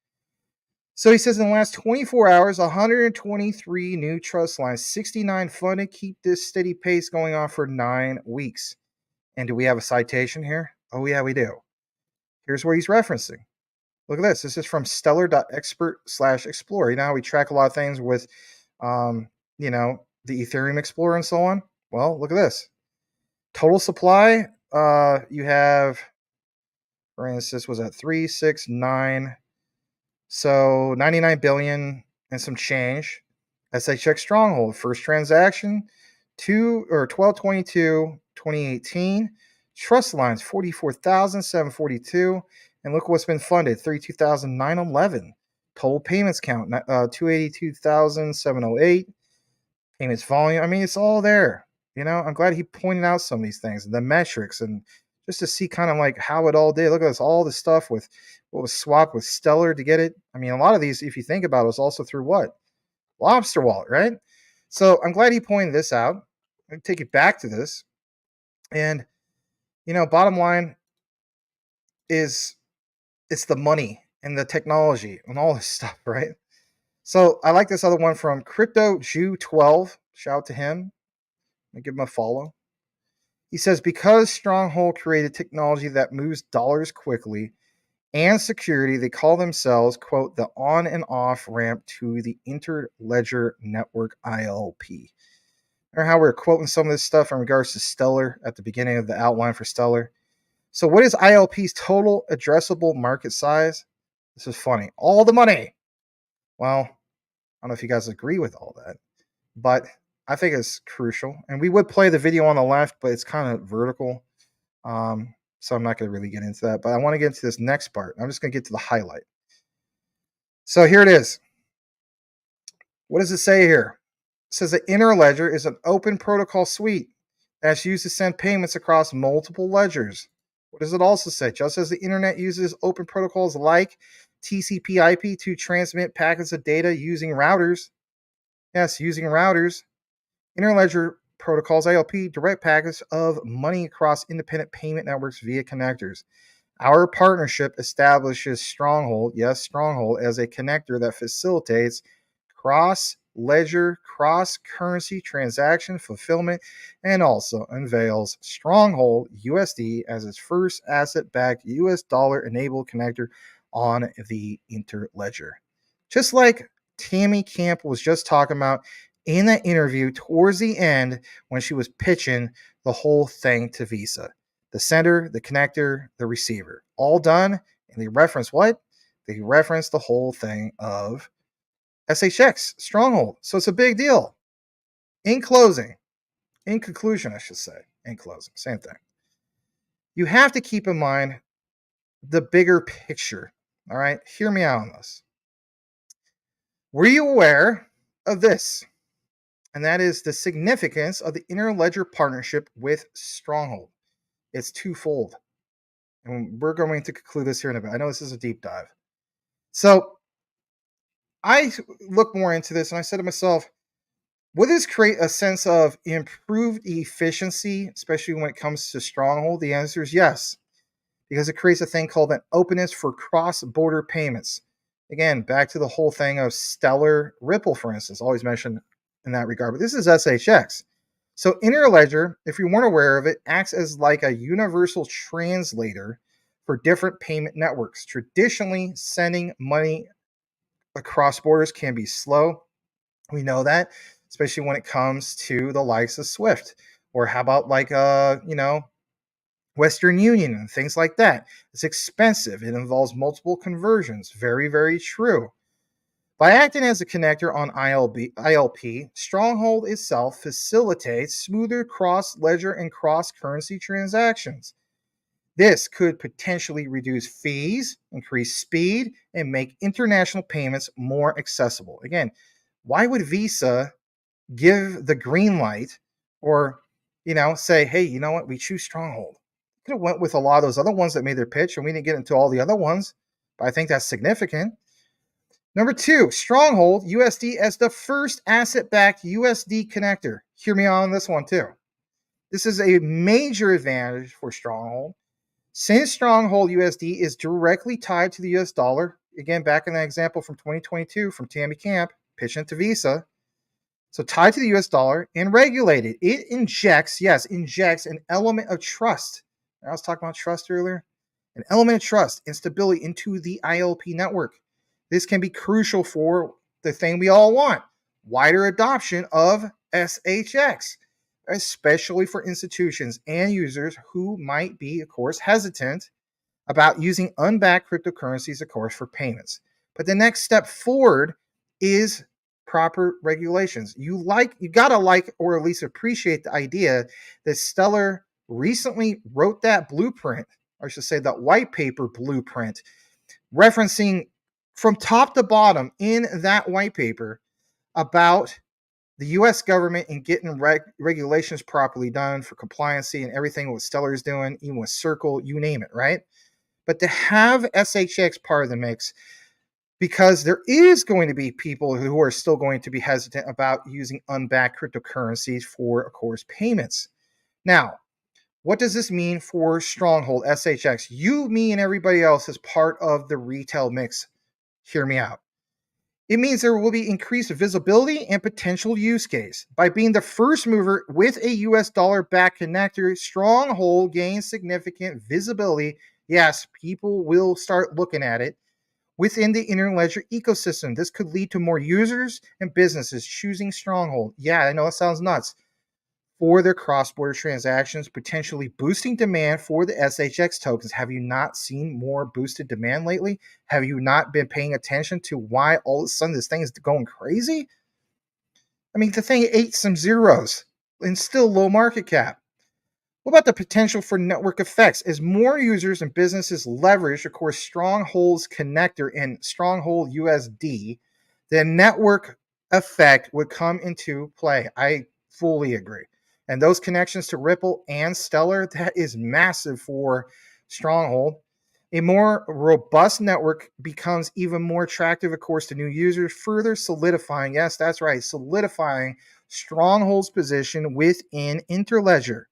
So he says in the last 24 hours, 123 new trust lines, 69 funded. Keep this steady pace going on for 9 weeks. And do we have a citation here? Oh, yeah, we do. Here's where he's referencing. Look at this. This is from stellar.expert/explorer. You know how we track a lot of things with, the Ethereum Explorer and so on? Well, look at this. Total supply, you have, for instance, was at 369. So 99 billion and some change. SHX Stronghold. First transaction, 12/22/2018. Trust lines, 44,742. And look what's been funded, 32,911. Total payments count, 282,708. Payments volume, I mean, it's all there. I'm glad he pointed out some of these things, the metrics, and just to see kind of like how it all did. Look at this, all the stuff with what was swapped with Stellar to get it. I mean, a lot of these, if you think about it, was also through what? Lobster Wallet, right? So I'm glad he pointed this out. I'm going to take it back to this. And, bottom line is it's the money and the technology and all this stuff, right? So I like this other one from Crypto Jew 12. Shout out to him. I give him a follow. He says, because Stronghold created technology that moves dollars quickly and security. They call themselves, quote, the on and off ramp to the Interledger Network ILP. Remember how we were quoting some of this stuff in regards to Stellar at the beginning of the outline for Stellar? So what is ILP's total addressable market size? This is funny. All the money. Well, I don't know if you guys agree with all that, but I think it's crucial. And we would play the video on the left, but it's kind of vertical. So I'm not going to really get into that. But I want to get into this next part. I'm just going to get to the highlight. So here it is. What does it say here? It says that Interledger is an open protocol suite that's used to send payments across multiple ledgers. What does it also say? Just as the internet uses open protocols like TCP/IP to transmit packets of data using routers. Yes, using routers. Interledger protocols, ILP, direct packets of money across independent payment networks via connectors. Our partnership establishes Stronghold, yes, Stronghold, as a connector that facilitates cross-ledger, cross-currency transaction fulfillment, and also unveils Stronghold USD as its first asset-backed US dollar-enabled connector on the Interledger. Just like Tammy Camp was just talking about in that interview towards the end when she was pitching the whole thing to Visa. The sender, the connector, the receiver. All done, and they reference what? They reference the whole thing of SHX, Stronghold. So it's a big deal. In closing, in conclusion, I should say, in closing, same thing. You have to keep in mind the bigger picture. All right, hear me out on this. Were you aware of this? And that is the significance of the Interledger partnership with Stronghold. It's twofold. And we're going to conclude this here in a bit. I know this is a deep dive. So I looked more into this and I said to myself, would this create a sense of improved efficiency, especially when it comes to Stronghold? The answer is yes, because it creates a thing called an openness for cross-border payments. Again, back to the whole thing of Stellar Ripple, for instance, always mentioned in that regard. But this is SHX. So Interledger, if you weren't aware of it, acts as like a universal translator for different payment networks. Traditionally, sending money across borders can be slow. We know that, especially when it comes to the likes of SWIFT, or how about like Western Union and things like that. It's expensive. It involves multiple conversions. Very, very true. By acting as a connector on ILP, Stronghold itself facilitates smoother cross-ledger and cross-currency transactions. This could potentially reduce fees, increase speed, and make international payments more accessible. Again, why would Visa give the green light or, say, hey, you know what, we choose Stronghold? Could have went with a lot of those other ones that made their pitch, and we didn't get into all the other ones, but I think that's significant. Number 2, Stronghold USD as the first asset-backed USD connector. Hear me on this one too. This is a major advantage for Stronghold. Since Stronghold USD is directly tied to the US dollar, again, back in that example from 2022 from Tammy Camp, pitching to Visa, so tied to the US dollar and regulated, it injects an element of trust. I was talking about trust earlier. An element of trust and stability into the ILP network. This can be crucial for the thing we all want, wider adoption of SHX, especially for institutions and users who might be, of course, hesitant about using unbacked cryptocurrencies, of course, for payments. But the next step forward is proper regulations. You gotta like or at least appreciate the idea that Stellar recently wrote that blueprint, or I should say that white paper blueprint, referencing from top to bottom in that white paper about the US government and getting regulations properly done for compliancy and everything what Stellar is doing, even with Circle, you name it, right? But to have SHX part of the mix, because there is going to be people who are still going to be hesitant about using unbacked cryptocurrencies for, of course, payments. Now, what does this mean for Stronghold SHX? You, me, and everybody else as part of the retail mix. Hear me out. It means there will be increased visibility and potential use case. By being the first mover with a US dollar backed connector, Stronghold gains significant visibility Yes, people will start looking at it within the interledger ecosystem. This could lead to more users and businesses choosing Stronghold. Yeah, I know it sounds nuts. For their cross-border transactions, potentially boosting demand for the SHX tokens. Have you not seen more boosted demand lately? Have you not been paying attention to why all of a sudden this thing is going crazy? I mean, the thing ate some zeros and still low market cap. What about the potential for network effects? As more users and businesses leverage, of course, Stronghold's connector and Stronghold USD, the network effect would come into play. I fully agree. And those connections to Ripple and Stellar, that is massive for Stronghold. A more robust network becomes even more attractive, of course, to new users, further solidifying, yes, that's right, solidifying Stronghold's position within Interledger.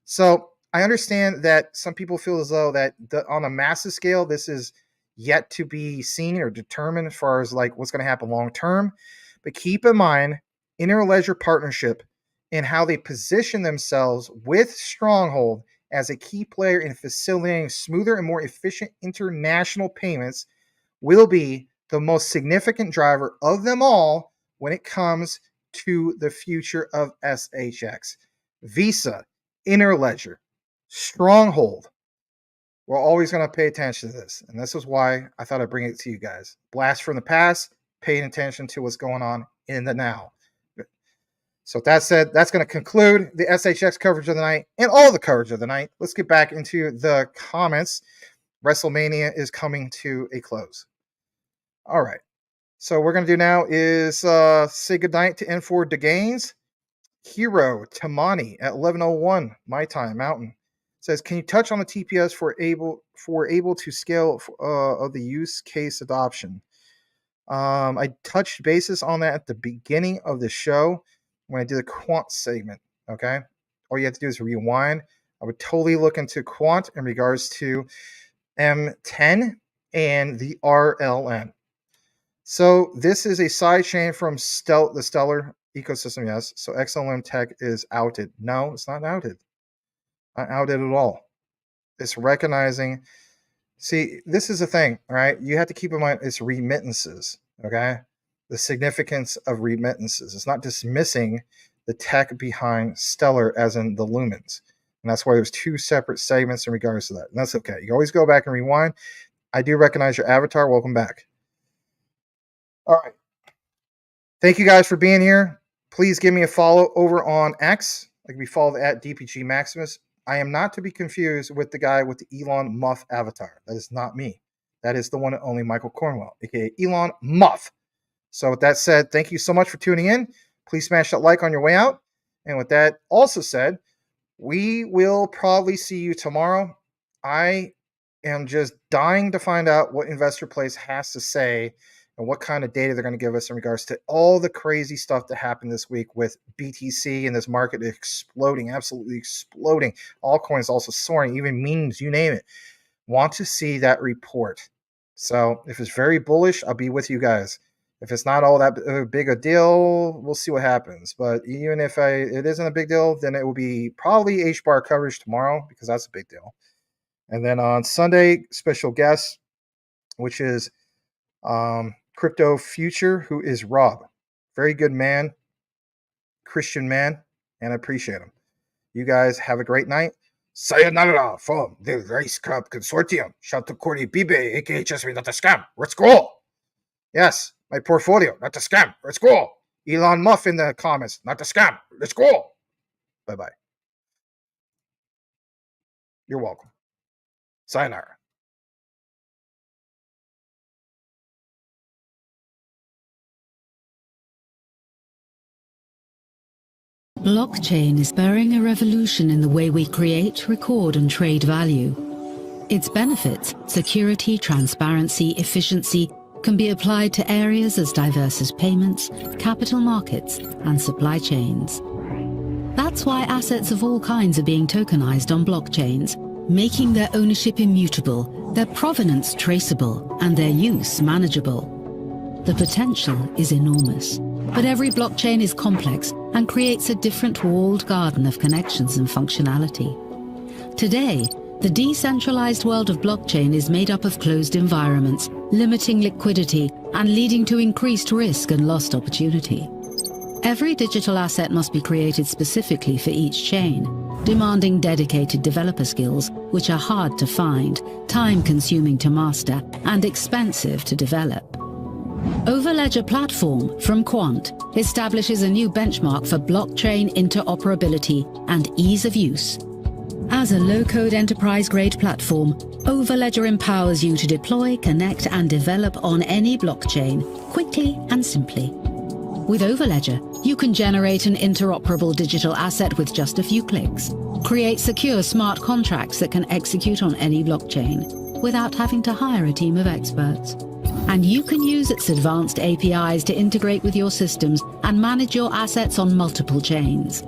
So I understand that some people feel as though that on a massive scale, this is yet to be seen or determined as far as like what's going to happen long term. But keep in mind, Interledger partnership and how they position themselves with Stronghold as a key player in facilitating smoother and more efficient international payments will be the most significant driver of them all when it comes to the future of SHX. Visa, Interledger, Stronghold. We're always going to pay attention to this. And this is why I thought I'd bring it to you guys. Blast from the past, paying attention to what's going on in the now. So with that said, that's going to conclude the SHX coverage of the night and all the coverage of the night. Let's get back into the comments. WrestleMania is coming to a close. All right. So what we're going to do now is say goodnight to N4 DeGaines. Hero Tamani at 11:01 my time Mountain says, can you touch on the TPS for able to scale of the use case adoption? I touched basis on that at the beginning of the show when I did a quant segment. Okay, all you have to do is rewind. I would totally look into quant in regards to M10 and the RLN. So this is a side chain from the Stellar ecosystem, yes. So XLM Tech is outed. No, it's not outed. Not outed at all. It's recognizing. See, this is the thing, right? You have to keep in mind it's remittances, okay? The significance of remittances. It's not dismissing the tech behind Stellar as in the lumens. And that's why there's two separate segments in regards to that. And that's okay. You always go back and rewind. I do recognize your avatar. Welcome back. All right. Thank you guys for being here. Please give me a follow over on X. I can be followed at DPG Maximus. I am not to be confused with the guy with the Elon Muff avatar. That is not me. That is the one and only Michael Cornwell, aka Elon Muff. So with that said, thank you so much for tuning in. Please smash that like on your way out. And with that also said, we will probably see you tomorrow. I am just dying to find out what Investor Place has to say and what kind of data they're going to give us in regards to all the crazy stuff that happened this week with BTC and this market exploding, absolutely exploding. All coins also soaring, even memes, you name it. Want to see that report. So if it's very bullish, I'll be with you guys. If it's not all that big a deal, we'll see what happens. But even if it isn't a big deal, then it will be probably H-bar coverage tomorrow because that's a big deal. And then on Sunday, special guest, which is Crypto Future, who is Rob. Very good man, Christian man, and I appreciate him. You guys have a great night. Sayonara from the Race Club Consortium. Shout to Corey Bibe, aka JASMY, not a scam. Let's go. Yes, my portfolio, not a scam. Let's go. Elon Muff in the comments, not a scam. Let's go. Bye-bye. You're welcome. Sayonara. Blockchain is spurring a revolution in the way we create, record, and trade value. Its benefits, security, transparency, efficiency, can be applied to areas as diverse as payments, capital markets, and supply chains. That's why assets of all kinds are being tokenized on blockchains, making their ownership immutable, their provenance traceable, and their use manageable. The potential is enormous, but every blockchain is complex and creates a different walled garden of connections and functionality. Today, The decentralized world of blockchain is made up of closed environments, limiting liquidity and leading to increased risk and lost opportunity. Every digital asset must be created specifically for each chain, demanding dedicated developer skills, which are hard to find, time-consuming to master, and expensive to develop. Overledger Platform from Quant establishes a new benchmark for blockchain interoperability and ease of use. As a low-code enterprise-grade platform, Overledger empowers you to deploy, connect, and develop on any blockchain quickly and simply. With Overledger, you can generate an interoperable digital asset with just a few clicks, create secure smart contracts that can execute on any blockchain without having to hire a team of experts. And you can use its advanced APIs to integrate with your systems and manage your assets on multiple chains.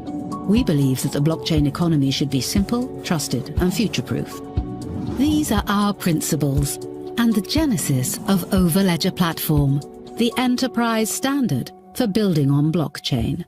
We believe that the blockchain economy should be simple, trusted, and future-proof. These are our principles and the genesis of Overledger Platform, the enterprise standard for building on blockchain.